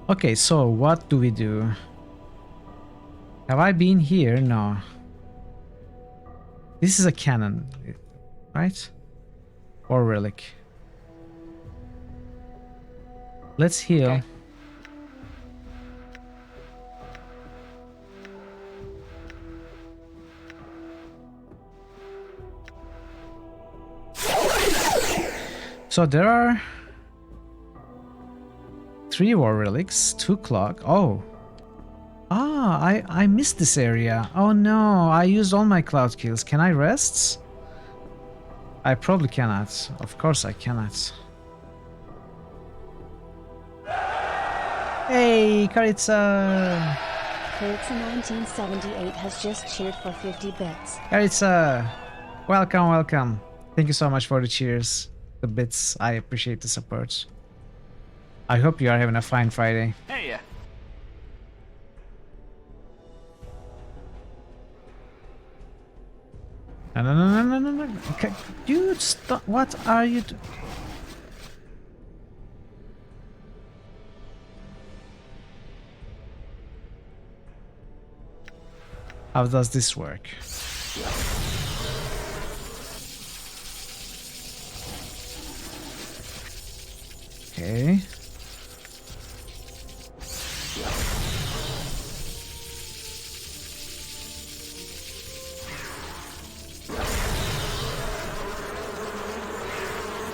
Okay, so what do we do? Have I been here? No. This is a cannon, right? Or relic. Let's heal. Okay. So there are 3 war relics, 2 clock. Oh. Ah, I missed this area. Oh no, I used all my cloud kills. Can I rest? I probably cannot. Of course I cannot. Hey, Karitsa! Karitsa 1978 has just cheered for 50 bits. Karitsa! Welcome, welcome. Thank you so much for the cheers. The bits. I appreciate the support. I hope you are having a fine Friday. Hey, yeah. No, no, no, no, no, no, no. Okay. Dude, stop. What are you doing? How does this work? Okay.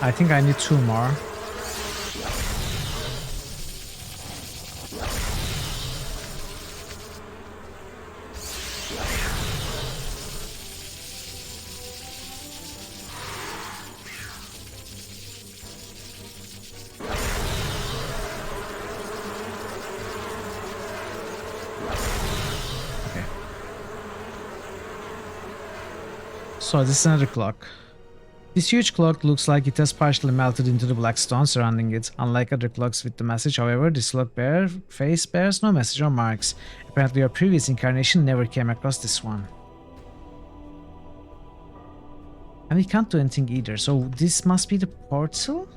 I think I need 2 more. Okay. So this is another clock. This huge clock looks like it has partially melted into the black stone surrounding it. Unlike other clocks with the message, however, this clock face bears no message or marks. Apparently your previous incarnation never came across this one. And we can't do anything either, so this must be the portal?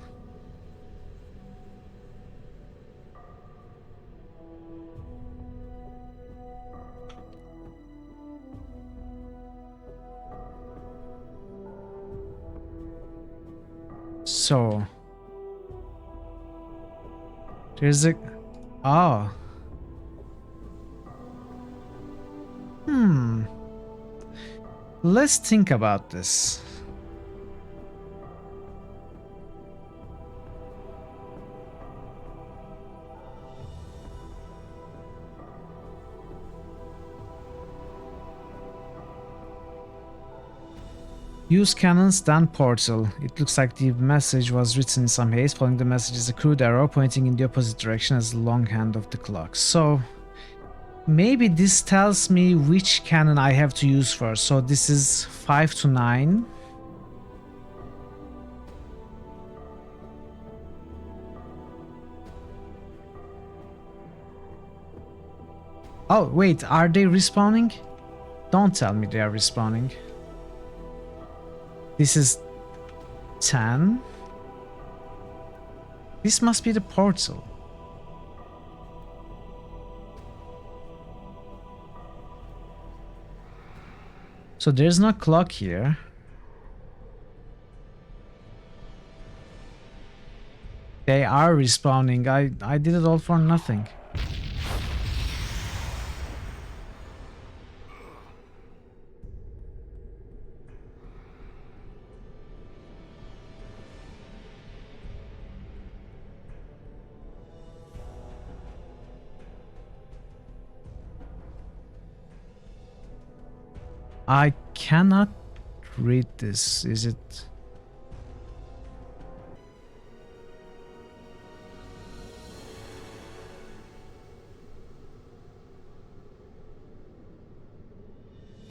So there's a let's think about this. Use cannons, then portal. It looks like the message was written in some haste. Following the message is a crude arrow pointing in the opposite direction as the long hand of the clock. So maybe this tells me which cannon I have to use first. So this is 5 to 9. Oh wait, are they respawning? Don't tell me they are respawning. This is 10. This must be the portal. So there's no clock here. They are respawning. I did it all for nothing. I cannot read this. Is it?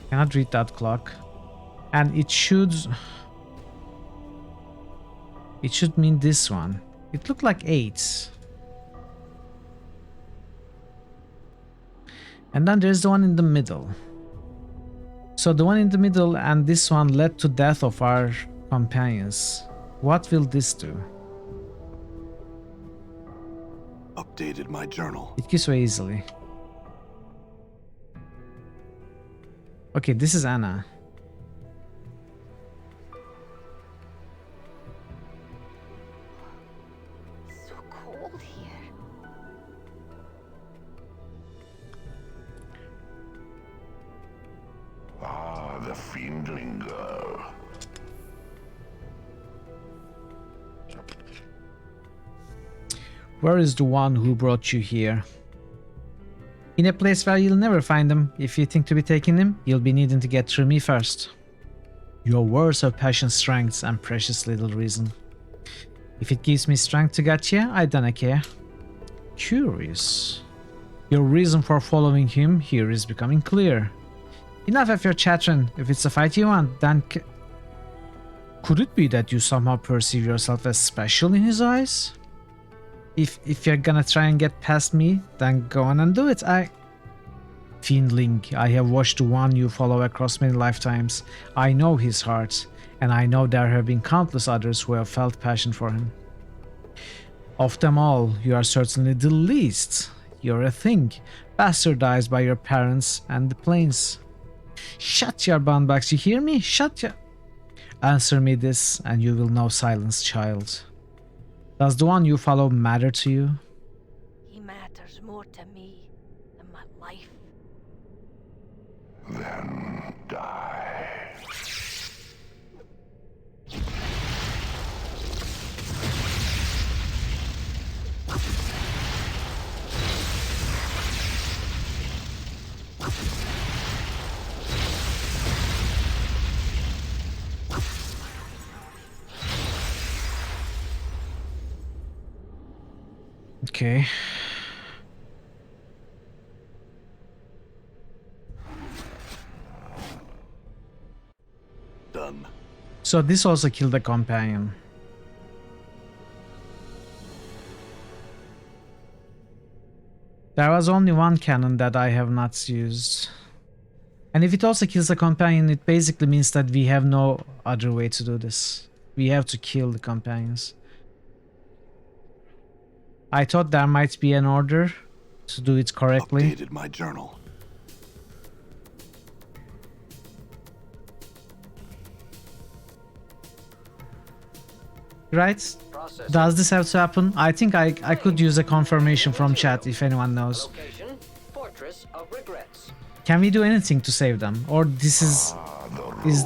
Cannot read that clock. And it should mean this one. It looked like 8. And then there's the one in the middle. So the one in the middle and this one led to death of our companions. What will this do? Updated my journal. It gives way easily. Okay, this is Anna. So cold here. Ah, the fiendling girl. Where is the one who brought you here? In a place where you'll never find him. If you think to be taking him, you'll be needing to get through me first. Your words have passion, strength, and precious little reason. If it gives me strength to get you, I don't care. Curious. Your reason for following him here is becoming clear. Enough of your chattering. If it's a fight you want, then could it be that you somehow perceive yourself as special in his eyes? If you're gonna try and get past me, then go on and do it. Fiendling, I have watched the one you follow across many lifetimes. I know his heart, and I know there have been countless others who have felt passion for him. Of them all, you are certainly the least. You're a thing, bastardized by your parents and the plains. Shut your bundbags, you hear me? Shut your... Answer me this, and you will know silence, child. Does the one you follow matter to you? He matters more to me than my life. Then die. Okay. Done. So this also killed a companion. There was only one cannon that I have not used. And if it also kills a companion, it basically means that we have no other way to do this. We have to kill the companions. I thought there might be an order to do it correctly. Updated my journal. Right? Does this have to happen? I think I could use a confirmation from chat if anyone knows. Location, Fortress of Regrets. Can we do anything to save them? Or this is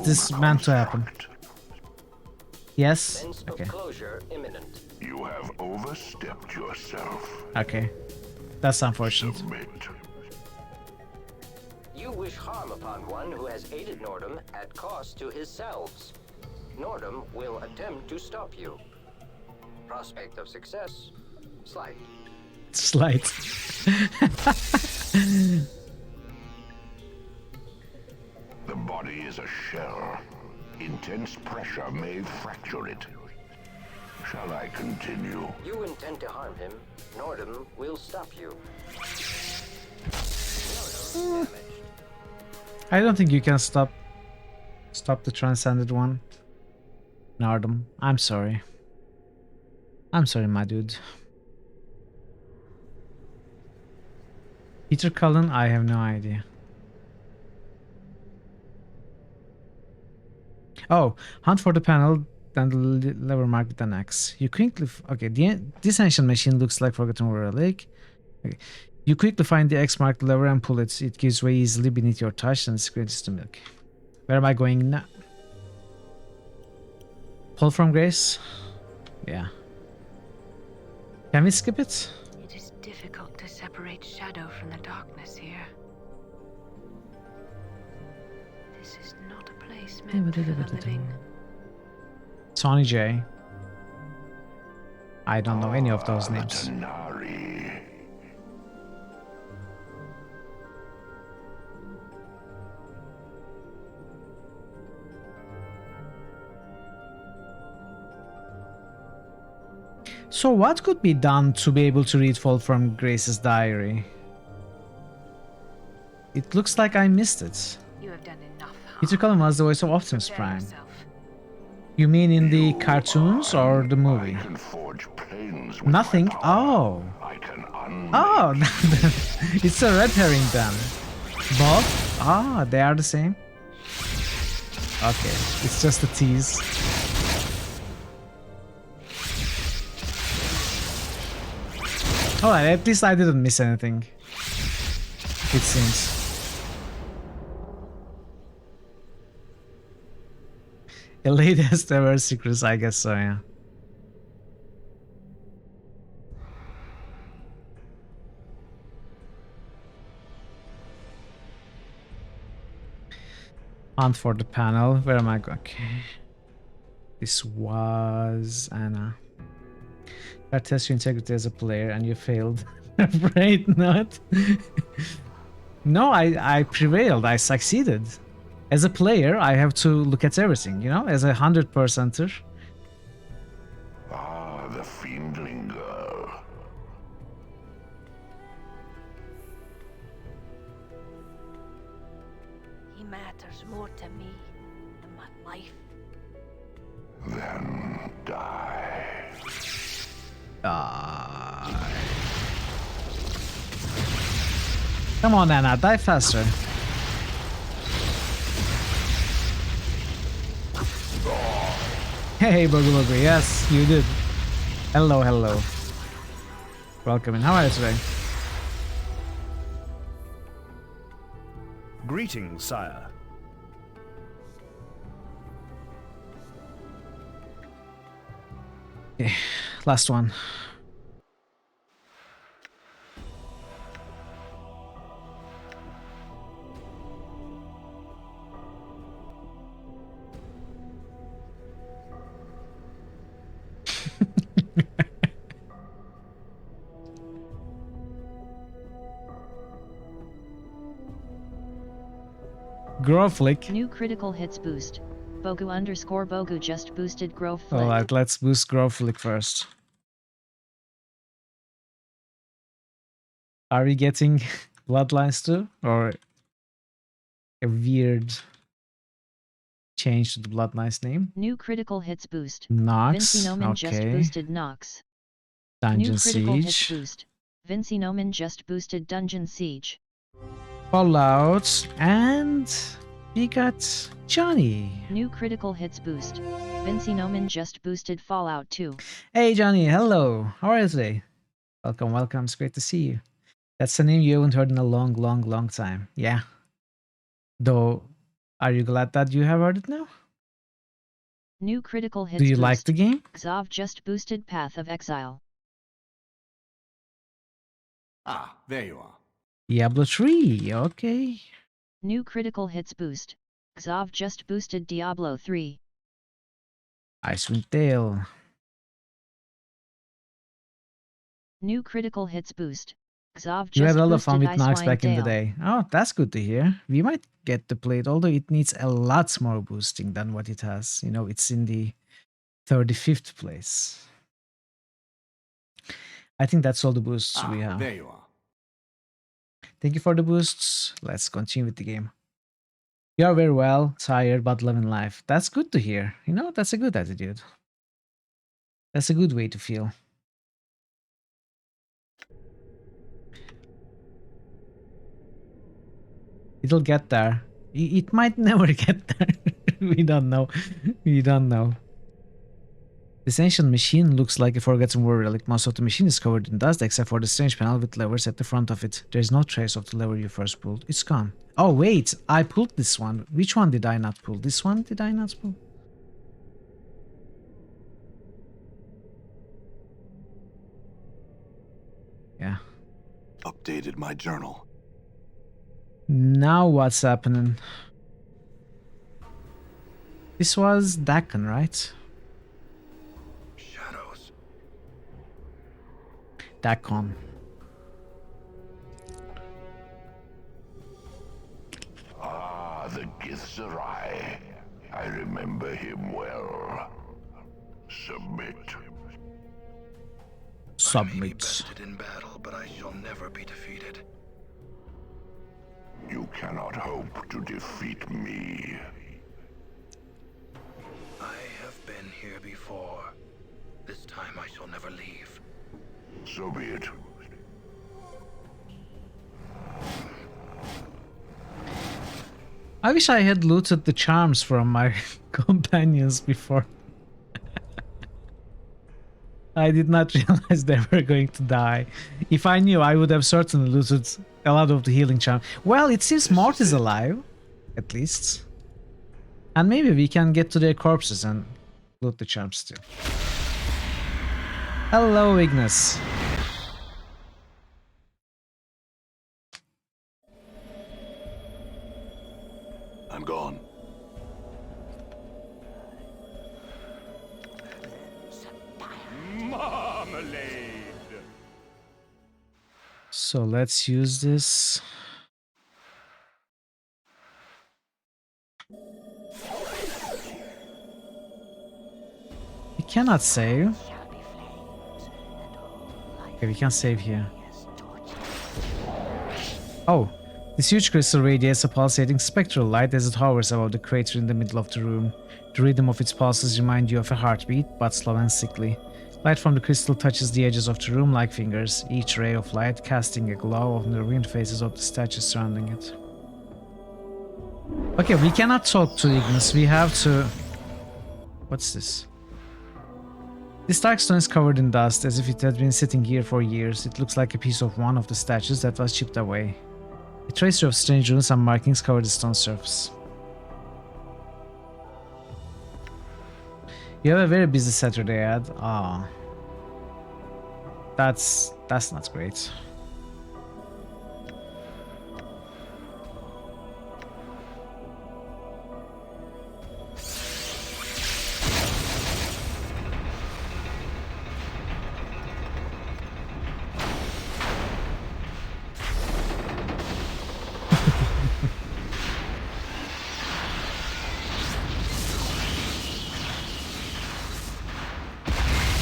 this meant to happen? Yes? Sense of Okay. closure imminent. You have overstepped yourself. Okay. That's unfortunate. Submit. You wish harm upon one who has aided Nordum at cost to his selves. Nordum will attempt to stop you. Prospect of success, slight. Slight. The body is a shell. Intense pressure may fracture it. Shall I continue? You intend to harm him, Nordum will stop you. Nordum damaged. I don't think you can stop the transcended one. Nardum, I'm sorry. I'm sorry, my dude. Peter Cullen, I have no idea. Oh, hunt for the panel, then the lever mark with an X. You quickly... Okay, this ancient machine looks like Forgotten Relic. Okay. You quickly find the X marked lever and pull it. It gives way easily beneath your touch and screens the milk. Where am I going now? Pull from Grace? Yeah. Can we skip it? It is difficult to separate shadow from the darkness here. This is not a place meant for the living. Tony J. I don't know any of those names. So what could be done to be able to read Fall from Grace's diary? It looks like I missed it. You have done enough. Peter Cullen was the voice of Optimus Prime. You mean in the cartoons or the movie? Nothing? Oh. Oh, it's a red herring then. Both? Ah, they are the same? Okay, it's just a tease. Alright, at least I didn't miss anything. It seems. The latest ever secrets, I guess so, yeah. Hunt for the panel. Where am I going? Okay. This was Anna. I test your integrity as a player and you failed. Afraid not. No, I prevailed. I succeeded. As a player, I have to look at everything, you know, as a 100%er. Ah, the fiendling girl. He matters more to me than my life. Then die. Come on, Anna, die faster. Hey, Bogu Bogu, yes, you did. Hello, hello. Welcome in. How are you today? Greetings, sire. Okay, last one. Grow flick. New critical hits boost. Bogu_Bogu just boosted Grove Flick. Alright, let's boost Grow flick first. Are we getting bloodlines too? Or a weird change to the bloodlines name? New critical hits boost. Nox. Vinci Nomen just boosted Nox. Dungeon New critical hits Siege. boost. Vinci Nomen just boosted Dungeon Siege. Fallout. And we got Johnny. New critical hits boost. Vinci Nomen just boosted Fallout 2. Hey Johnny, hello. How are you today? Welcome, welcome. It's great to see you. That's a name you haven't heard in a long, long, long time. Yeah. Though, are you glad that you have heard it now? New critical hits Do you boost. like the game? Xov just boosted Path of Exile. Ah, there you are. Diablo 3, okay. New critical hits boost. Xov just boosted Diablo 3. Icewind Dale. New critical hits boost. Xov You had just a lot of fun boosted with Nox Icewind back in the Dale. day. Oh, that's good to hear. We might get to play it, although it needs a lot more boosting than what it has. You know, it's in the 35th place. I think that's all the boosts we have. There you are. Thank you for the boosts. Let's continue with the game. You are very well, tired, but loving life. That's good to hear. You know, that's a good attitude. That's a good way to feel. It'll get there. It might never get there. We don't know. We don't know. This ancient machine looks like a Forgotten War relic. Most of the machine is covered in dust except for the strange panel with levers at the front of it. There is no trace of the lever you first pulled. It's gone. Oh wait, I pulled this one. Which one did I not pull? This one did I not pull? Yeah. Updated my journal. Now what's happening? This was Dakan, right? Shadows. Dakon. Ah, the Githzerai. I remember him well. Submit. I may be Submit. bested in battle, but I shall never be defeated. You cannot hope to defeat me. I have been here before. This time I shall never leave. So be it. I wish I had looted the charms from my companions before. I did not realize they were going to die. If I knew, I would have certainly looted a lot of the healing charm. Well, it seems Mort is alive, at least. And maybe we can get to their corpses and loot the charms too. Hello, Ignis. I'm gone. Marmalade. So let's use this. We cannot save. Okay, we can save here. Oh, this huge crystal radiates a pulsating spectral light as it hovers above the crater in the middle of the room. The rhythm of its pulses remind you of a heartbeat, but slow and sickly. Light from the crystal touches the edges of the room like fingers, each ray of light casting a glow on the ruined faces of the statues surrounding it. Okay, we cannot talk to Ignis, we have to... What's this? This dark stone is covered in dust, as if it had been sitting here for years. It looks like a piece of one of the statues that was chipped away. A tracer of strange runes and markings cover the stone surface. You have a very busy Saturday, Ad. Ah, that's not great.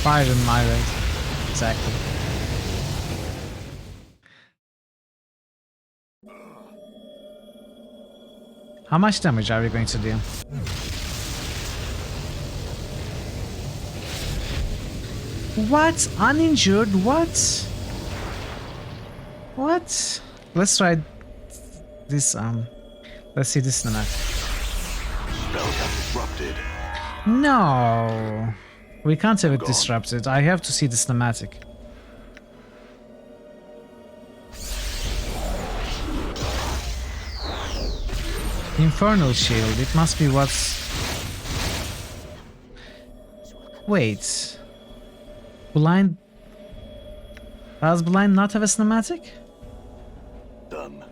Fire in my way. Exactly. How much damage are we going to do? What? Uninjured? What? What? Let's try this, let's see this tonight. Spell got disrupted. No! We can't have it disrupted. I have to see the cinematic. Infernal Shield. It must be what's... Wait. Blind... Does Blind not have a cinematic? Done.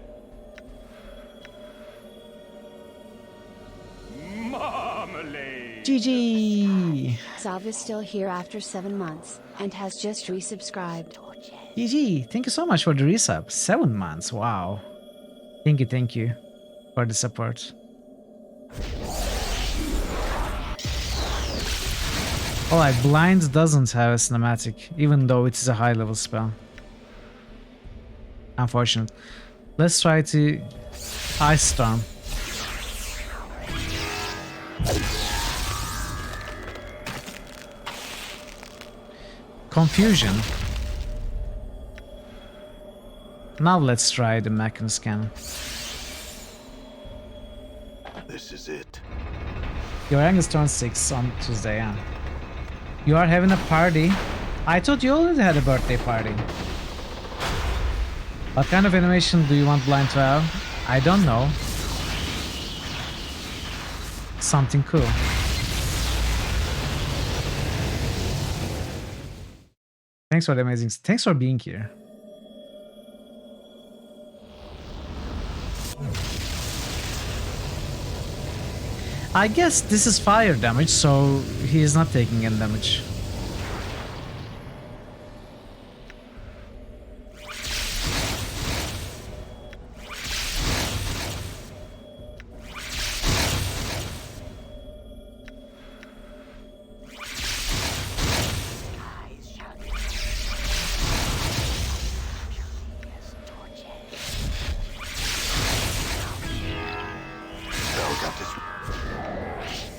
Marmalade. GG! Zav is still here after 7 months, and has just resubscribed. GG! Thank you so much for the resub. 7 months, wow. Thank you for the support. Alright, Blind doesn't have a cinematic, even though it is a high level spell. Unfortunate. Let's try to Ice Storm. Confusion. Now let's try the Mechan's Cannon. This is it. Your youngest turns 6 on Tuesday, yeah. You are having a party? I thought you already had a birthday party. What kind of animation do you want Blind to have? I don't know. Something cool. Thanks for the amazing... Thanks for being here. I guess this is fire damage, so he is not taking any damage.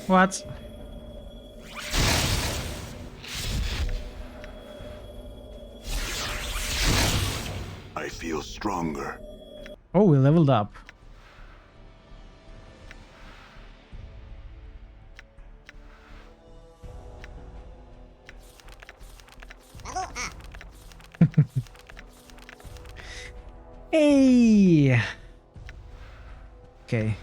What? I feel stronger. Oh, we leveled up. Hey. Okay.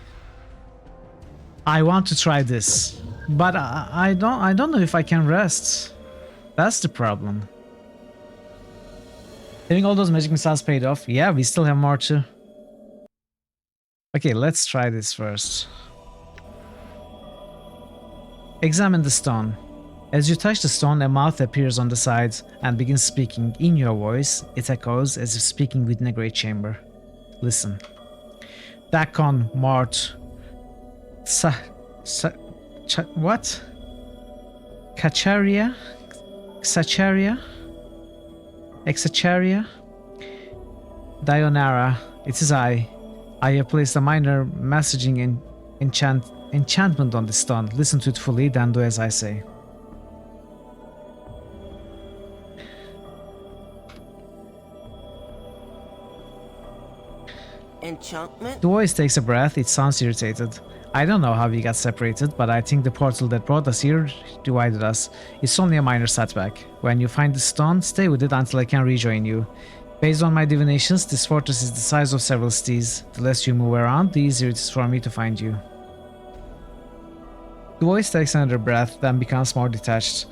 I want to try this, but I don't know if I can rest. That's the problem. Having all those magic missiles paid off. Yeah, we still have more to. Okay, let's try this first. Examine the stone. As you touch the stone, a mouth appears on the side and begins speaking. In your voice, it echoes as if speaking within a great chamber. Listen. Dakon Mart. What? Kacharia? Xacharia? Exacharia? Dionara, it is I. I have placed a minor messaging enchantment on the stone. Listen to it fully, then do as I say. Enchantment? The voice takes a breath, it sounds irritated. I don't know how we got separated, but I think the portal that brought us here divided us. It's only a minor setback. When you find the stone, stay with it until I can rejoin you. Based on my divinations, this fortress is the size of several cities. The less you move around, the easier it is for me to find you. The voice takes another breath, then becomes more detached,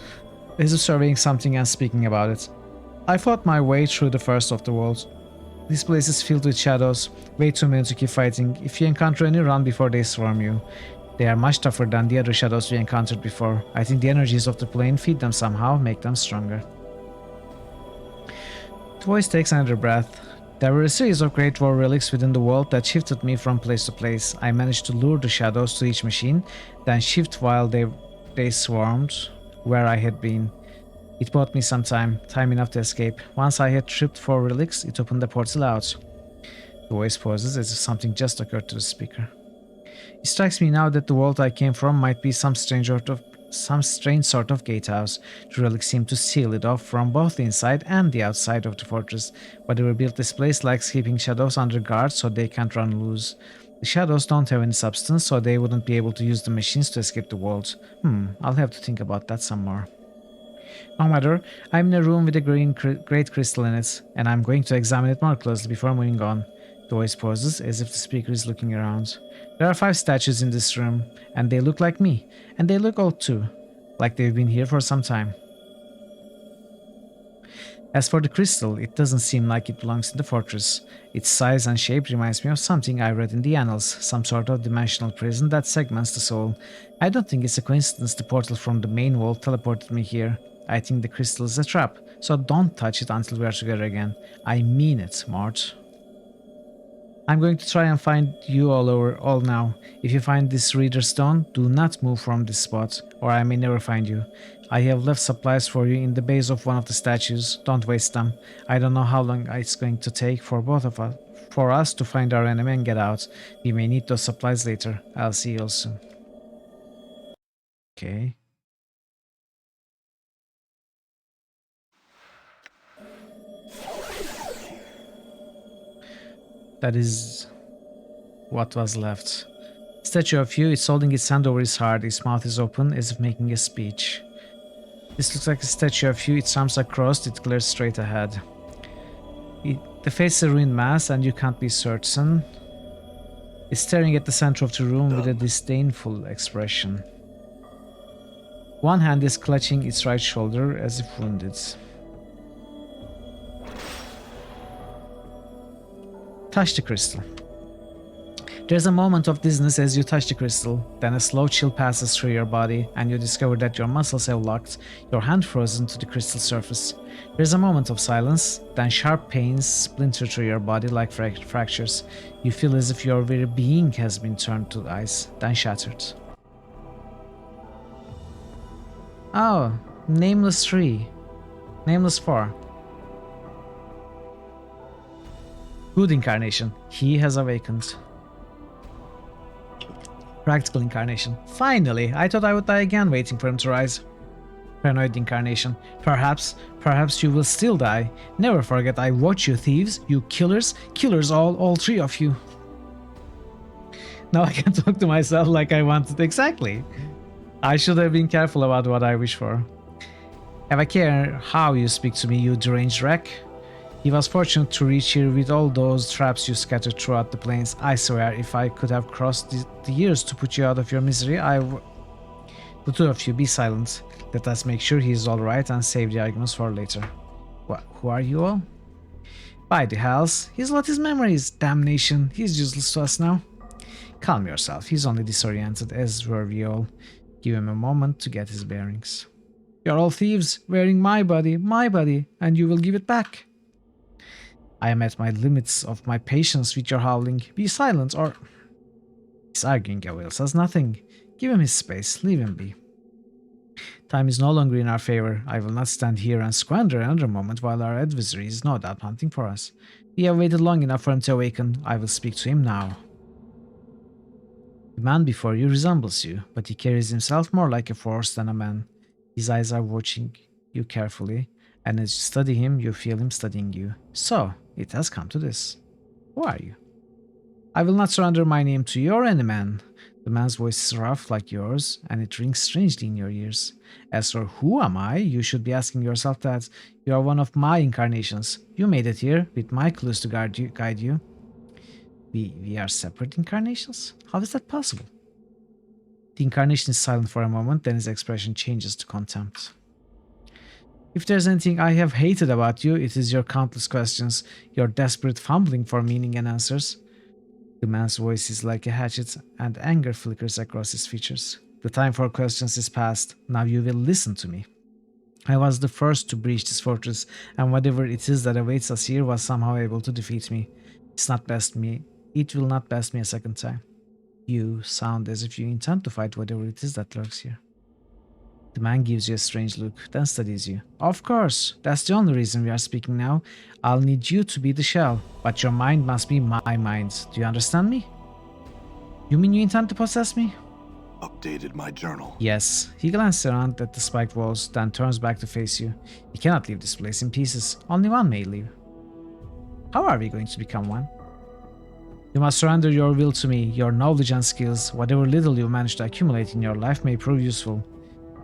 as if surveying something and speaking about it. I fought my way through the first of the worlds. This place is filled with shadows, way too many to keep fighting. If you encounter any, run before they swarm you. They are much tougher than the other shadows we encountered before. I think the energies of the plane feed them somehow, make them stronger. The voice takes another breath. There were a series of Great War relics within the world that shifted me from place to place. I managed to lure the shadows to each machine, then shift while they swarmed where I had been. It bought me some time enough to escape. Once I had tripped 4 relics, it opened the portal out. The voice pauses as if something just occurred to the speaker. It strikes me now that the world I came from might be some strange sort of gatehouse. The relics seem to seal it off from both the inside and the outside of the fortress. Whatever built this place likes keeping shadows under guard so they can't run loose. The shadows don't have any substance, so they wouldn't be able to use the machines to escape the world. I'll have to think about that some more. No matter, I'm in a room with a great crystal in it, and I'm going to examine it more closely before moving on. The voice pauses, as if the speaker is looking around. There are 5 statues in this room, and they look like me, and they look old too, like they've been here for some time. As for the crystal, it doesn't seem like it belongs in the fortress. Its size and shape reminds me of something I read in the annals, some sort of dimensional prison that segments the soul. I don't think it's a coincidence the portal from the main wall teleported me here. I think the crystal is a trap, so don't touch it until we are together again. I mean it, Mart. I'm going to try and find you all now. If you find this reader stone, do not move from this spot, or I may never find you. I have left supplies for you in the base of one of the statues. Don't waste them. I don't know how long it's going to take for us to find our enemy and get out. We may need those supplies later. I'll see you all soon. Okay. That is what was left. Statue of you, it's holding its hand over its heart, its mouth is open as if making a speech. This looks like a statue of you, its arms are crossed, it glares straight ahead. The face is a ruined mass and you can't be certain. It's staring at the center of the room with a disdainful expression. One hand is clutching its right shoulder as if wounded. Touch the crystal. There's a moment of dizziness as you touch the crystal, then a slow chill passes through your body and you discover that your muscles have locked, your hand frozen to the crystal surface. There's a moment of silence, then sharp pains splinter through your body like fractures. You feel as if your very being has been turned to ice, then shattered. Oh, Nameless 3. Nameless 4. Good incarnation. He has awakened. Practical incarnation. Finally, I thought I would die again waiting for him to rise. Paranoid incarnation. Perhaps you will still die. Never forget I watch you thieves, you killers all three of you. Now I can talk to myself like I wanted exactly. I should have been careful about what I wish for. Have a care how you speak to me, you deranged wreck. He was fortunate to reach here with all those traps you scattered throughout the plains. I swear, if I could have crossed the years to put you out of your misery, The two of you, be silent. Let us make sure he is alright and save the arguments for later. Who are you all? By the hells, he's lost his memories. Damnation, he's useless to us now. Calm yourself, he's only disoriented, as were we all. Give him a moment to get his bearings. You're all thieves, wearing my body, and you will give it back. I am at my limits of my patience with your howling. Be silent, or... His arguing avails us nothing. Give him his space, leave him be. Time is no longer in our favor. I will not stand here and squander another moment while our adversary is no doubt hunting for us. We have waited long enough for him to awaken. I will speak to him now. The man before you resembles you, but he carries himself more like a force than a man. His eyes are watching you carefully, and as you study him, you feel him studying you. So, it has come to this. Who are you? I will not surrender my name to you or any man. The man's voice is rough like yours, and it rings strangely in your ears. As for who am I, you should be asking yourself that. You are one of my incarnations. You made it here, with my clues to guide you. We are separate incarnations? How is that possible? The incarnation is silent for a moment, then his expression changes to contempt. If there's anything I have hated about you, it is your countless questions, your desperate fumbling for meaning and answers. The man's voice is like a hatchet, and anger flickers across his features. The time for questions is past. Now you will listen to me. I was the first to breach this fortress, and whatever it is that awaits us here was somehow able to defeat me. It will not best me a second time. You sound as if you intend to fight whatever it is that lurks here. The man gives you a strange look, then studies you. Of course, that's the only reason we are speaking now. I'll need you to be the shell, but your mind must be my mind. Do you understand me? You mean you intend to possess me? Updated my journal. Yes. He glances around at the spiked walls, then turns back to face you. You cannot leave this place in pieces. Only one may leave. How are we going to become one? You must surrender your will to me. Your knowledge and skills, whatever little you manage to accumulate in your life, may prove useful.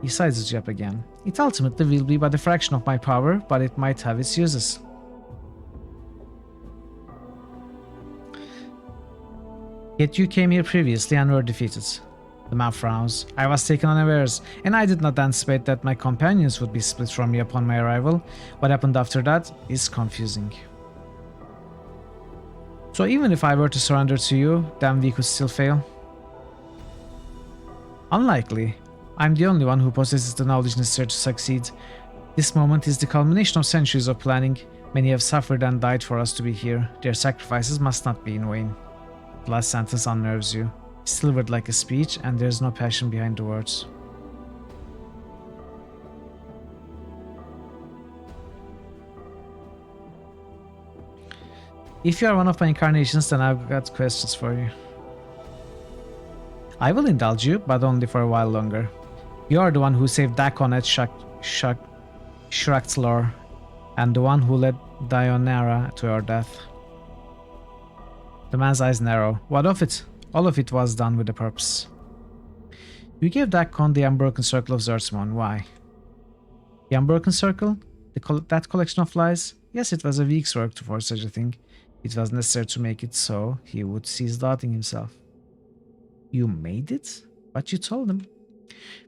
He sizes you up again. It ultimately will be but a fraction of my power, but it might have its uses. Yet you came here previously and were defeated. The man frowns. I was taken unawares, and I did not anticipate that my companions would be split from me upon my arrival. What happened after that is confusing. So even if I were to surrender to you, then we could still fail? Unlikely. I'm the only one who possesses the knowledge necessary to succeed. This moment is the culmination of centuries of planning. Many have suffered and died for us to be here. Their sacrifices must not be in vain. The last sentence unnerves you. It's delivered like a speech, and there's no passion behind the words. If you are one of my incarnations, then I've got questions for you. I will indulge you, but only for a while longer. You are the one who saved Dakon at Shraktlor, and the one who led Dionara to her death. The man's eyes narrow. What of it? All of it was done with a purpose. You gave that con the Unbroken Circle of Zertzmon. Why? The Unbroken Circle? That collection of lies? Yes, it was a week's work to forge such a thing. It was necessary to make it so he would cease doubting himself. You made it? But you told him.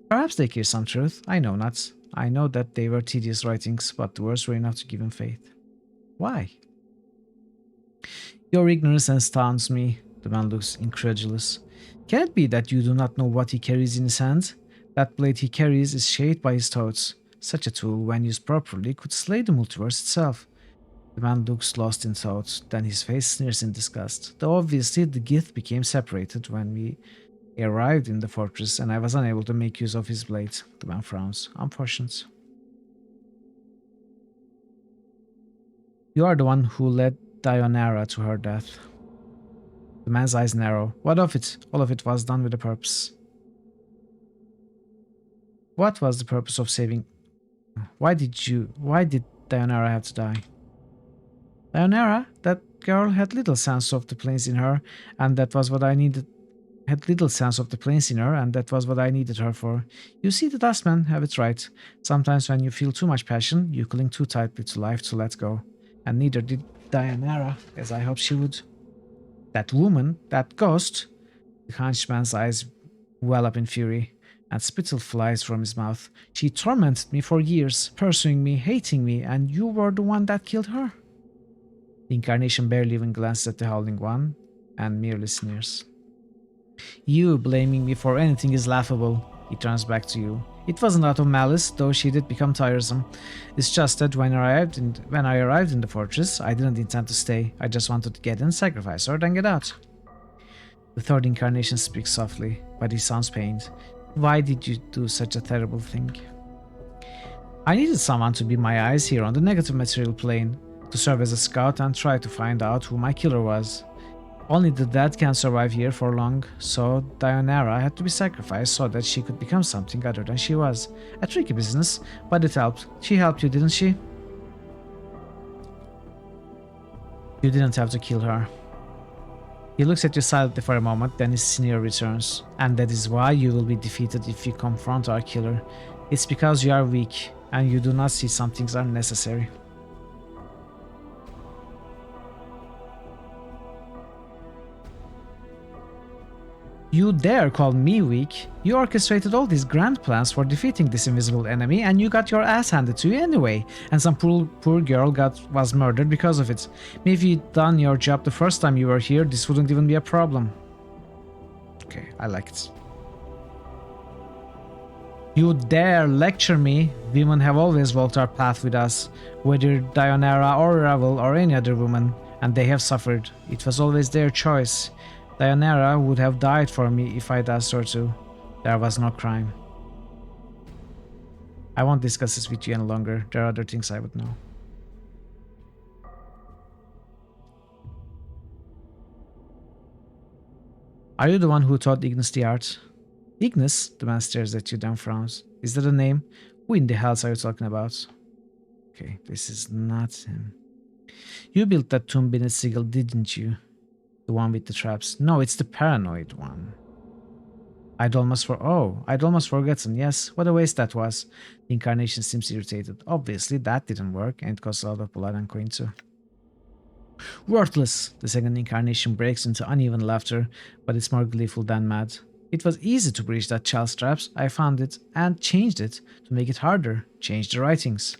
Perhaps they care some truth. I know not. I know that they were tedious writings, but the words were enough to give him faith. Why? Your ignorance astounds me. The man looks incredulous. Can it be that you do not know what he carries in his hand? That blade he carries is shaped by his thoughts. Such a tool, when used properly, could slay the multiverse itself. The man looks lost in thought, then his face sneers in disgust. Though obviously the gift became separated when we arrived in the fortress and I was unable to make use of his blade. The man frowns. Unfortunate. You are the one who led Dionara to her death. The man's eyes narrow. What of it? All of it was done with a purpose. What was the purpose of saving? Why did Dionara have to die? Dionara? That girl had little sense of the planes in her, and that was what I needed. Had little sense of the planes in her, and that was what I needed her for. You see, the Dustmen have it right. Sometimes when you feel too much passion, you cling too tightly to life to let go. And neither did Dionara, as I hoped she would. That woman, that ghost. The henchman's eyes well up in fury, and spittle flies from his mouth. She tormented me for years, pursuing me, hating me, and you were the one that killed her. The Incarnation barely even glances at the Howling One, and merely sneers. You blaming me for anything is laughable. He turns back to you. It wasn't out of malice, though she did become tiresome. It's just that when I arrived in the fortress, I didn't intend to stay. I just wanted to get in, sacrifice her, then get out. The third incarnation speaks softly, but he sounds pained. Why did you do such a terrible thing? I needed someone to be my eyes here on the negative material plane, to serve as a scout and try to find out who my killer was. Only the dead can survive here for long, so Dionara had to be sacrificed so that she could become something other than she was. A tricky business, but it helped. She helped you, didn't she? You didn't have to kill her. He looks at you silently for a moment, then his sneer returns. And that is why you will be defeated if you confront our killer. It's because you are weak, and you do not see some things are necessary. You dare call me weak? You orchestrated all these grand plans for defeating this invisible enemy, and you got your ass handed to you anyway, and some poor girl was murdered because of it. Maybe you'd done your job the first time you were here, this wouldn't even be a problem. Okay, I like it. You dare lecture me? Women have always walked our path with us, whether Dionara or Ravel or any other woman, and they have suffered. It was always their choice. Dionara would have died for me if I'd asked her to. There was no crime. I won't discuss this with you any longer. There are other things I would know. Are you the one who taught Ignis the art? Ignis? The man stares at you, then frowns. Is that a name? Who in the hells are you talking about? Okay, this is not him. You built that tomb beneath Sigil, didn't you? The one with the traps. No, it's the paranoid one. I'd almost forgotten. Yes, what a waste that was. The incarnation seems irritated. Obviously, that didn't work, and it cost a lot of blood and coin too. Worthless! The second incarnation breaks into uneven laughter, but it's more gleeful than mad. It was easy to breach that child's traps. I found it and changed it to make it harder. Changed the writings.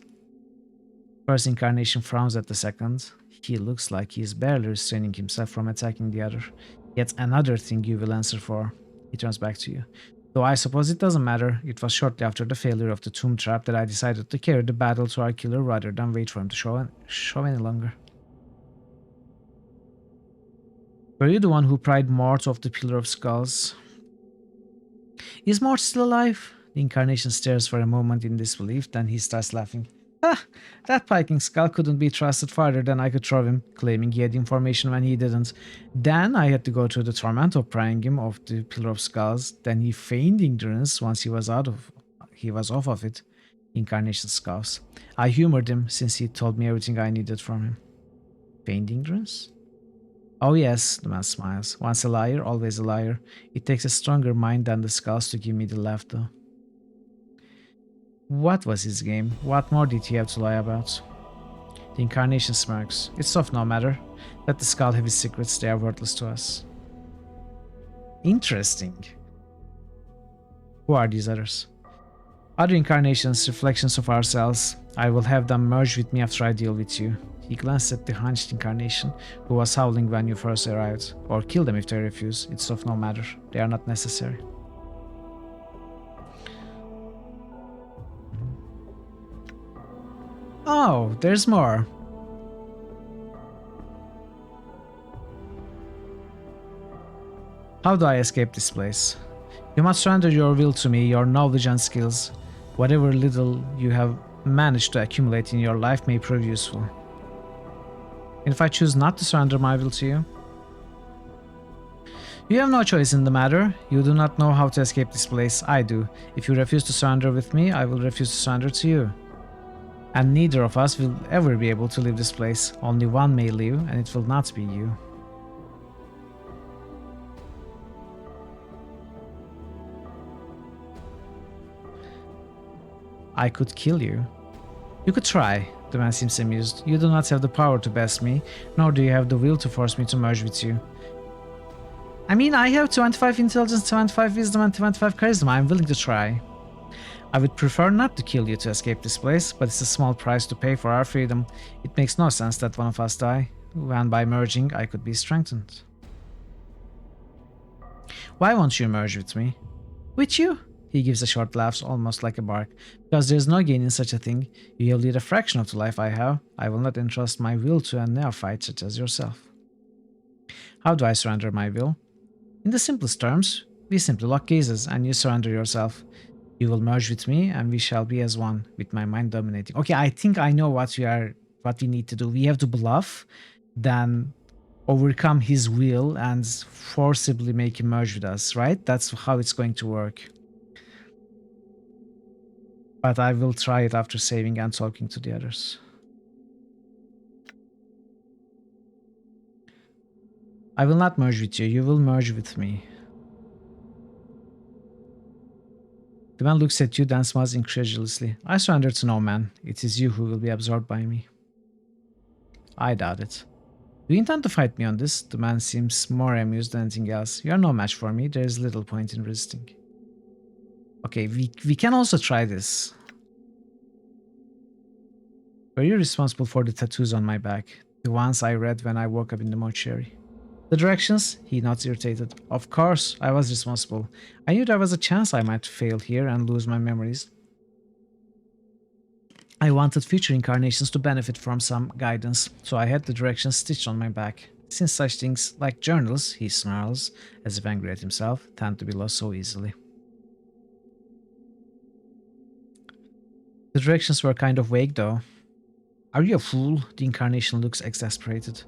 First incarnation frowns at the second. He looks like he is barely restraining himself from attacking the other. Yet another thing you will answer for. He turns back to you. Though I suppose it doesn't matter. It was shortly after the failure of the tomb trap that I decided to carry the battle to our killer rather than wait for him to show any longer. Were you the one who pried Mort off the Pillar of Skulls? Is Mort still alive? The incarnation stares for a moment in disbelief, then he starts laughing. Ah, that piking skull couldn't be trusted farther than I could throw him, claiming he had information when he didn't. Then I had to go through the torment of prying him off the Pillar of Skulls. Then he feigned ignorance once he was off of it. Incarnation scoffs. I humored him since he told me everything I needed from him. Feigned ignorance? Oh yes, the man smiles. Once a liar, always a liar. It takes a stronger mind than the skulls to give me the laugh though. What was his game? What more did he have to lie about? The incarnation smirks. It's of no matter. Let the skull have his secrets, they are worthless to us. Interesting. Who are these others? Other incarnations, reflections of ourselves. I will have them merge with me after I deal with you. He glanced at the hunched incarnation, who was howling when you first arrived. Or kill them if they refuse. It's of no matter. They are not necessary. Oh, there's more. How do I escape this place? You must surrender your will to me, your knowledge and skills. Whatever little you have managed to accumulate in your life may prove useful. And if I choose not to surrender my will to you? You have no choice in the matter. You do not know how to escape this place. I do. If you refuse to surrender with me, I will refuse to surrender to you. And neither of us will ever be able to leave this place. Only one may leave, and it will not be you. I could kill you. You could try. The man seems amused. You do not have the power to best me, nor do you have the will to force me to merge with you. I mean, I have 25 intelligence, 25 wisdom, and 25 charisma. I'm willing to try. I would prefer not to kill you to escape this place, but it's a small price to pay for our freedom. It makes no sense that one of us die, when by merging I could be strengthened. Why won't you merge with me? With you? He gives a short laugh, almost like a bark. Because there is no gain in such a thing. You have led a fraction of the life I have. I will not entrust my will to a neophyte such as yourself. How do I surrender my will? In the simplest terms, we simply lock gazes and you surrender yourself. You will merge with me and we shall be as one, with my mind dominating. Okay, I think I know what we need to do. We have to bluff, then overcome his will and forcibly make him merge with us, right? That's how it's going to work. But I will try it after saving and talking to the others. I will not merge with you. You will merge with me. The man looks at you, then smiles incredulously. I surrender to no man. It is you who will be absorbed by me. I doubt it. Do you intend to fight me on this? The man seems more amused than anything else. You are no match for me. There is little point in resisting. Okay, we can also try this. Were you responsible for the tattoos on my back? The ones I read when I woke up in the mortuary? The directions? He nods irritated. Of course, I was responsible. I knew there was a chance I might fail here and lose my memories. I wanted future incarnations to benefit from some guidance, so I had the directions stitched on my back. Since such things like journals, he snarls, as if angry at himself, tend to be lost so easily. The directions were kind of vague though. Are you a fool? The incarnation looks exasperated.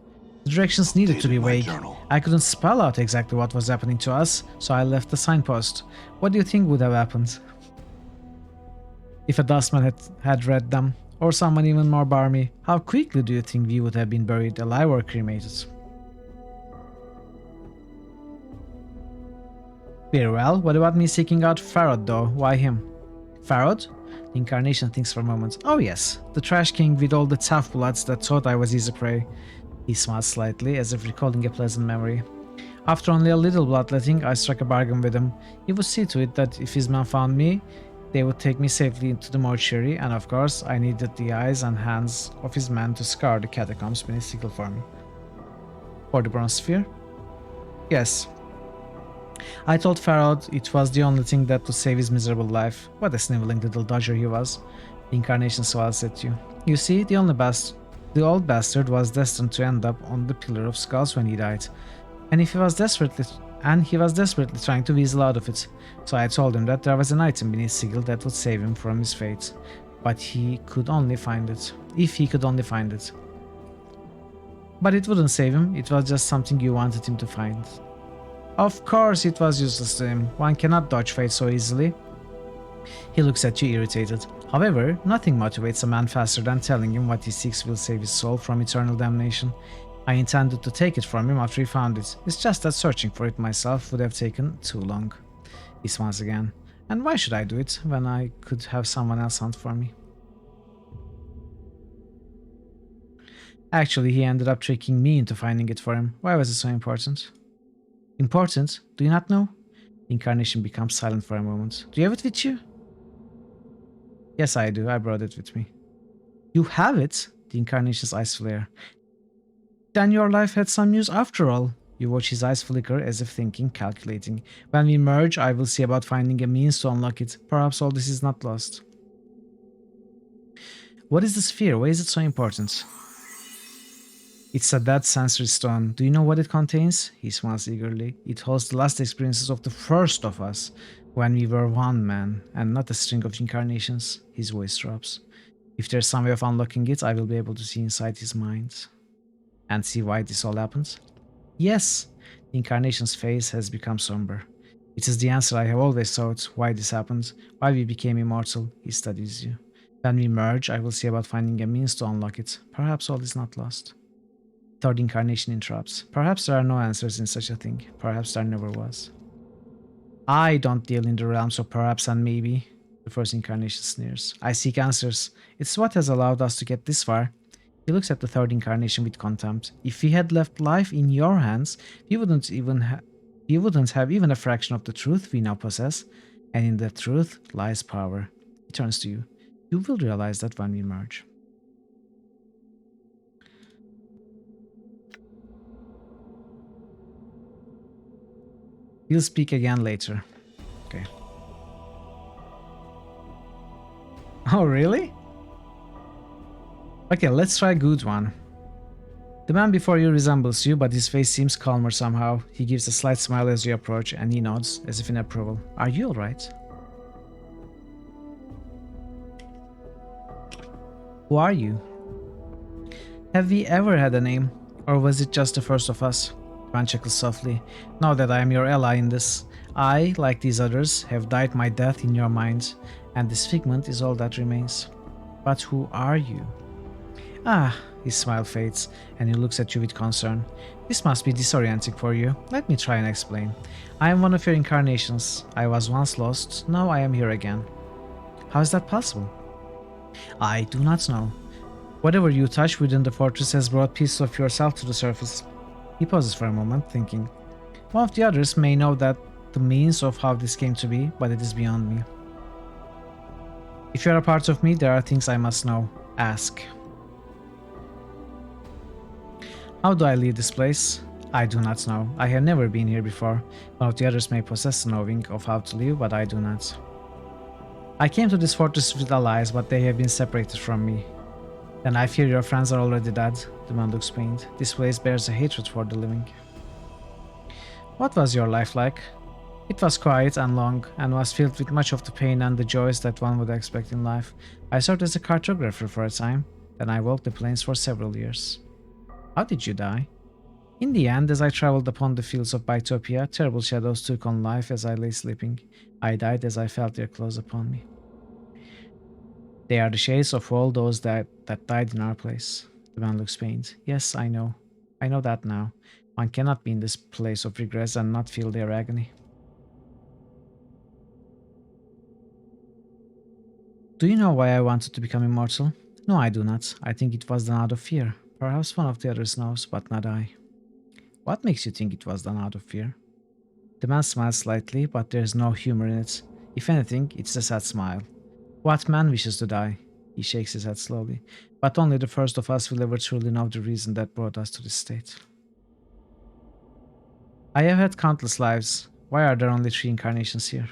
The directions needed to be vague. I couldn't spell out exactly what was happening to us, so I left the signpost. What do you think would have happened if a dustman had read them? Or someone even more barmy? How quickly do you think we would have been buried alive or cremated? Very well, what about me seeking out Farod though? Why him? Farod? The incarnation thinks for a moment. Oh yes, the trash king with all the tough bloods that thought I was easy prey. He smiles slightly, as if recalling a pleasant memory. After only a little bloodletting, I struck a bargain with him. He would see to it that if his men found me, they would take me safely into the mortuary, and of course, I needed the eyes and hands of his men to scour the catacombs beneath sickle for me. For the bronze sphere? Yes. I told Farod it was the only thing that would save his miserable life. What a sniveling little dodger he was. The incarnation smiles at you. You see, the old bastard was destined to end up on the Pillar of Skulls when he died. And he was desperately trying to weasel out of it. So I told him that there was an item beneath Sigil that would save him from his fate. But he could only find it. If he could only find it. But it wouldn't save him, it was just something you wanted him to find. Of course it was useless to him. One cannot dodge fate so easily. He looks at you irritated. However, nothing motivates a man faster than telling him what he seeks will save his soul from eternal damnation. I intended to take it from him after he found it. It's just that searching for it myself would have taken too long. He smiles again. And why should I do it when I could have someone else hunt for me? Actually, he ended up tricking me into finding it for him. Why was it so important? Important? Do you not know? The incarnation becomes silent for a moment. Do you have it with you? Yes, I do. I brought it with me. You have it? The incarnation's eyes flare. Then your life had some use after all. You watch his eyes flicker as if thinking, calculating. When we merge, I will see about finding a means to unlock it. Perhaps all this is not lost. What is the sphere? Why is it so important? It's a dead sensory stone. Do you know what it contains? He smiles eagerly. It holds the last experiences of the first of us, when we were one man, and not a string of incarnations. His voice drops. If there's some way of unlocking it, I will be able to see inside his mind. And see why this all happens? Yes! The incarnation's face has become somber. It is the answer I have always sought, why this happened, why we became immortal. He studies you. When we merge, I will see about finding a means to unlock it. Perhaps all is not lost. Third incarnation interrupts. Perhaps there are no answers in such a thing. Perhaps there never was. I don't deal in the realms of perhaps and maybe. The first incarnation sneers. I seek answers. It's what has allowed us to get this far. He looks at the third incarnation with contempt. If we had left life in your hands, we wouldn't have even a fraction of the truth we now possess. And in that truth lies power. He turns to you. You will realize that when we merge. We'll speak again later. Okay. Oh, really? Okay, let's try a good one. The man before you resembles you, but his face seems calmer somehow. He gives a slight smile as you approach, and he nods, as if in approval. Are you alright? Who are you? Have we ever had a name? Or was it just the first of us? Van chuckles softly. Know that I am your ally in this. I, like these others, have died my death in your mind, and this figment is all that remains. But who are you? Ah, his smile fades, and he looks at you with concern. This must be disorienting for you. Let me try and explain. I am one of your incarnations. I was once lost, now I am here again. How is that possible? I do not know. Whatever you touch within the fortress has brought pieces of yourself to the surface. He pauses for a moment, thinking. One of the others may know that the means of how this came to be, but it is beyond me. If you are a part of me, there are things I must know. Ask. How do I leave this place? I do not know. I have never been here before. One of the others may possess the knowing of how to leave, but I do not. I came to this fortress with allies, but they have been separated from me. Then I fear your friends are already dead. The man looks pained. This place bears a hatred for the living. What was your life like? It was quiet and long, and was filled with much of the pain and the joys that one would expect in life. I served as a cartographer for a time, then I walked the plains for several years. How did you die? In the end, as I traveled upon the fields of Bytopia, terrible shadows took on life as I lay sleeping. I died as I felt their claws upon me. They are the shades of all those that died in our place. The man looks pained. Yes, I know. I know that now. One cannot be in this place of regrets and not feel their agony. Do you know why I wanted to become immortal? No, I do not. I think it was done out of fear. Perhaps one of the others knows, but not I. What makes you think it was done out of fear? The man smiles slightly, but there is no humor in it. If anything, it's a sad smile. What man wishes to die? He shakes his head slowly. But only the first of us will ever truly know the reason that brought us to this state. I have had countless lives. Why are there only 3 incarnations here?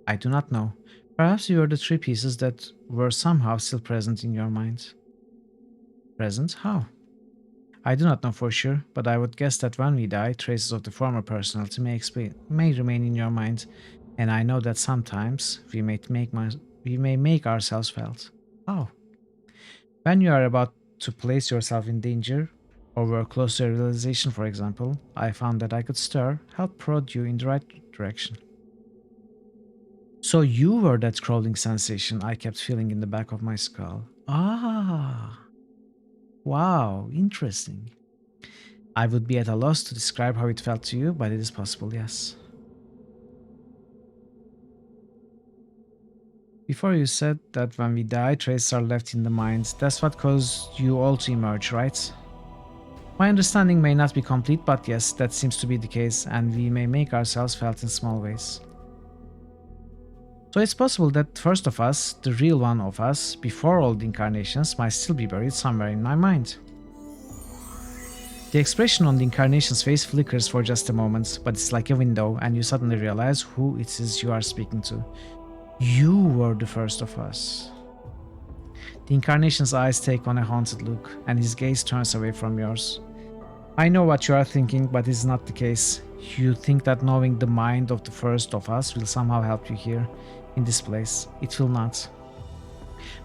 I do not know. Perhaps you are the 3 pieces that were somehow still present in your mind. Present? How? I do not know for sure, but I would guess that when we die, traces of the former personality may remain in your mind, and I know that sometimes we may make ourselves felt. How? When you are about to place yourself in danger, or were close to a realization, for example, I found that I could stir, help prod you in the right direction. So you were that crawling sensation I kept feeling in the back of my skull. Ah! Wow, interesting. I would be at a loss to describe how it felt to you, but it is possible, yes. Before you said that when we die, traces are left in the mind. That's what caused you all to emerge, right? My understanding may not be complete, but yes, that seems to be the case, and we may make ourselves felt in small ways. So it's possible that the first of us, the real one of us, before all the incarnations, might still be buried somewhere in my mind. The expression on the incarnation's face flickers for just a moment, but it's like a window, and you suddenly realize who it is you are speaking to. You were the first of us. The incarnation's eyes take on a haunted look, and his gaze turns away from yours. I know what you are thinking, but it's not the case. You think that knowing the mind of the first of us will somehow help you here, in this place. It will not.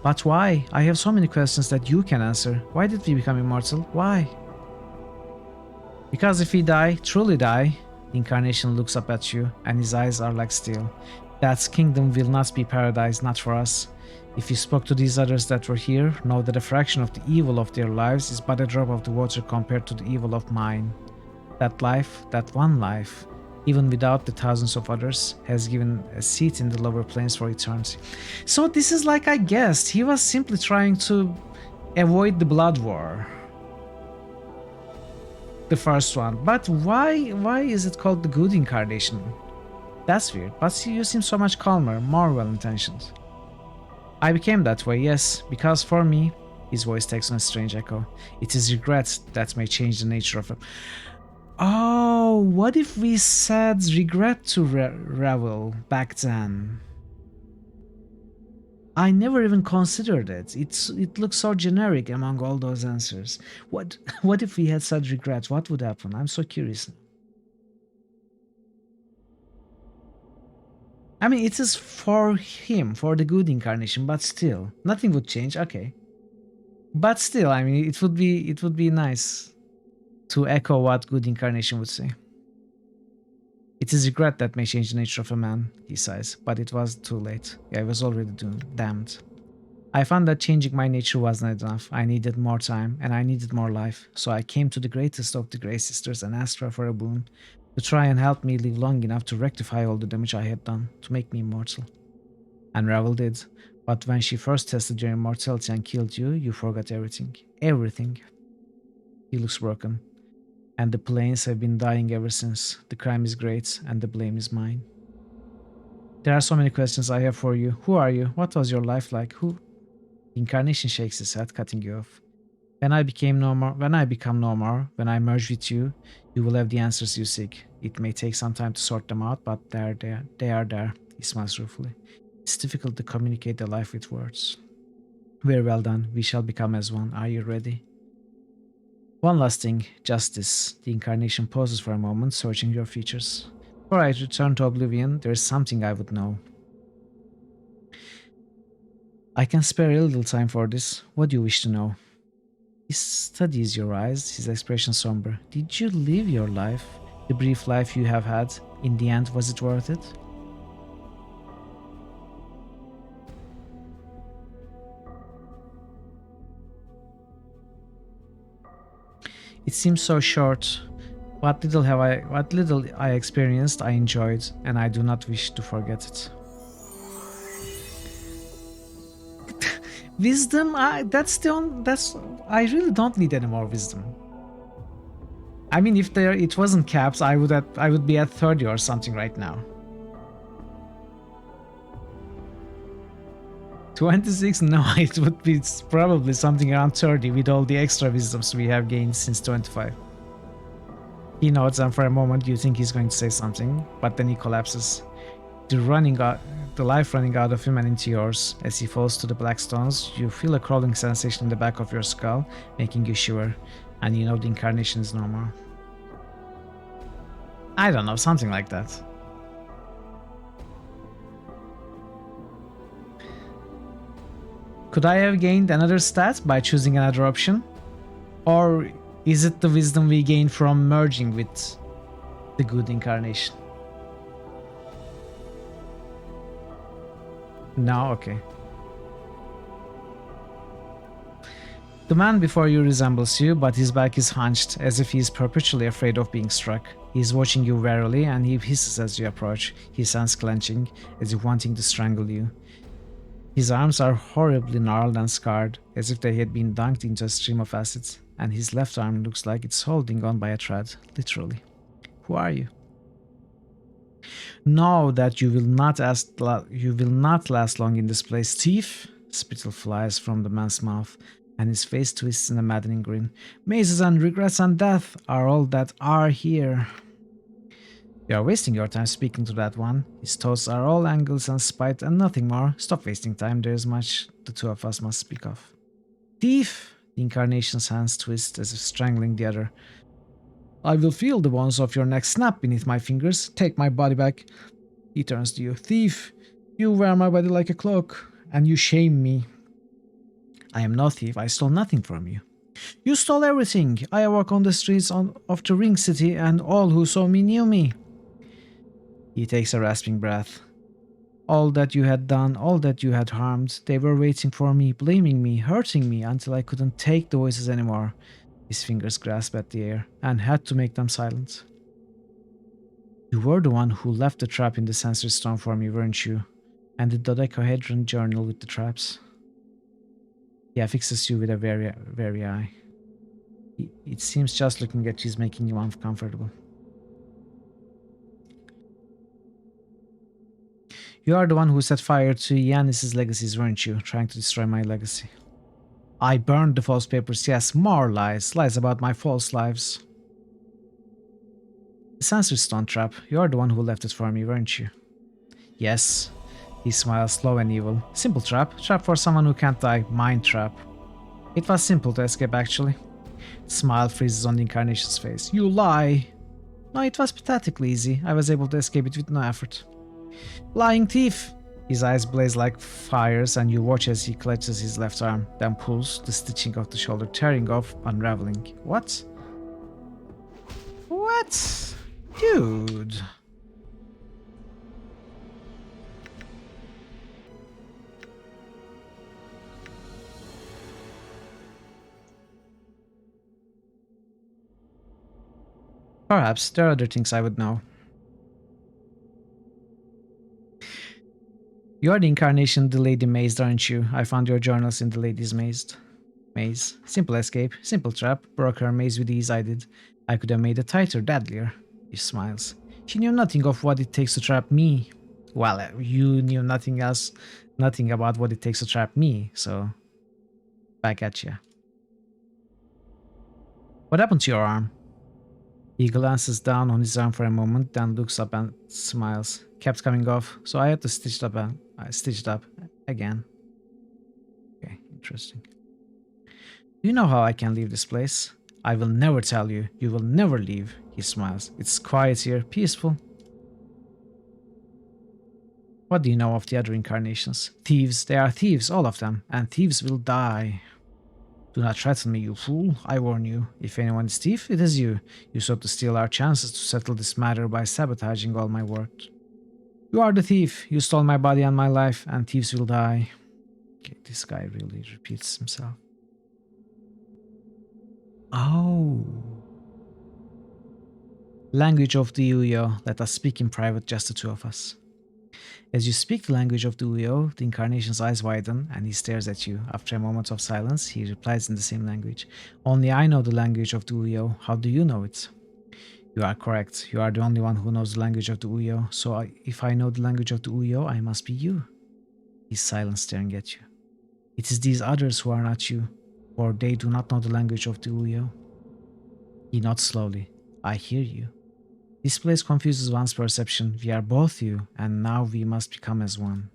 But why? I have so many questions that you can answer. Why did we become immortal? Why? Because if we die, truly die, the incarnation looks up at you, and his eyes are like steel. That kingdom will not be paradise, not for us. If you spoke to these others that were here, know that a fraction of the evil of their lives is but a drop of the water compared to the evil of mine. That life, that one life, even without the thousands of others, has given a seat in the lower planes for eternity. So this is like I guessed, he was simply trying to avoid the blood war. The first one. But why is it called the good incarnation? That's weird, but you seem so much calmer, more well-intentioned. I became that way, yes, because for me, his voice takes on a strange echo. It is regret that may change the nature of it. Oh, what if we said regret to Ravel back then? I never even considered it. It looks so generic among all those answers. What if we had said regret? What would happen? I'm so curious. I mean, it is for him, for the good incarnation, but still, nothing would change. Okay, but still, I mean, it would be nice to echo what good incarnation would say. It is regret that may change the nature of a man, he sighs, but it was too late. I was already damned. I found that changing my nature wasn't enough. I needed more time, and I needed more life. So I came to the greatest of the Grey Sisters and asked her for a boon, to try and help me live long enough to rectify all the damage I had done, to make me immortal. And Ravel did. But when she first tested your immortality and killed you, you forgot everything. Everything. He looks broken. And the planes have been dying ever since. The crime is great, and the blame is mine. There are so many questions I have for you. Who are you? What was your life like? Who? The incarnation shakes his head, cutting you off. When I become no more, when I merge with you, you will have the answers you seek. It may take some time to sort them out, but they are there. He smiles ruefully. It's difficult to communicate the life with words. Very well done. We shall become as one. Are you ready? One last thing, justice. The incarnation pauses for a moment, searching your features. Before I return to oblivion, there is something I would know. I can spare a little time for this. What do you wish to know? He studies your eyes, his expression somber. Did you live your life? The brief life you have had? In the end, was it worth it? It seems so short. What little I experienced, I enjoyed, and I do not wish to forget it. Wisdom, I really don't need any more wisdom. I mean, if it wasn't capped, I would be at 30 or something right now. 26? No, it would be probably something around 30 with all the extra wisdoms we have gained since 25. He nods, and for a moment you think he's going to say something, but then he collapses. The life running out of him and into yours. As he falls to the black stones, you feel a crawling sensation in the back of your skull, making you shiver, and you know the incarnation is no more. I don't know, something like that. Could I have gained another stat by choosing another option? Or is it the wisdom we gain from merging with the good incarnation? No? Okay. The man before you resembles you, but his back is hunched, as if he is perpetually afraid of being struck. He is watching you warily, and he hisses as you approach, his hands clenching, as if wanting to strangle you. His arms are horribly gnarled and scarred, as if they had been dunked into a stream of acid, and his left arm looks like it's holding on by a thread, literally. Who are you? Know that you will not last long in this place, thief. Spittle flies from the man's mouth, and his face twists in a maddening grin. Mazes and regrets and death are all that are here. You are wasting your time speaking to that one. His thoughts are all angles and spite and nothing more. Stop wasting time, there is much the two of us must speak of. Thief! The incarnation's hands twist as if strangling the other. I will feel the bones of your neck snap beneath my fingers. Take my body back. He turns to you. Thief! You wear my body like a cloak, and you shame me. I am no thief, I stole nothing from you. You stole everything. I walk on the streets of the Ring City, and all who saw me knew me. He takes a rasping breath. All that you had done, all that you had harmed, they were waiting for me, blaming me, hurting me, until I couldn't take the voices anymore. His fingers grasp at the air, and had to make them silent. You were the one who left the trap in the sensory stone for me, weren't you? And the dodecahedron journal with the traps. He affixes you with a wary eye. It seems just looking at you is making you uncomfortable. You are the one who set fire to Yanis's legacies, weren't you? Trying to destroy my legacy. I burned the false papers, yes, more lies. Lies about my false lives. The sensory stone trap. You are the one who left it for me, weren't you? Yes. He smiles slow and evil. Simple trap. Trap for someone who can't die. Mind trap. It was simple to escape, actually. The smile freezes on the incarnation's face. You lie! No, it was pathetically easy. I was able to escape it with no effort. Lying thief! His eyes blaze like fires, and you watch as he clutches his left arm, then pulls, the stitching of the shoulder tearing off, unraveling. What? What? Dude. Perhaps there are other things I would know. You are the incarnation of the Lady Mazed, aren't you? I found your journals in the Lady's Maze. Simple escape, simple trap. Broke her maze with ease, I did. I could have made it tighter, deadlier. He smiles. She knew nothing of what it takes to trap me. Well, you knew nothing about what it takes to trap me, so... Back at ya. What happened to your arm? He glances down on his arm for a moment, then looks up and smiles. Kept coming off, so I had to stitch it up again. Okay, interesting. Do you know how I can leave this place? I will never tell you. You will never leave. He smiles. It's quiet here, peaceful. What do you know of the other incarnations? Thieves. They are thieves, all of them, and thieves will die. Do not threaten me, you fool. I warn you. If anyone is thief, it is you. You sought to steal our chances to settle this matter by sabotaging all my work. You are the thief. You stole my body and my life, and thieves will die. Okay, this guy really repeats himself. Oh. Language of the Uyo. Let us speak in private, just the two of us. As you speak the language of the Uyo, the incarnation's eyes widen, and he stares at you. After a moment of silence, he replies in the same language. Only I know the language of the Uyo. How do you know it? You are correct. You are the only one who knows the language of the Uyo. So if I know the language of the Uyo, I must be you. He's silent, staring at you. It is these others who are not you, for they do not know the language of the Uyo. He nods slowly. I hear you. This place confuses one's perception. We are both you, and now we must become as one.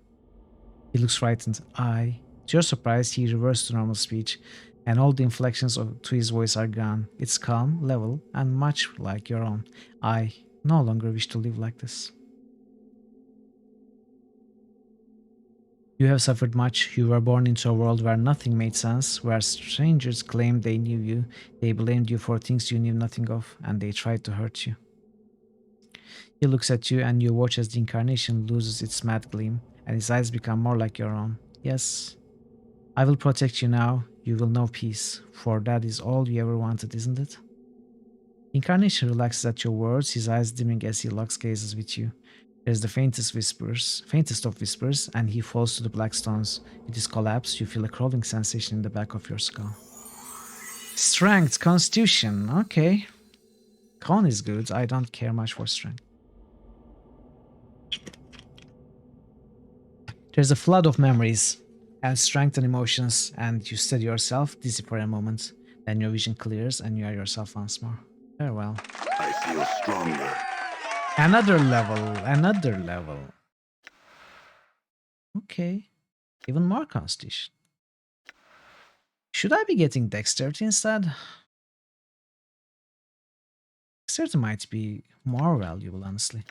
He looks frightened. To your surprise, he reverts to normal speech, and all the inflections to his voice are gone. It's calm, level, and much like your own. I no longer wish to live like this. You have suffered much. You were born into a world where nothing made sense, where strangers claimed they knew you, they blamed you for things you knew nothing of, and they tried to hurt you. He looks at you, and you watch as the incarnation loses its mad gleam, and his eyes become more like your own. Yes, I will protect you now. you will know peace, for that is all you ever wanted, isn't it? Incarnation relaxes at your words, his eyes dimming as he locks gazes with you. There's the faintest of whispers, and he falls to the black stones. With his collapse, you feel a crawling sensation in the back of your skull. Strength, Constitution, okay. Con is good, I don't care much for strength. There's a flood of memories, and strength and emotions, and you steady yourself, dizzy for a moment. Then your vision clears, and you are yourself once more. Farewell. I feel stronger. Another level, another level. Okay. Even more Constitution. Should I be getting Dexterity instead? Dexterity might be more valuable, honestly,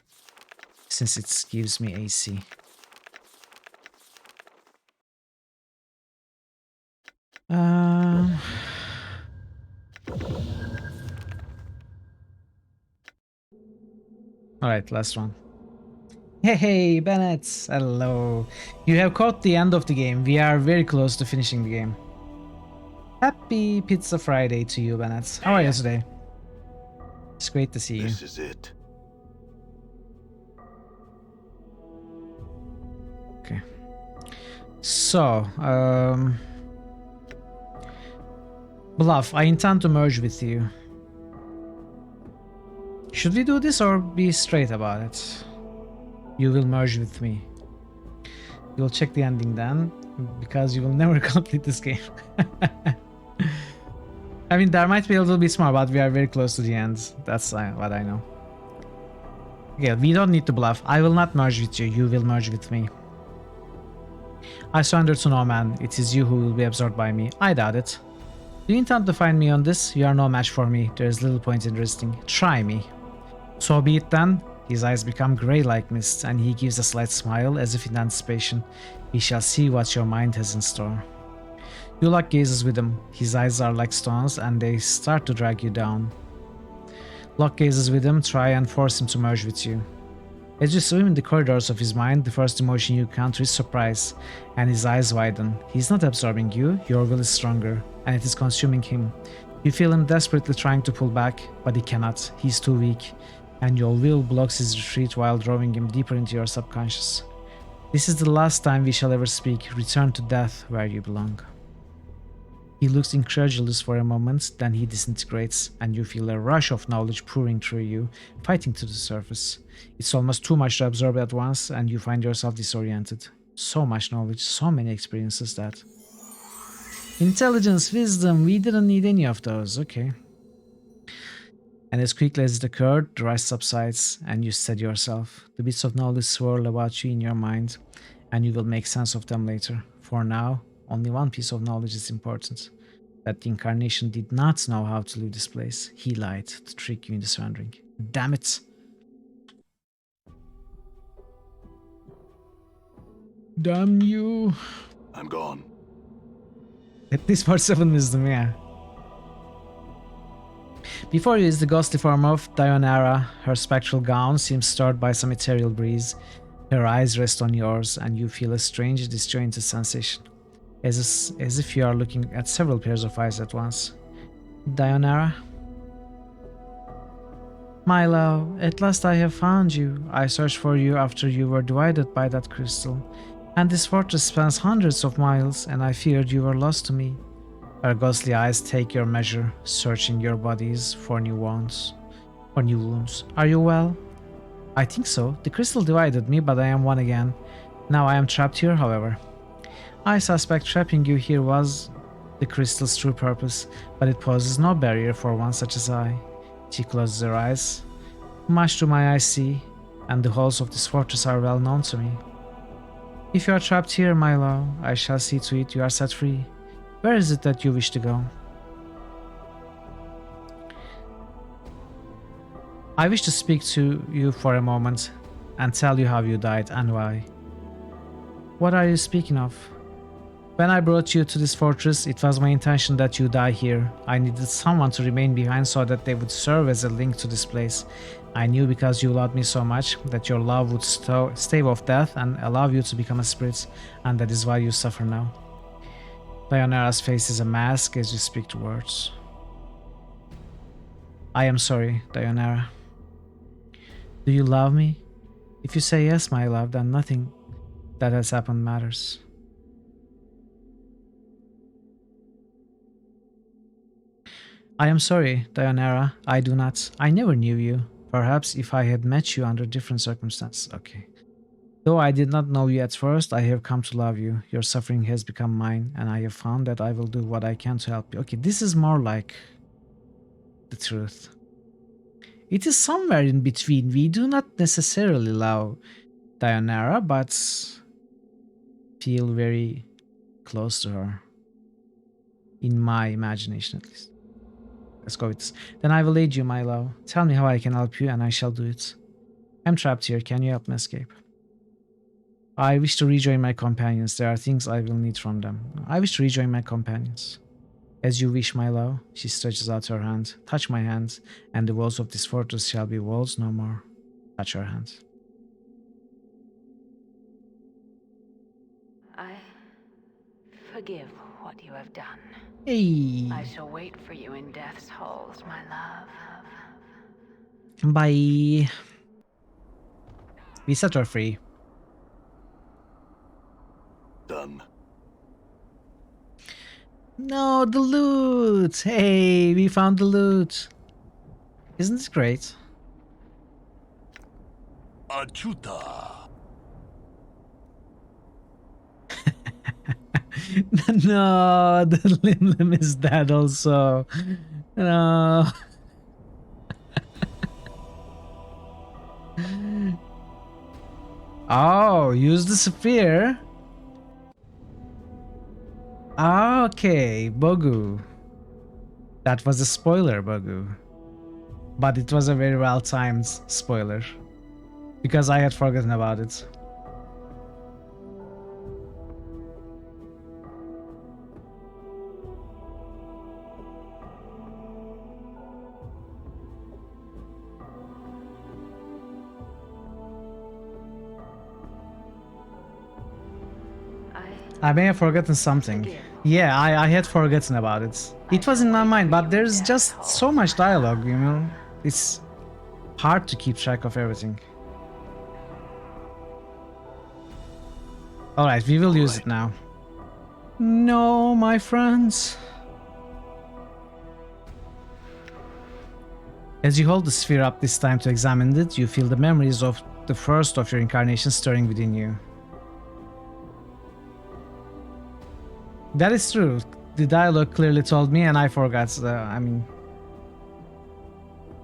since it gives me AC. Alright, last one. Hey, Bennett! Hello. You have caught the end of the game. We are very close to finishing the game. Happy Pizza Friday to you, Bennett. How are you today? It's great to see you. This is it. Okay. So, Bluff, I intend to merge with you. Should we do this or be straight about it? You will merge with me. You'll check the ending then, because you will never complete this game. I mean, there might be a little bit more, but we are very close to the end. That's what I know. Okay, we don't need to bluff. I will not merge with you. You will merge with me. I surrender to no man. It is you who will be absorbed by me. I doubt it. Do you intend to find me on this? You are no match for me. There is little point in resisting. Try me. So be it then. His eyes become grey like mist, and he gives a slight smile as if in anticipation. We shall see what your mind has in store. You lock gazes with him. His eyes are like stones, and they start to drag you down. Lock gazes with him, try and force him to merge with you. As you swim in the corridors of his mind, the first emotion you encounter is surprise, and his eyes widen. He's not absorbing you, your will is stronger, and it is consuming him. You feel him desperately trying to pull back, but he cannot. He's too weak, and your will blocks his retreat while drawing him deeper into your subconscious. This is the last time we shall ever speak. Return to death where you belong. He looks incredulous for a moment, then he disintegrates, and you feel a rush of knowledge pouring through you, fighting to the surface. It's almost too much to absorb at once, and you find yourself disoriented. So much knowledge, so many experiences that... Intelligence, wisdom, we didn't need any of those, okay. And as quickly as it occurred, the rush subsides, and you steady yourself. The bits of knowledge swirl about you in your mind, and you will make sense of them later. For now, only one piece of knowledge is important. That the incarnation did not know how to leave this place. He lied to trick you into surrendering. Damn it! Damn you! I'm gone. At least for 7 wisdom, yeah. Before you is the ghostly form of Dionara. Her spectral gown seems stirred by some ethereal breeze. Her eyes rest on yours, and you feel a strange, disjointed sensation. As if you are looking at several pairs of eyes at once. Dionara? My love, at last I have found you. I searched for you after you were divided by that crystal. And this fortress spans hundreds of miles, and I feared you were lost to me. Her ghostly eyes take your measure, searching your bodies for new wounds. Are you well? I think so. The crystal divided me, but I am one again. Now I am trapped here, however. I suspect trapping you here was the crystal's true purpose, but it poses no barrier for one such as I. She closes her eyes. Much to my eyes see, and the halls of this fortress are well known to me. If you are trapped here, my love, I shall see to it you are set free. Where is it that you wish to go? I wish to speak to you for a moment and tell you how you died and why. What are you speaking of? When I brought you to this fortress, it was my intention that you die here. I needed someone to remain behind so that they would serve as a link to this place. I knew because you loved me so much that your love would stave off death and allow you to become a spirit, and that is why you suffer now. Dianara's face is a mask as you speak the words. I am sorry, Dianara. Do you love me? If you say yes, my love, then nothing that has happened matters. I am sorry, Dianara. I do not. I never knew you. Perhaps if I had met you under different circumstances. Okay. Though I did not know you at first, I have come to love you. Your suffering has become mine, and I have found that I will do what I can to help you. Okay, this is more like the truth. It is somewhere in between. We do not necessarily love Dianara, but feel very close to her. In my imagination, at least. Let's go with this. Then I will aid you, my love. Tell me how I can help you, and I shall do it. I'm trapped here. Can you help me escape? I wish to rejoin my companions. There are things I will need from them. I wish to rejoin my companions. As you wish, my love. She stretches out her hand. Touch my hand, and the walls of this fortress shall be walls no more. Touch her hand. I forgive what you have done. Hey. I shall wait for you in death's halls, my love. Bye. We set her free. Done. No, the loot! Hey, we found the loot. Isn't this great? Achuta. No, the Lim Lim is dead also. No. Oh, use the sphere. Okay, Bogu. That was a spoiler, Bogu. But it was a very well timed spoiler. Because I had forgotten about it. I may have forgotten something. Yeah, I had forgotten about it. It was in my mind, but there's just so much dialogue, you know? It's hard to keep track of everything. Alright, we will use it now. No, my friends. As you hold the sphere up this time to examine it, you feel the memories of the first of your incarnations stirring within you. That is true. The dialogue clearly told me and I forgot. I mean,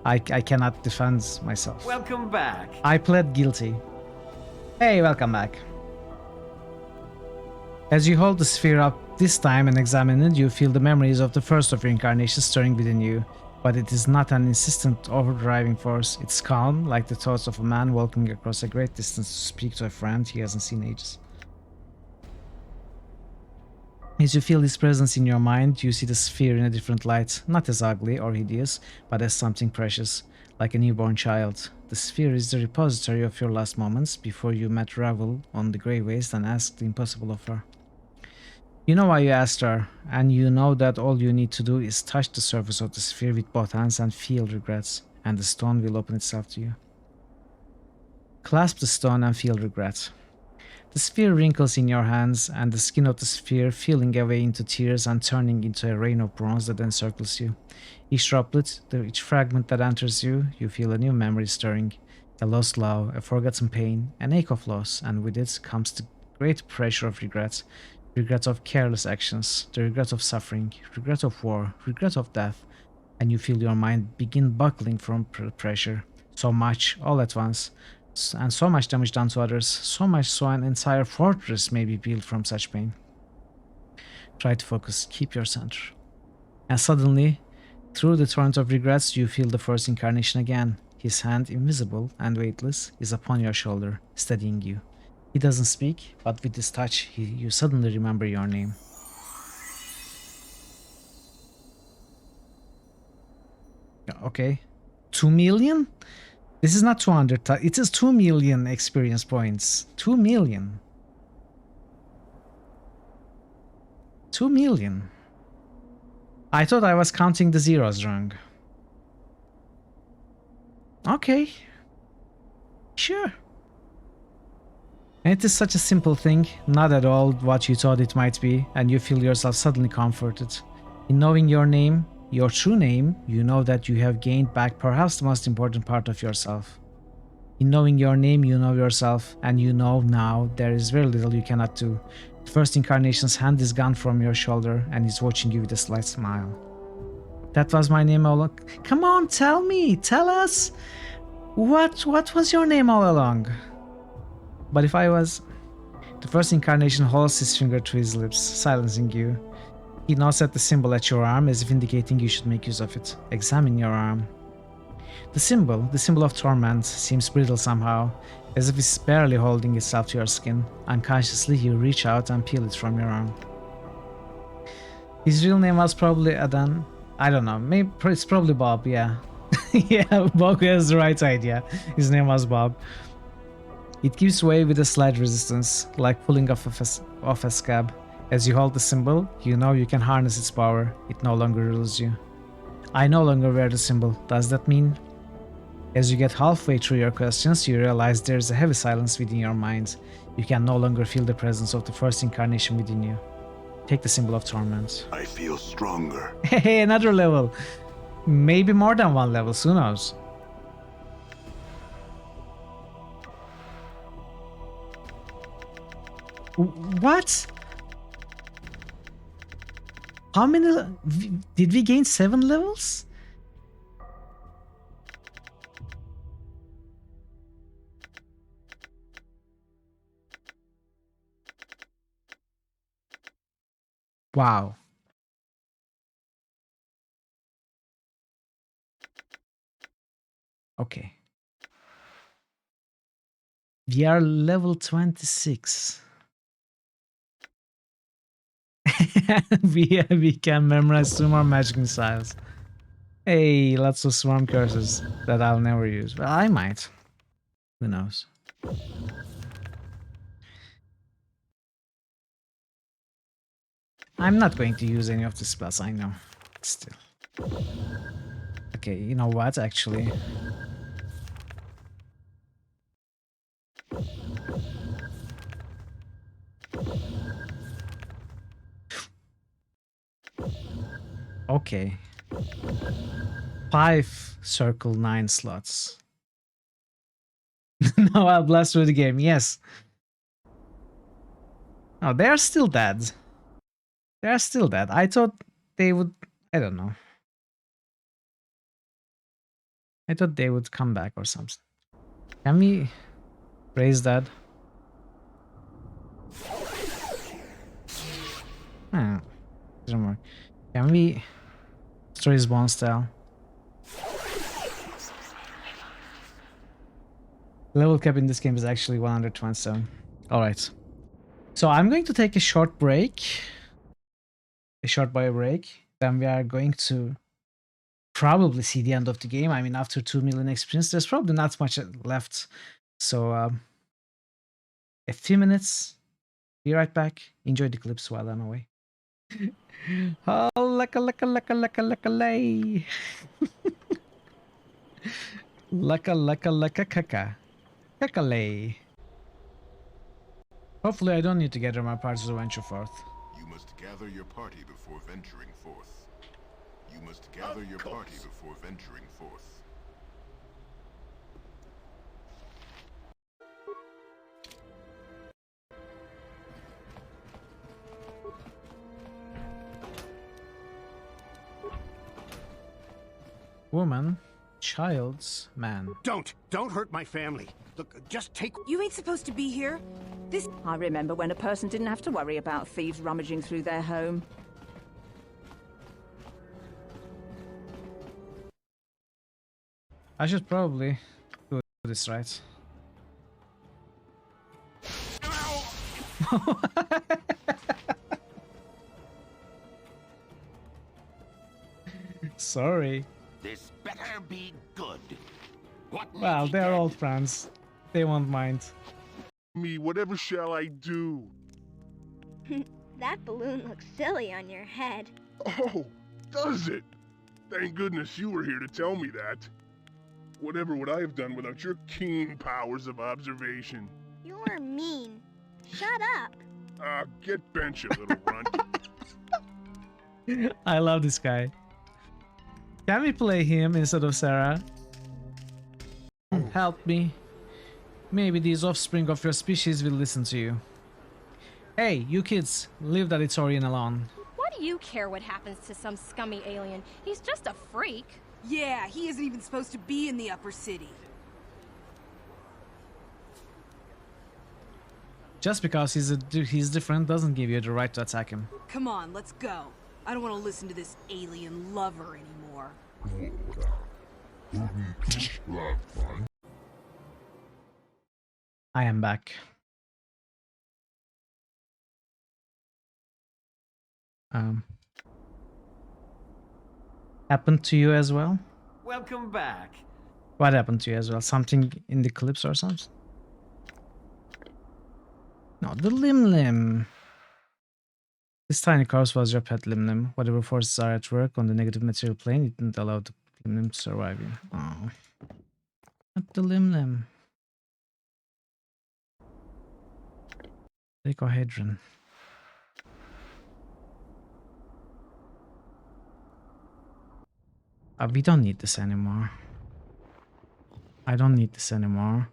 I cannot defend myself. Welcome back. I pled guilty. Hey, welcome back. As you hold the sphere up this time and examine it, you feel the memories of the first of your incarnations stirring within you. But it is not an insistent overdriving force. It's calm, like the thoughts of a man walking across a great distance to speak to a friend he hasn't seen in ages. As you feel his presence in your mind, you see the sphere in a different light, not as ugly or hideous, but as something precious, like a newborn child. The sphere is the repository of your last moments before you met Ravel on the grey waste and asked the impossible of her. You know why you asked her, and you know that all you need to do is touch the surface of the sphere with both hands and feel regrets, and the stone will open itself to you. Clasp the stone and feel regret. The sphere wrinkles in your hands, and the skin of the sphere feeling away into tears and turning into a rain of bronze that encircles you. Each droplet, each fragment that enters you, you feel a new memory stirring. A lost love, a forgotten pain, an ache of loss, and with it comes the great pressure of regret. Regret of careless actions, the regret of suffering, regret of war, regret of death, and you feel your mind begin buckling from pressure. So much, all at once. And so much damage done to others, so much so an entire fortress may be built from such pain. Try to focus, keep your center. And suddenly, through the torrent of regrets, you feel the first incarnation again. His hand, invisible and weightless, is upon your shoulder, steadying you. He doesn't speak, but with his touch, you suddenly remember your name. Okay. 2 million? This is not 200, it is 2 million experience points. 2 million. 2 million. I thought I was counting the zeros wrong. Okay. Sure. It is such a simple thing, not at all what you thought it might be, and you feel yourself suddenly comforted. In knowing your name, your true name, you know that you have gained back perhaps the most important part of yourself. In knowing your name, you know yourself, and you know now there is very little you cannot do. The first incarnation's hand is gone from your shoulder, and he's watching you with a slight smile. That was my name all along. Come on, tell me, tell us! What was your name all along? But if I was... The first incarnation holds his finger to his lips, silencing you. He nods at the symbol at your arm as if indicating you should make use of it. Examine your arm. The symbol of Torment, seems brittle somehow, as if it's barely holding itself to your skin. Unconsciously, you reach out and peel it from your arm. His real name was probably Adan. I don't know, maybe it's probably Bob, yeah. Yeah, Bob has the right idea. His name was Bob. It gives way with a slight resistance, like pulling off a scab. As you hold the symbol, you know you can harness its power. It no longer rules you. I no longer wear the symbol. Does that mean? As you get halfway through your questions, you realize there's a heavy silence within your mind. You can no longer feel the presence of the first incarnation within you. Take the symbol of Torment. I feel stronger. Hey, another level. Maybe more than one level, who knows? What? How many... Did we gain 7 levels? Wow. Okay. We are level 26. we can memorize 2 more magic missiles. Hey, lots of swarm curses that I'll never use. Well, I might. Who knows? I'm not going to use any of the spells, I know. Still. Okay, you know what, actually? Okay. 5 circle 9 slots. Now I'll blast through the game, yes. Oh, they are still dead. They are still dead. I thought they would... I don't know. I thought they would come back or something. Can we raise that? Ah, doesn't work. Can we destroy his bone style? Level cap in this game is actually 127. Alright. So I'm going to take a short break. A short bio break. Then we are going to probably see the end of the game. I mean, after 2 million experience, there's probably not much left. So, a few minutes. Be right back. Enjoy the clips while I'm away. Oh, laka lay. Laka kaka. Kakalay. Hopefully I don't need to gather my parties to venture forth. You must gather your party before venturing forth. You must gather your party before venturing forth. Woman, child's man. Don't hurt my family. Look, just take... You ain't supposed to be here. I remember when a person didn't have to worry about thieves rummaging through their home. I should probably do this right. Sorry. This better be good. Well, they're old friends. They won't mind. Me, whatever shall I do? That balloon looks silly on your head. Oh, does it? Thank goodness you were here to tell me that. Whatever would I have done without your keen powers of observation? You're mean. Shut up. Get bent, you little runt. I love this guy. Can we play him instead of Sarah? Help me. Maybe these offspring of your species will listen to you. Hey, you kids, leave that Itorian alone. Why do you care what happens to some scummy alien? He's just a freak. Yeah, he isn't even supposed to be in the upper city. Just because he's different doesn't give you the right to attack him. Come on, let's go. I don't want to listen to this alien lover anymore. I am back. Happened to you as well? Welcome back. What happened to you as well? Something in the clips or something? No, the Lim Lim. This tiny corpse was your pet Lim Lim. Whatever forces are at work on the negative material plane, it didn't allow the Lim Lim to survive you. Oh. Not the Lim Lim. Icosahedron. We don't need this anymore. I don't need this anymore.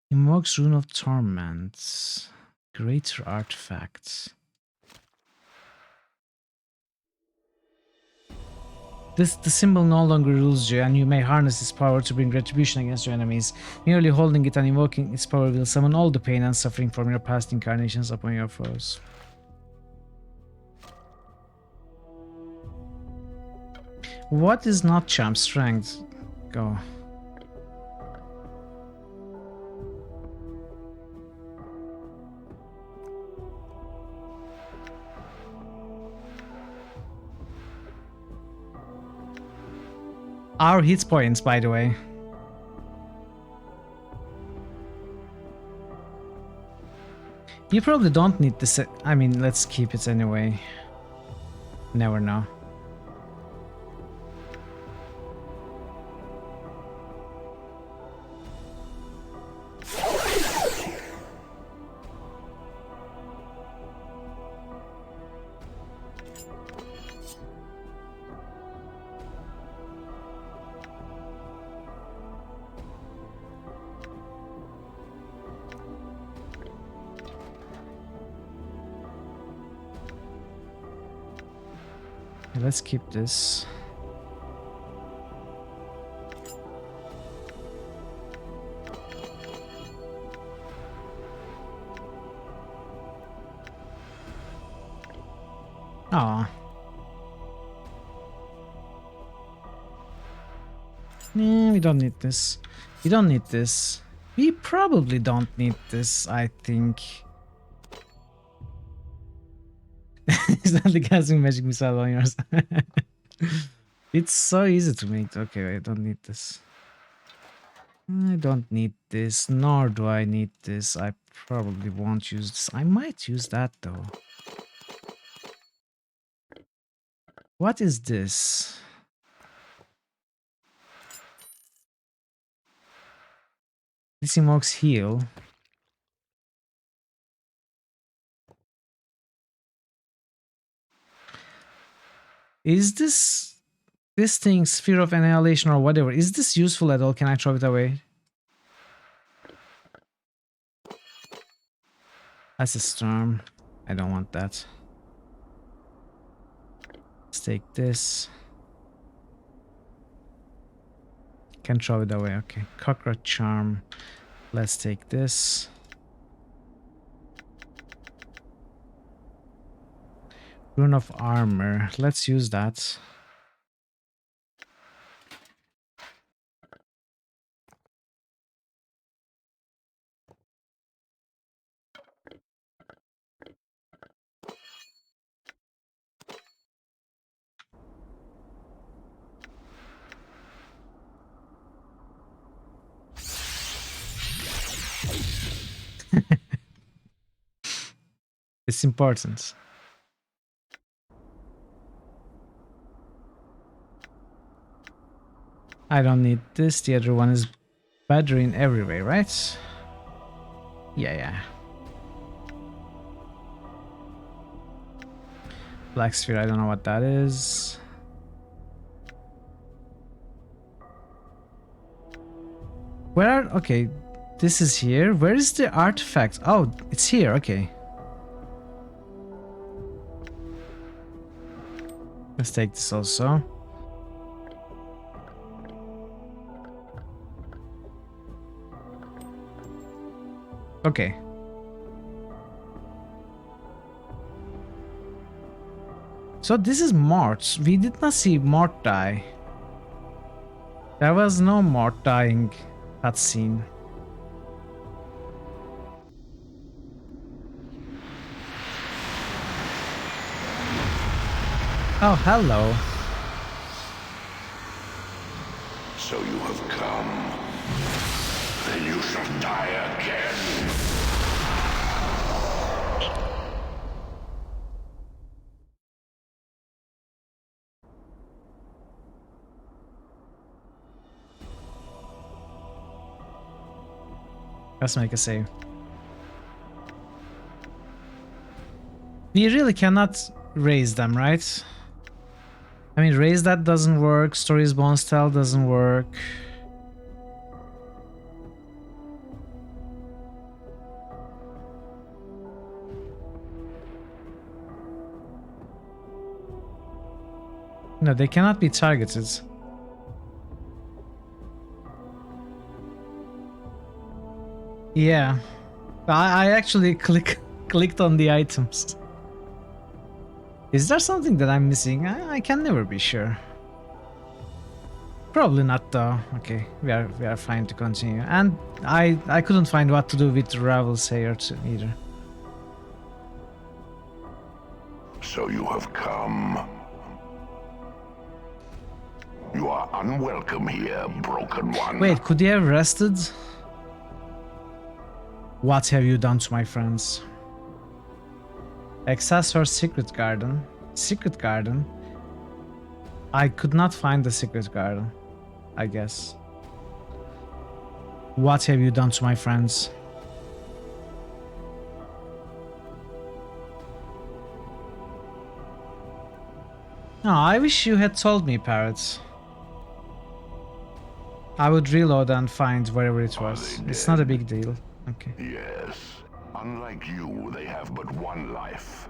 Invokes Rune of Torment. Greater artifacts. The symbol no longer rules you, and you may harness its power to bring retribution against your enemies. Merely holding it and invoking its power will summon all the pain and suffering from your past incarnations upon your foes. What is not champ strength? Go. Our hit points, by the way. You probably don't need this. I mean, let's keep it anyway. Never know. Let's keep this. Ah. We don't need this. We don't need this. We probably don't need this, I think. Is that the casting magic missile on yours? It's so easy to make. Okay, I don't need this. I don't need this, nor do I need this. I probably won't use this. I might use that though. What is this? This invokes heal. Is this thing sphere of annihilation or whatever? Is this useful at all? Can I throw it away? That's a storm. I don't want that. Let's take this. Can throw it away. Okay. Cockroach charm. Let's take this. Rune of armor. Let's use that. It's important. I don't need this. The other one is better in every way, right? Yeah. Black sphere, I don't know what that is. Okay, this is here. Where is the artifact? Oh, it's here, okay. Let's take this also. Okay. So this is Mort. We did not see Mort die. There was no Mort dying cutscene. Oh, hello. So you have come. Then you shall die again. Let's make a save. We really cannot raise them, right? I mean, raise that doesn't work. Stories Bone Style doesn't work. No, they cannot be targeted. Yeah, I actually clicked on the items. Is there something that I'm missing? I can never be sure. Probably not though. Okay, we are fine to continue. And I couldn't find what to do with Ravel's hair either. So you have come. You are unwelcome here, broken one. Wait, could he have rested? What have you done to my friends? Access her secret garden. Secret garden? I could not find the secret garden, I guess. What have you done to my friends? No, I wish you had told me, Parrot. I would reload and find wherever it was. It's not a big deal. Okay. Yes. Unlike you, they have but one life.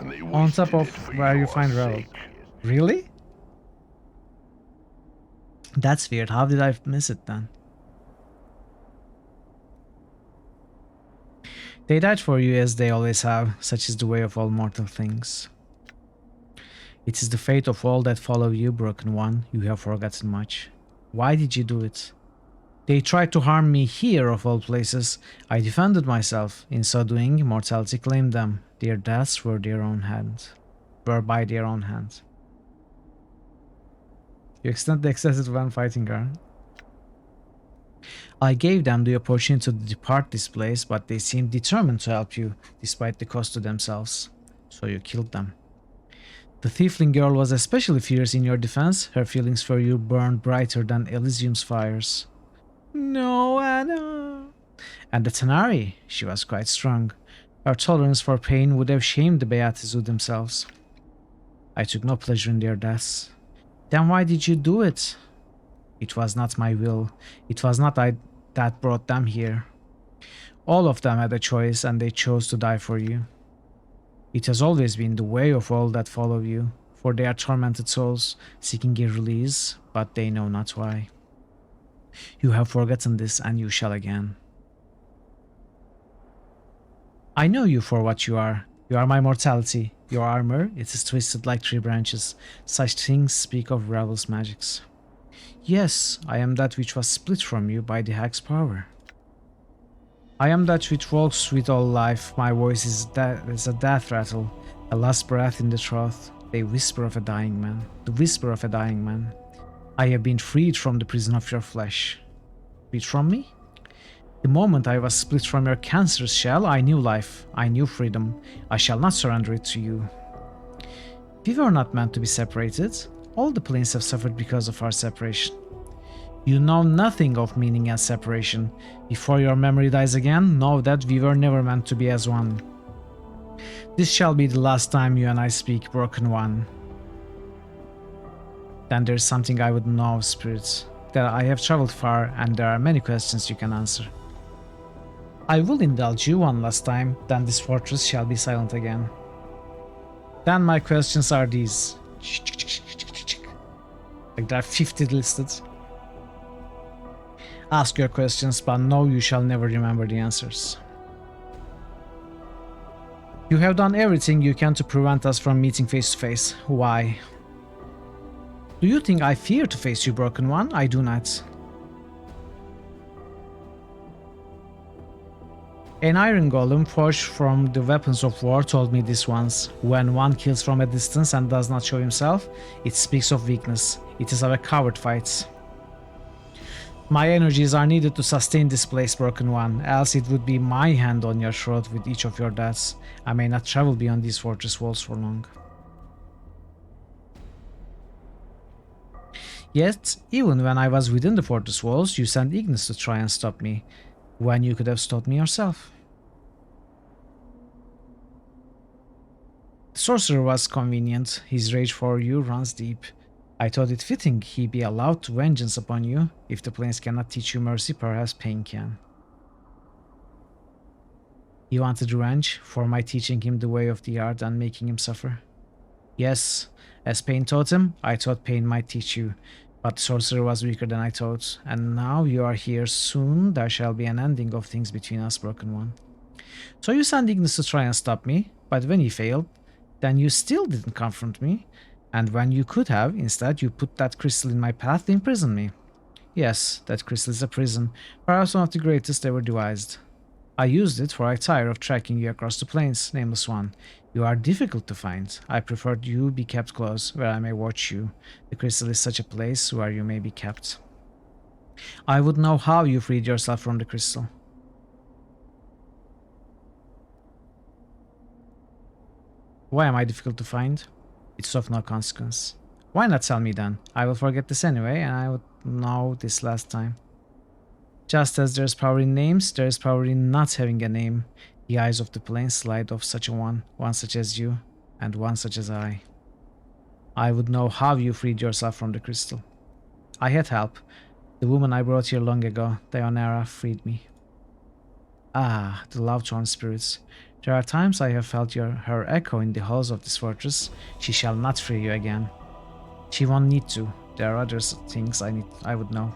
And they On top of where you find Ravel. Really? That's weird. How did I miss it then? They died for you as they always have. Such is the way of all mortal things. It is the fate of all that follow you, broken one. You have forgotten much. Why did you do it? They tried to harm me here, of all places. I defended myself. In so doing, mortality claimed them. Their deaths were by their own hand. You accidentally accessed when fighting her. I gave them the opportunity to depart this place, but they seemed determined to help you, despite the cost to themselves. So you killed them. The Tiefling girl was especially fierce in your defense. Her feelings for you burned brighter than Elysium's fires. No, Anna. And the Tanari, she was quite strong. Her tolerance for pain would have shamed the Beatizu themselves. I took no pleasure in their deaths. Then why did you do it? It was not my will. It was not I that brought them here. All of them had a choice, and they chose to die for you. It has always been the way of all that follow you, for they are tormented souls, seeking a release, but they know not why. You have forgotten this, and you shall again. I know you for what you are. You are my mortality. Your armor, it is twisted like tree branches. Such things speak of Ravel's magics. Yes, I am that which was split from you by the hag's power. I am that which walks with all life. My voice is a death rattle, a last breath in the trough, the whisper of a dying man. The whisper of a dying man. I have been freed from the prison of your flesh. Freed from me? The moment I was split from your cancerous shell, I knew life. I knew freedom. I shall not surrender it to you. We were not meant to be separated. All the planes have suffered because of our separation. You know nothing of meaning and separation. Before your memory dies again, know that we were never meant to be as one. This shall be the last time you and I speak, Broken One. Then there's something I would know, Spirit. That I have traveled far and there are many questions you can answer. I will indulge you one last time, then this fortress shall be silent again. Then my questions are these. Like there are 50 listed. Ask your questions, but know you shall never remember the answers. You have done everything you can to prevent us from meeting face to face. Why? Do you think I fear to face you, Broken One? I do not. An iron golem forged from the weapons of war told me this once. When one kills from a distance and does not show himself, it speaks of weakness. It is of a coward fight. My energies are needed to sustain this place, Broken One, else it would be my hand on your throat with each of your deaths. I may not travel beyond these fortress walls for long. Yet, even when I was within the fortress walls, you sent Ignis to try and stop me, when you could have stopped me yourself. The sorcerer was convenient. His rage for you runs deep. I thought it fitting he be allowed to vengeance upon you. If the planes cannot teach you mercy, perhaps pain can. He wanted revenge for my teaching him the way of the art and making him suffer. Yes, as pain taught him, I thought pain might teach you. But the sorcerer was weaker than I thought, and now you are here. Soon there shall be an ending of things between us, Broken One. So you sent Ignis to try and stop me, but when he failed, then you still didn't confront me. And when you could have, instead you put that crystal in my path to imprison me. Yes, that crystal is a prison, perhaps one of the greatest ever devised. I used it, for I tire of tracking you across the plains, Nameless One. You are difficult to find. I preferred you be kept close, where I may watch you. The crystal is such a place where you may be kept. I would know how you freed yourself from the crystal. Why am I difficult to find? It's of no consequence. Why not tell me then? I will forget this anyway, and I would know this last time. Just as there's power in names, there is power in not having a name. The eyes of the plains slide off such a one such as you, and one such as I. I would know how you freed yourself from the crystal. I had help. The woman I brought here long ago, Dionera, freed me. Ah, the love-torn spirits. There are times I have felt her echo in the halls of this fortress. She shall not free you again. She won't need to. There are other things I would know.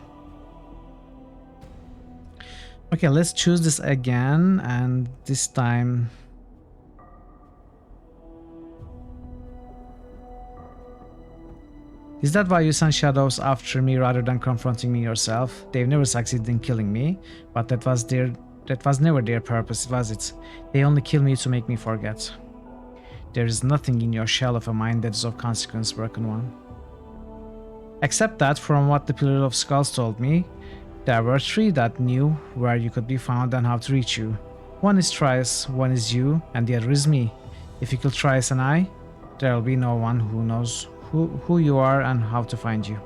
Okay, let's choose this again, and this time... Is that why you sent shadows after me rather than confronting me yourself? They've never succeeded in killing me, but that was never their purpose, was it? They only kill me to make me forget. There is nothing in your shell of a mind that is of consequence, Broken One. Except that, from what the Pillar of Skulls told me, there were 3 that knew where you could be found and how to reach you. One is Trias, one is you, and the other is me. If you kill Trias and I, there will be no one who knows who you are and how to find you.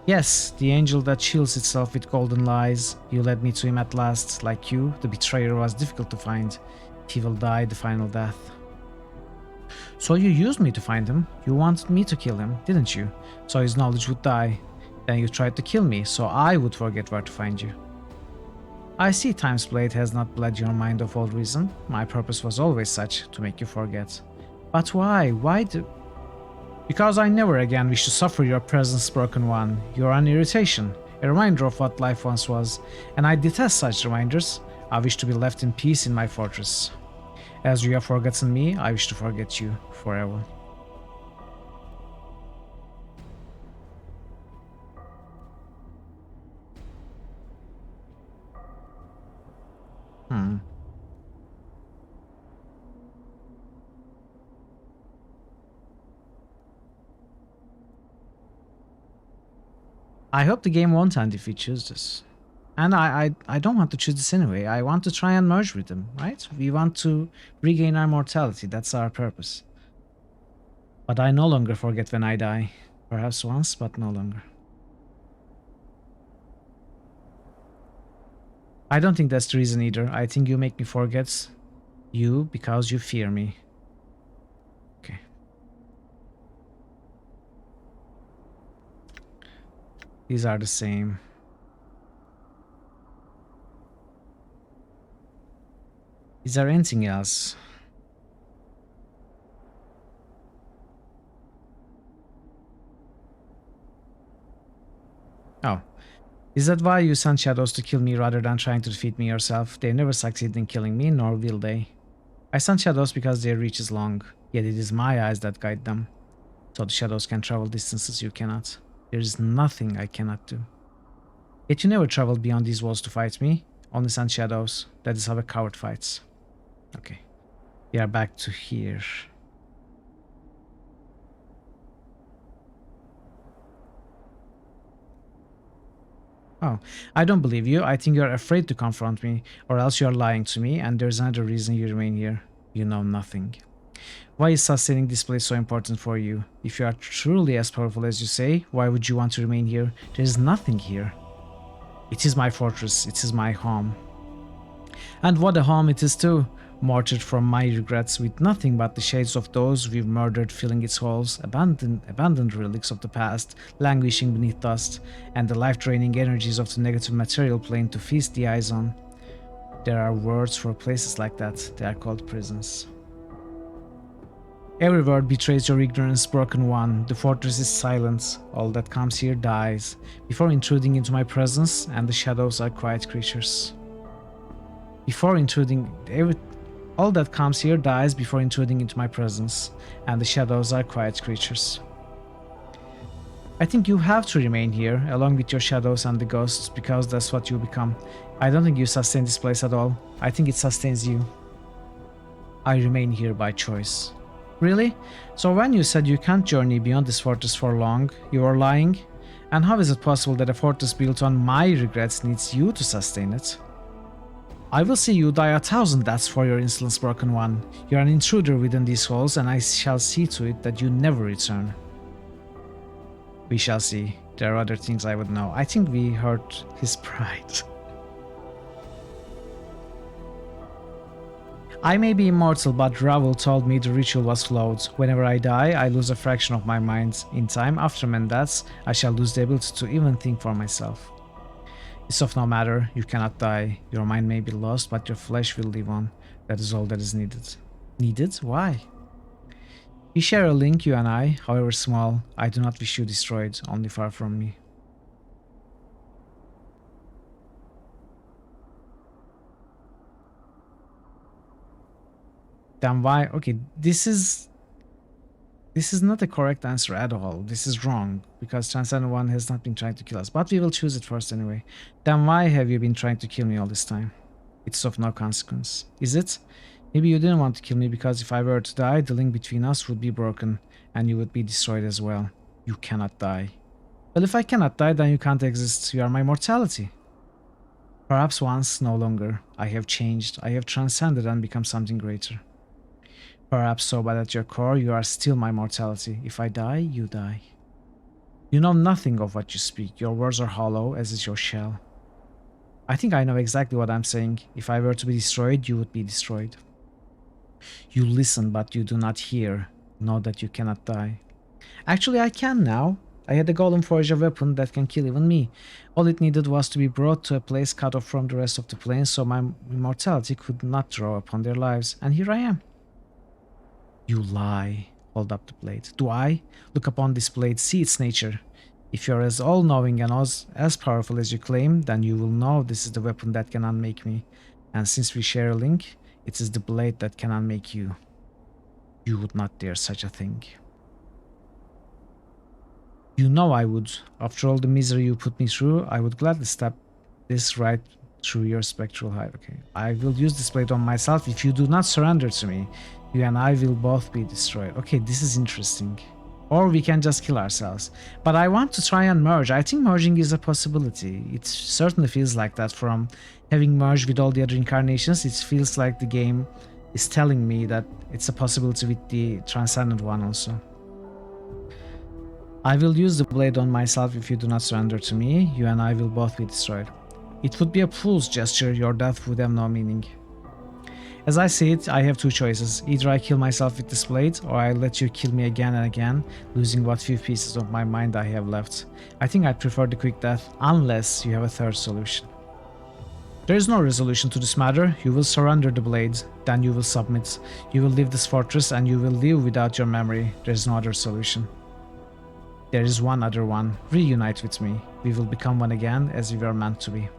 Yes, the angel that shields itself with golden lies. You led me to him at last. Like you, the betrayer was difficult to find. He will die the final death. So you used me to find him. You wanted me to kill him, didn't you? So his knowledge would die. Then you tried to kill me, so I would forget where to find you. I see Time's blade has not bled your mind of all reason. My purpose was always such, to make you forget. But why? Why do... Because I never again wish to suffer your presence, Broken One. You are an irritation, a reminder of what life once was, and I detest such reminders. I wish to be left in peace in my fortress. As you have forgotten me, I wish to forget you forever. I hope the game won't end if we choose this. And I don't want to choose this anyway. I want to try and merge with them, right? We want to regain our mortality. That's our purpose. But I no longer forget when I die. Perhaps once, but no longer. I don't think that's the reason either. I think you make me forget you because you fear me. Okay. These are the same. Is there anything else? Oh. Is that why you sent shadows to kill me rather than trying to defeat me yourself? They never succeed in killing me, nor will they. I sent shadows because their reach is long, yet it is my eyes that guide them. So the shadows can travel distances you cannot. There is nothing I cannot do. Yet you never traveled beyond these walls to fight me, only sent shadows. That is how a coward fights. Okay, we are back to here. Oh, I don't believe you. I think you're afraid to confront me, or else you're lying to me, and there's another reason you remain here. You know nothing. Why is sustaining this place so important for you? If you are truly as powerful as you say, why would you want to remain here? There is nothing here. It is my fortress. It is my home. And what a home it is too. Martyred from my regrets, with nothing but the shades of those we've murdered filling its halls, abandoned relics of the past, languishing beneath dust, and the life-draining energies of the negative material plane to feast the eyes on. There are words for places like that. They are called prisons. Every word betrays your ignorance, broken one. The fortress is silent. All that comes here dies, before intruding into my presence, and the shadows are quiet creatures. All that comes here dies before intruding into my presence, and the shadows are quiet creatures. I think you have to remain here, along with your shadows and the ghosts, because that's what you become. I don't think you sustain this place at all. I think it sustains you. I remain here by choice. Really? So when you said you can't journey beyond this fortress for long, you are lying? And how is it possible that a fortress built on my regrets needs you to sustain it? I will see you die 1,000 deaths for your insolence, broken one. You are an intruder within these halls, and I shall see to it that you never return. We shall see. There are other things I would know. I think we hurt his pride. I may be immortal, but Raoul told me the ritual was flawed. Whenever I die, I lose a fraction of my mind. In time, after men deaths, I shall lose the ability to even think for myself. It's of no matter, you cannot die. Your mind may be lost, but your flesh will live on. That is all that is needed. Needed? Why? We share a link, you and I, however small. I do not wish you destroyed, only far from me. Then why? Okay, this is not the correct answer at all. This is wrong, because Transcendent One has not been trying to kill us, but we will choose it first anyway. Then why have you been trying to kill me all this time? It's of no consequence. Is it? Maybe you didn't want to kill me because if I were to die, the link between us would be broken, and you would be destroyed as well. You cannot die. Well, if I cannot die, then you can't exist. You are my mortality. Perhaps once, no longer. I have changed. I have transcended and become something greater. Perhaps so, but at your core, you are still my mortality. If I die, you die. You know nothing of what you speak. Your words are hollow, as is your shell. I think I know exactly what I'm saying. If I were to be destroyed, you would be destroyed. You listen, but you do not hear. Know that you cannot die. Actually, I can now. I had a golem forge a weapon that can kill even me. All it needed was to be brought to a place cut off from the rest of the plains, so my immortality could not draw upon their lives. And here I am. You lie. Hold up the blade. Do I? Look upon this blade, see its nature. If you're as all-knowing and as powerful as you claim, then you will know this is the weapon that can unmake me. And since we share a link, it is the blade that can unmake you. You would not dare such a thing. You know I would. After all the misery you put me through, I would gladly stab this right through your spectral hide. Okay, I will use this blade on myself if you do not surrender to me. You and I will both be destroyed. Okay, this is interesting. Or we can just kill ourselves. But I want to try and merge. I think merging is a possibility. It certainly feels like that from having merged with all the other incarnations. It feels like the game is telling me that it's a possibility with the Transcendent one also. I will use the blade on myself if you do not surrender to me. You and I will both be destroyed. It would be a fool's gesture. Your death would have no meaning. As I see it, I have two choices. Either I kill myself with this blade, or I let you kill me again and again, losing what few pieces of my mind I have left. I think I'd prefer the quick death, unless you have a third solution. There is no resolution to this matter. You will surrender the blade, then you will submit. You will leave this fortress and you will live without your memory. There is no other solution. There is one other one. Reunite with me. We will become one again, as we were meant to be.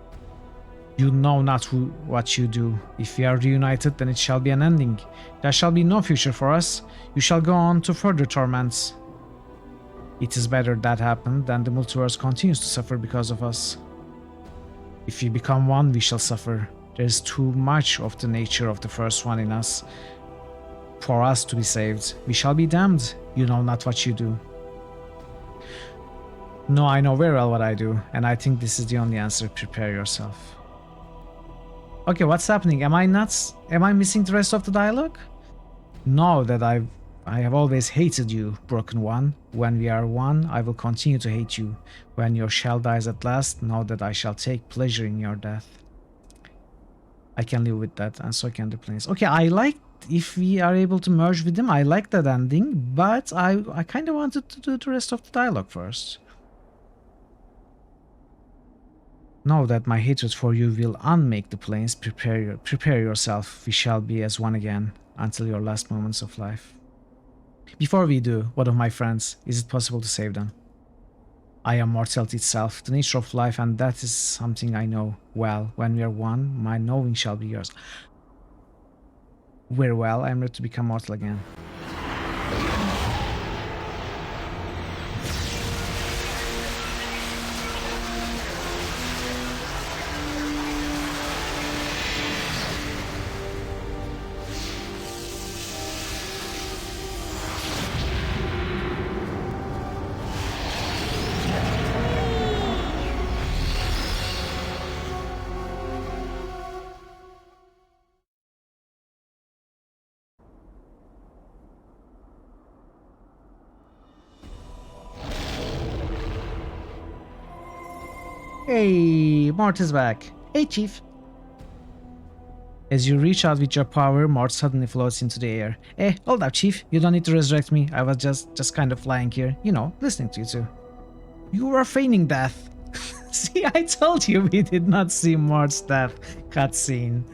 You know not what you do. If we are reunited, then it shall be an ending. There shall be no future for us. You shall go on to further torments. It is better that happen than the multiverse continues to suffer because of us. If we become one, we shall suffer. There is too much of the nature of the first one in us for us to be saved. We shall be damned. You know not what you do. No, I know very well what I do, and I think this is the only answer. Prepare yourself. Okay, what's happening? Am I nuts? Am I missing the rest of the dialogue? Know that I have always hated you, Broken One. When we are one, I will continue to hate you. When your shell dies at last, know that I shall take pleasure in your death. I can live with that, and so can the planes. Okay, I like if we are able to merge with them. I like that ending, but I kind of wanted to do the rest of the dialogue first. Know that my hatred for you will unmake the planes. Prepare yourself. We shall be as one again until your last moments of life. Before we do, one of my friends, is it possible to save them? I am mortality itself, the nature of life, and that is something I know well. When we are one, my knowing shall be yours. Very well, I am ready to become mortal again. Hey, Mort is back. Hey, Chief. As you reach out with your power, Mort suddenly floats into the air. Hey, hold up, Chief. You don't need to resurrect me. I was just kind of flying here. You know, listening to you two. You were feigning death. See, I told you we did not see Mort's death cutscene.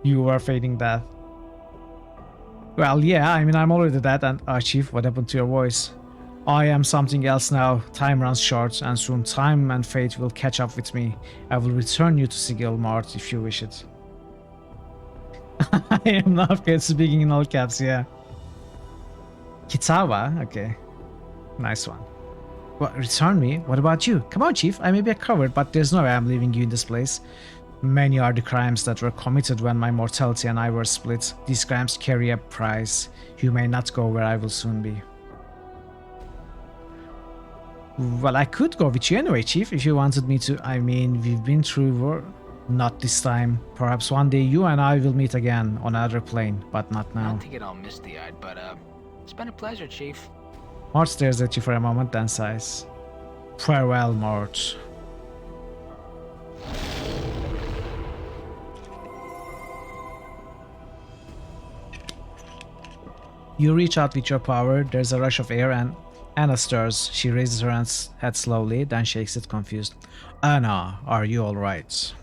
You were feigning death. Well, yeah, I mean, I'm already dead, and Chief, what happened to your voice? I am something else now. Time runs short, and soon time and fate will catch up with me. I will return you to Sigil, Mort, if you wish it. I am now speaking in all caps, yeah. Kitawa? Okay. Nice one. What, return me? What about you? Come on, Chief. I may be a coward, but there's no way I'm leaving you in this place. Many are the crimes that were committed when my mortality and I were split. These crimes carry a price. You may not go where I will soon be. Well, I could go with you anyway, Chief, if you wanted me to. I mean, we've been through war. Not this time. Perhaps one day you and I will meet again on another plane, but not now. Not to get all misty-eyed, but it's been a pleasure, Chief. Mort stares at you for a moment, then sighs. Farewell, Mort. You reach out with your power. There's a rush of air and Anna stirs. She raises her head slowly, then shakes it confused. Anna, are you alright?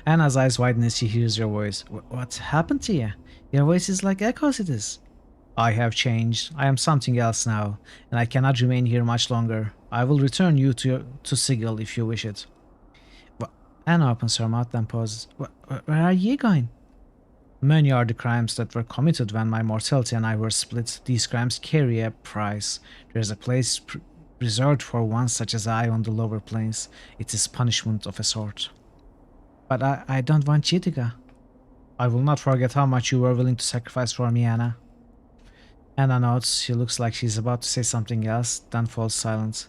Anna's eyes widen as she hears your voice. What happened to you? Your voice is like echoes it is. I have changed. I am something else now, and I cannot remain here much longer. I will return you to Sigil if you wish it. Anna opens her mouth and pauses. Where are you going? Many are the crimes that were committed when my mortality and I were split. These crimes carry a price. There is a place reserved for one such as I on the lower planes. It is punishment of a sort. But I don't want you to go. I will not forget how much you were willing to sacrifice for me, Anna. Anna nods. She looks like she's about to say something else, then falls silent.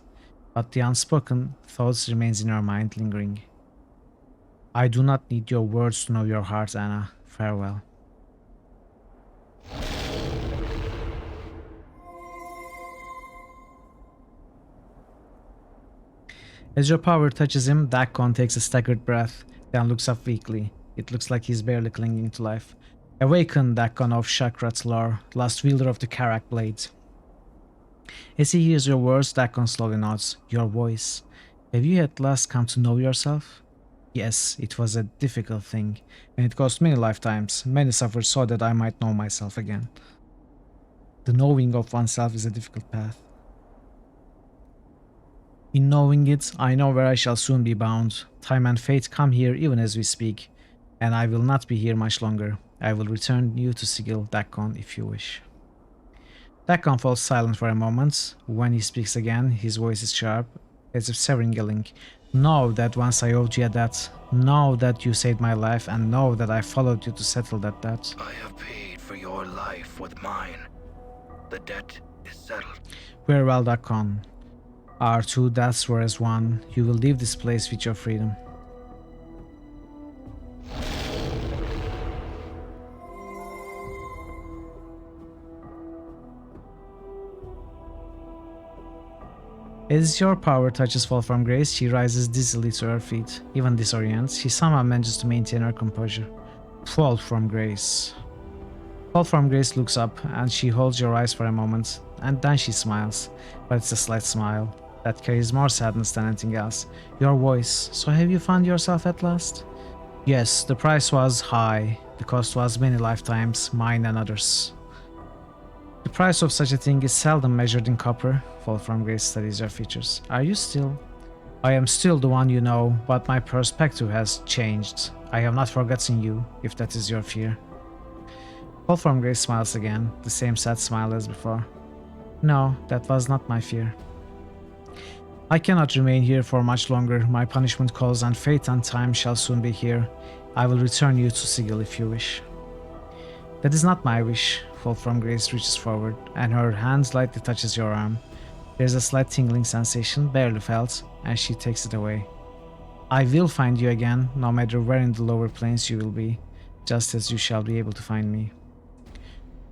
But the unspoken thoughts remains in her mind, lingering. I do not need your words to know your heart, Anna. Farewell. As your power touches him, Dakon takes a staggered breath, then looks up weakly. It looks like he's barely clinging to life. Awaken, Dakon of Shakrat's lore, last wielder of the Karak blade. As he hears your words, Dakon slowly nods. Your voice. Have you at last come to know yourself? Yes, it was a difficult thing, and it cost many lifetimes. Many suffered so that I might know myself again. The knowing of oneself is a difficult path. In knowing it, I know where I shall soon be bound. Time and fate come here even as we speak, and I will not be here much longer. I will return you to Sigil, Dakon, if you wish. Dakon falls silent for a moment. When he speaks again, his voice is sharp, as if severing a link. Know that once I owed you a debt. Know that you saved my life, and know that I followed you to settle that debt. I have paid for your life with mine. The debt is settled. Farewell, Dakon. Our two deaths were as one. You will leave this place with your freedom. As your power touches Fall from Grace, she rises dizzily to her feet. Even disoriented, she somehow manages to maintain her composure. Fall from Grace. Fall from Grace looks up, and she holds your eyes for a moment, and then she smiles. But it's a slight smile that carries more sadness than anything else. Your voice. So have you found yourself at last? Yes, the price was high. The cost was many lifetimes, mine and others. The price of such a thing is seldom measured in copper. Fall from Grace studies your features. Are you still? I am still the one you know, but my perspective has changed. I have not forgotten you, if that is your fear. Fall from Grace smiles again, the same sad smile as before. No, that was not my fear. I cannot remain here for much longer. My punishment calls, and fate and time shall soon be here. I will return you to Sigil if you wish. That is not my wish. Fall from Grace reaches forward, and her hand lightly touches your arm. There is a slight tingling sensation, barely felt, and she takes it away. I will find you again, no matter where in the lower planes you will be, just as you shall be able to find me.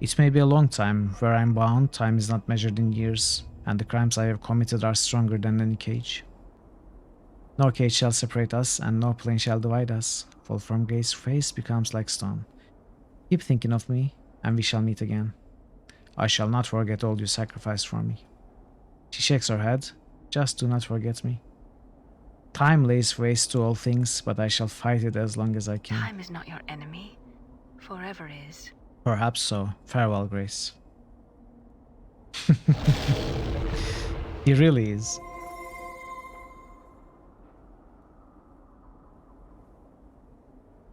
It may be a long time. Where I am bound, time is not measured in years, and the crimes I have committed are stronger than any cage. No cage shall separate us, and no plane shall divide us. Fall from Grace's face becomes like stone. Keep thinking of me, and we shall meet again. I shall not forget all you sacrificed for me. She shakes her head. Just do not forget me. Time lays waste to all things, but I shall fight it as long as I can. Time is not your enemy. Forever is. Perhaps so. Farewell, Grace. He really is.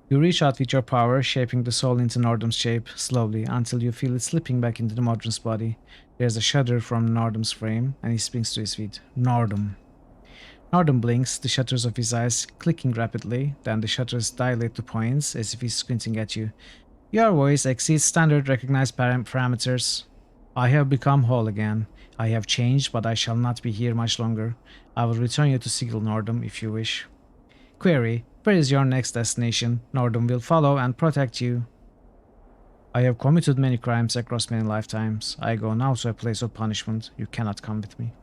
You reach out with your power, shaping the soul into Nordum's shape, slowly, until you feel it slipping back into the Modron's body. There's a shudder from Nordum's frame, and he springs to his feet. Nordum. Nordum blinks, the shutters of his eyes clicking rapidly, then the shutters dilate to points, as if he's squinting at you. Your voice exceeds standard recognized parameters. I have become whole again. I have changed, but I shall not be here much longer. I will return you to Sigil, Nordum, if you wish. Query. Where is your next destination? Nordum will follow and protect you. I have committed many crimes across many lifetimes. I go now to a place of punishment. You cannot come with me.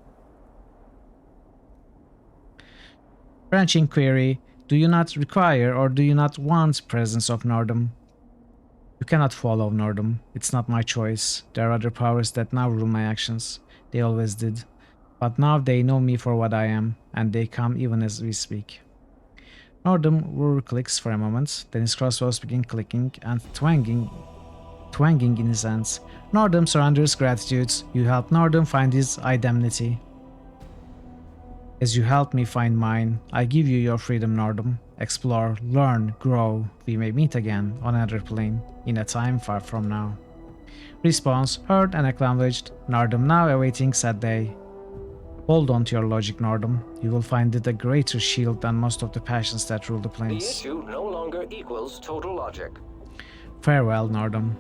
Branching query. Do you not require or do you not want presence of Nordum? You cannot follow Nordum. It's not my choice. There are other powers that now rule my actions. They always did. But now they know me for what I am, and they come even as we speak. Nordum clicks for a moment, then his crossbows begin clicking and twanging in his hands. Nordum surrenders gratitude. You help Nordum find his indemnity. As you help me find mine, I give you your freedom, Nordum. Explore, learn, grow. We may meet again on another plane, in a time far from now. Response heard and acknowledged. Nordum now awaiting sad day. Hold on to your logic, Nordum. You will find it a greater shield than most of the passions that rule the The planes. issue no longer equals total logic. Farewell, Nordum.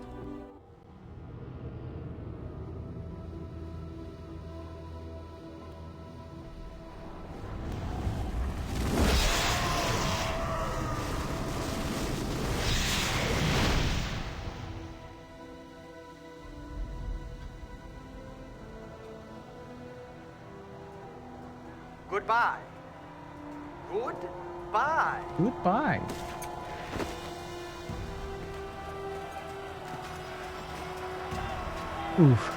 Goodbye. Goodbye. Goodbye. Oof.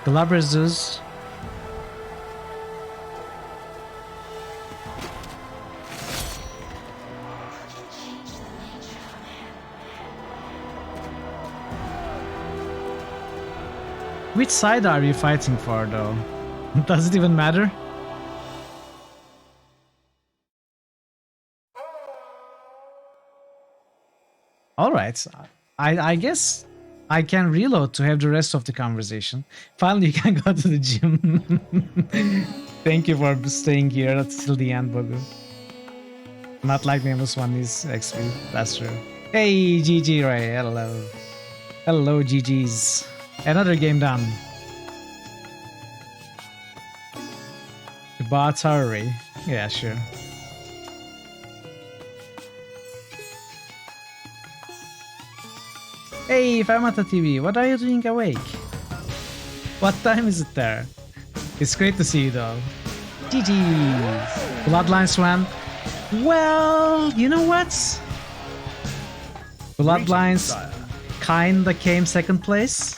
Glabrezus. Which side are you fighting for, though? Does it even matter? Alright, I guess I can reload to have the rest of the conversation. Finally, you can go to the gym. Thank you for staying here until the end, Bogu. Not like Nameless One is XP, that's true. Hey, GG Ray, hello. Hello, GG's. Another game done. Batari. Yeah, sure. Hey, Fermata TV, what are you doing awake? What time is it there? It's great to see you though. GG! Bloodlines won. Well, you know what? Bloodlines kinda came second place.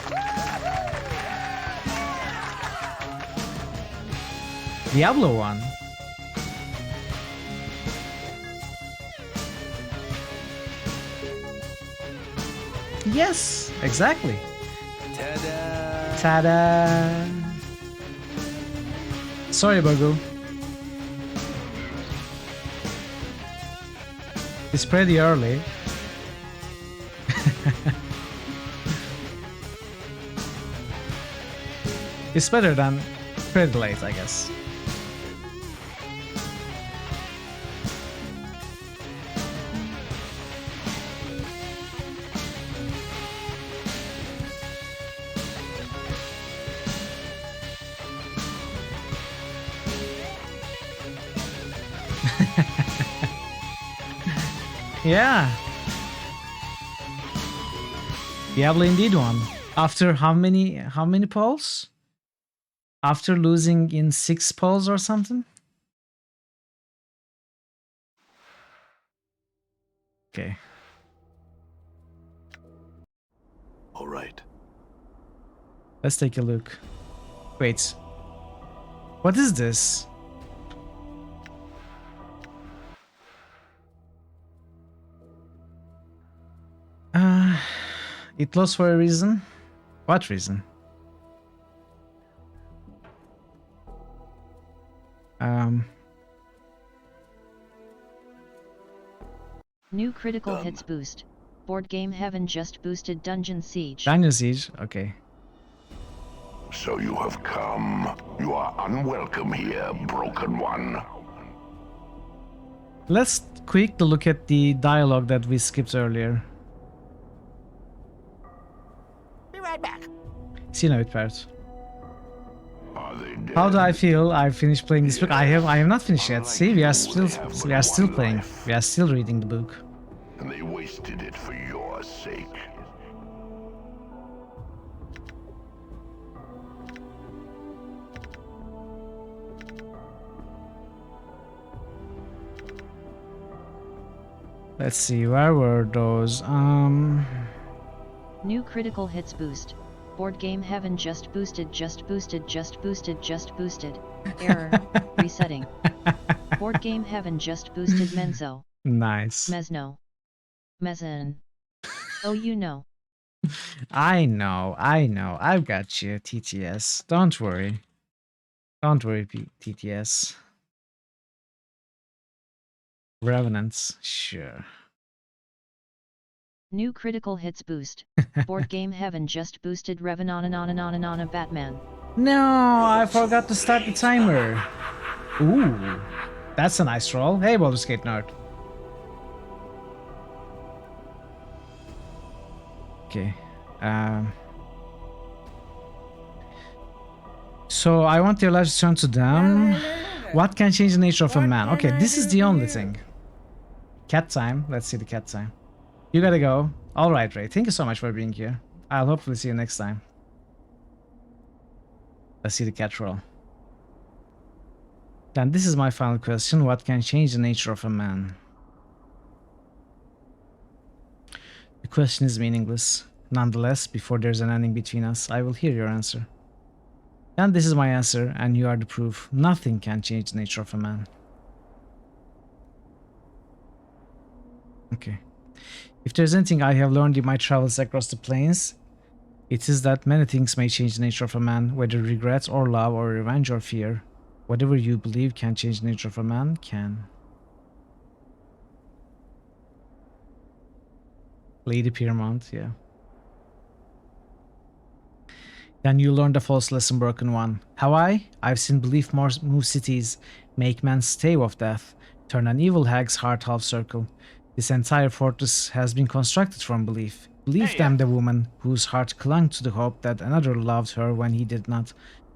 Diablo won. Yes, exactly. Ta-da! Ta-da! Sorry, Bogu. It's pretty early. It's better than pretty late, I guess. Yeah. Diablo indeed won. After how many polls? After losing in 6 polls or something? Okay. All right. Let's take a look. Wait. What is this? It lost for a reason. What reason? New critical hits boost. Board game Heaven just boosted Dungeon Siege. Dungeon Siege, okay. So you have come. You are unwelcome here, Broken One. Let's quickly look at the dialogue that we skipped earlier. Be right back. See you in a bit, Parrot. How do I feel? I finished playing this book. I am not finished yet. See, we are still playing. We are still reading the book. And they wasted it for your sake. Let's see, where were those? New critical hits boost. Board game Heaven just boosted. Error. Resetting. Board game Heaven just boosted Menzo. Nice. Mesno. Mezzan. Oh, you know. I know. I've got you, TTS. Don't worry. Don't worry, TTS. Revenants, sure. New critical hits boost. Board game Heaven just boosted Revenant Batman. No, I forgot to start the timer. Ooh, that's a nice roll. Hey, Baldur's Gate nerd. Okay. So I want your life to turn to them. What can change the nature of a man? Okay, this is the only thing. Cat time. Let's see the cat time. You gotta go. Alright, Ray. Thank you so much for being here. I'll hopefully see you next time. Let's see the cat roll. Then this is my final question. What can change the nature of a man? The question is meaningless. Nonetheless, before there's an ending between us, I will hear your answer. And this is my answer, and you are the proof. Nothing can change the nature of a man. Okay. If there's anything I have learned in my travels across the plains, it is that many things may change the nature of a man, whether regret or love or revenge or fear. Whatever you believe can change the nature of a man can. Lady Paramount, yeah. Then you learn the false lesson, Broken One. How I've seen belief move cities, make men stave of death, turn an evil hag's heart half circle. This entire fortress has been constructed from belief. Belief damned the woman whose heart clung to the hope that another loved her when he did not.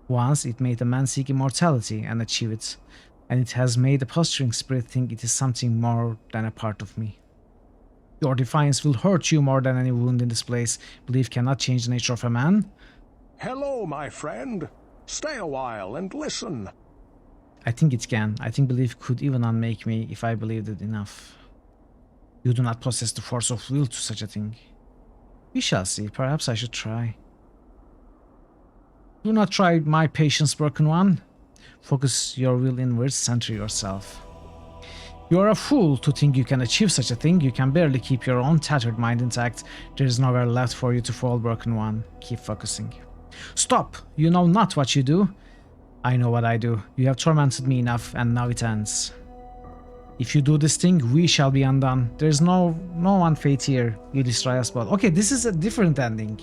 Once it made a man seek immortality and achieve it, and it has made a posturing spirit think it is something more than a part of me. Your defiance will hurt you more than any wound in this place. Belief cannot change the nature of a man. Hello, my friend. Stay a while and listen. I think it can. I think belief could even unmake me if I believed it enough. You do not possess the force of will to such a thing. We shall see. Perhaps I should try. Do not try my patience, Broken One. Focus your will inwards, center yourself. You are a fool to think you can achieve such a thing. You can barely keep your own tattered mind intact. There is nowhere left for you to fall, Broken One. Keep focusing. Stop! You know not what you do. I know what I do. You have tormented me enough, and now it ends. If you do this thing, we shall be undone. There's no one fate here. You destroy us both. Okay, this is a different ending.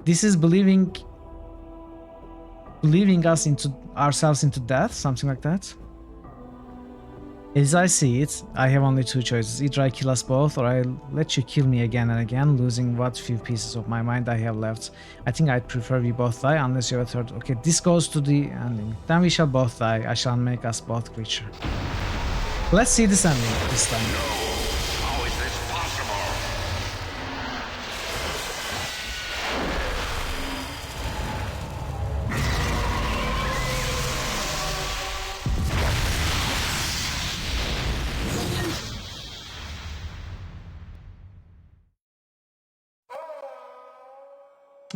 This is believing us into ourselves into death, something like that. As I see it, I have only two choices. Either I kill us both, or I let you kill me again and again, losing what few pieces of my mind I have left. I think I'd prefer we both die, unless you have a third. Okay, this goes to the ending. Then we shall both die. I shall make us both creature. Let's see this ending this time. How is this possible?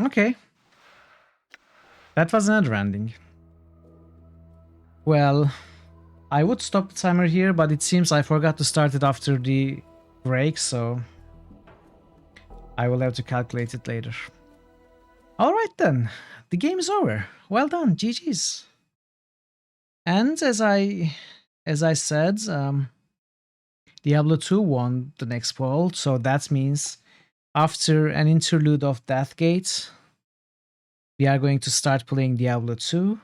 Okay. That was another ending. Well, I would stop the timer here, but it seems I forgot to start it after the break, so I will have to calculate it later. Alright then, the game is over. Well done, GG's. And as I said, Diablo 2 won the next poll, so that means after an interlude of Deathgate, we are going to start playing Diablo 2.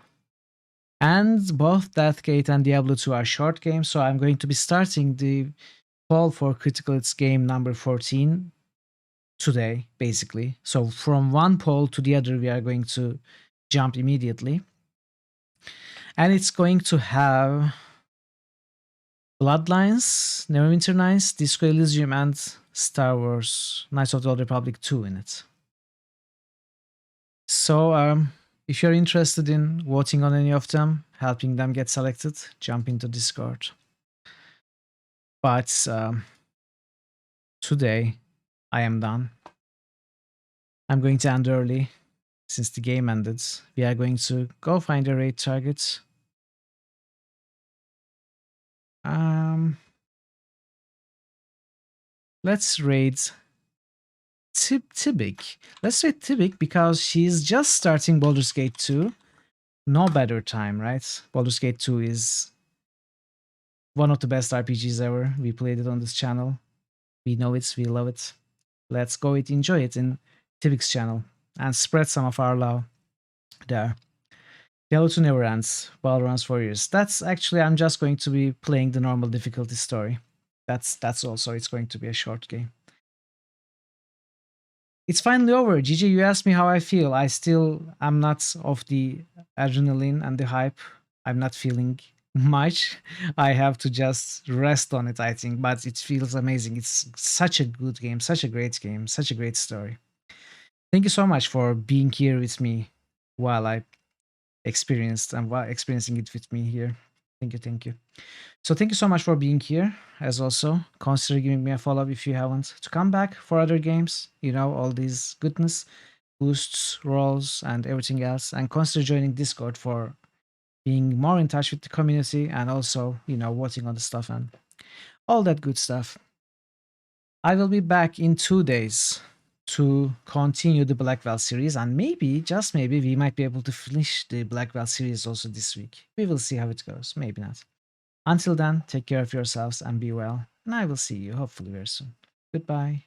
And both Deathgate and Diablo 2 are short games, so I'm going to be starting the poll for Critical Hits game number 14 today, basically. So from one poll to the other, we are going to jump immediately. And it's going to have Bloodlines, Neverwinter Nights, Disco Elysium, and Star Wars Knights of the Old Republic 2 in it. So, if you're interested in voting on any of them, helping them get selected, jump into Discord. But today, I am done. I'm going to end early, since the game ended. We are going to go find a raid target. Let's raid Tibik. Let's raid Tibik because she's just starting Baldur's Gate 2. No better time, right? Baldur's Gate 2 is one of the best RPGs ever. We played it on this channel. We know it, we love it. Let's go enjoy it in Tibik's channel and spread some of our love there. Diablo 2 never ends. Ball runs for years. That's actually, I'm just going to be playing the normal difficulty story. That's also, it's going to be a short game. It's finally over. GG, you asked me how I feel. I'm not of the adrenaline and the hype. I'm not feeling much. I have to just rest on it, I think, but it feels amazing. It's such a good game, such a great game, such a great story. Thank you so much for being here with me while I experienced and experiencing it with me here. Thank you. So thank you so much for being here. As also, consider giving me a follow if you haven't. To come back for other games, you know, all these goodness, boosts, rolls, and everything else. And consider joining Discord for being more in touch with the community and also, you know, voting on the stuff and all that good stuff. I will be back in 2 days to continue the Blackwell series, and maybe, just maybe, we might be able to finish the Blackwell series also this week. We will see how it goes, maybe not. Until then, take care of yourselves and be well, and I will see you hopefully very soon. Goodbye.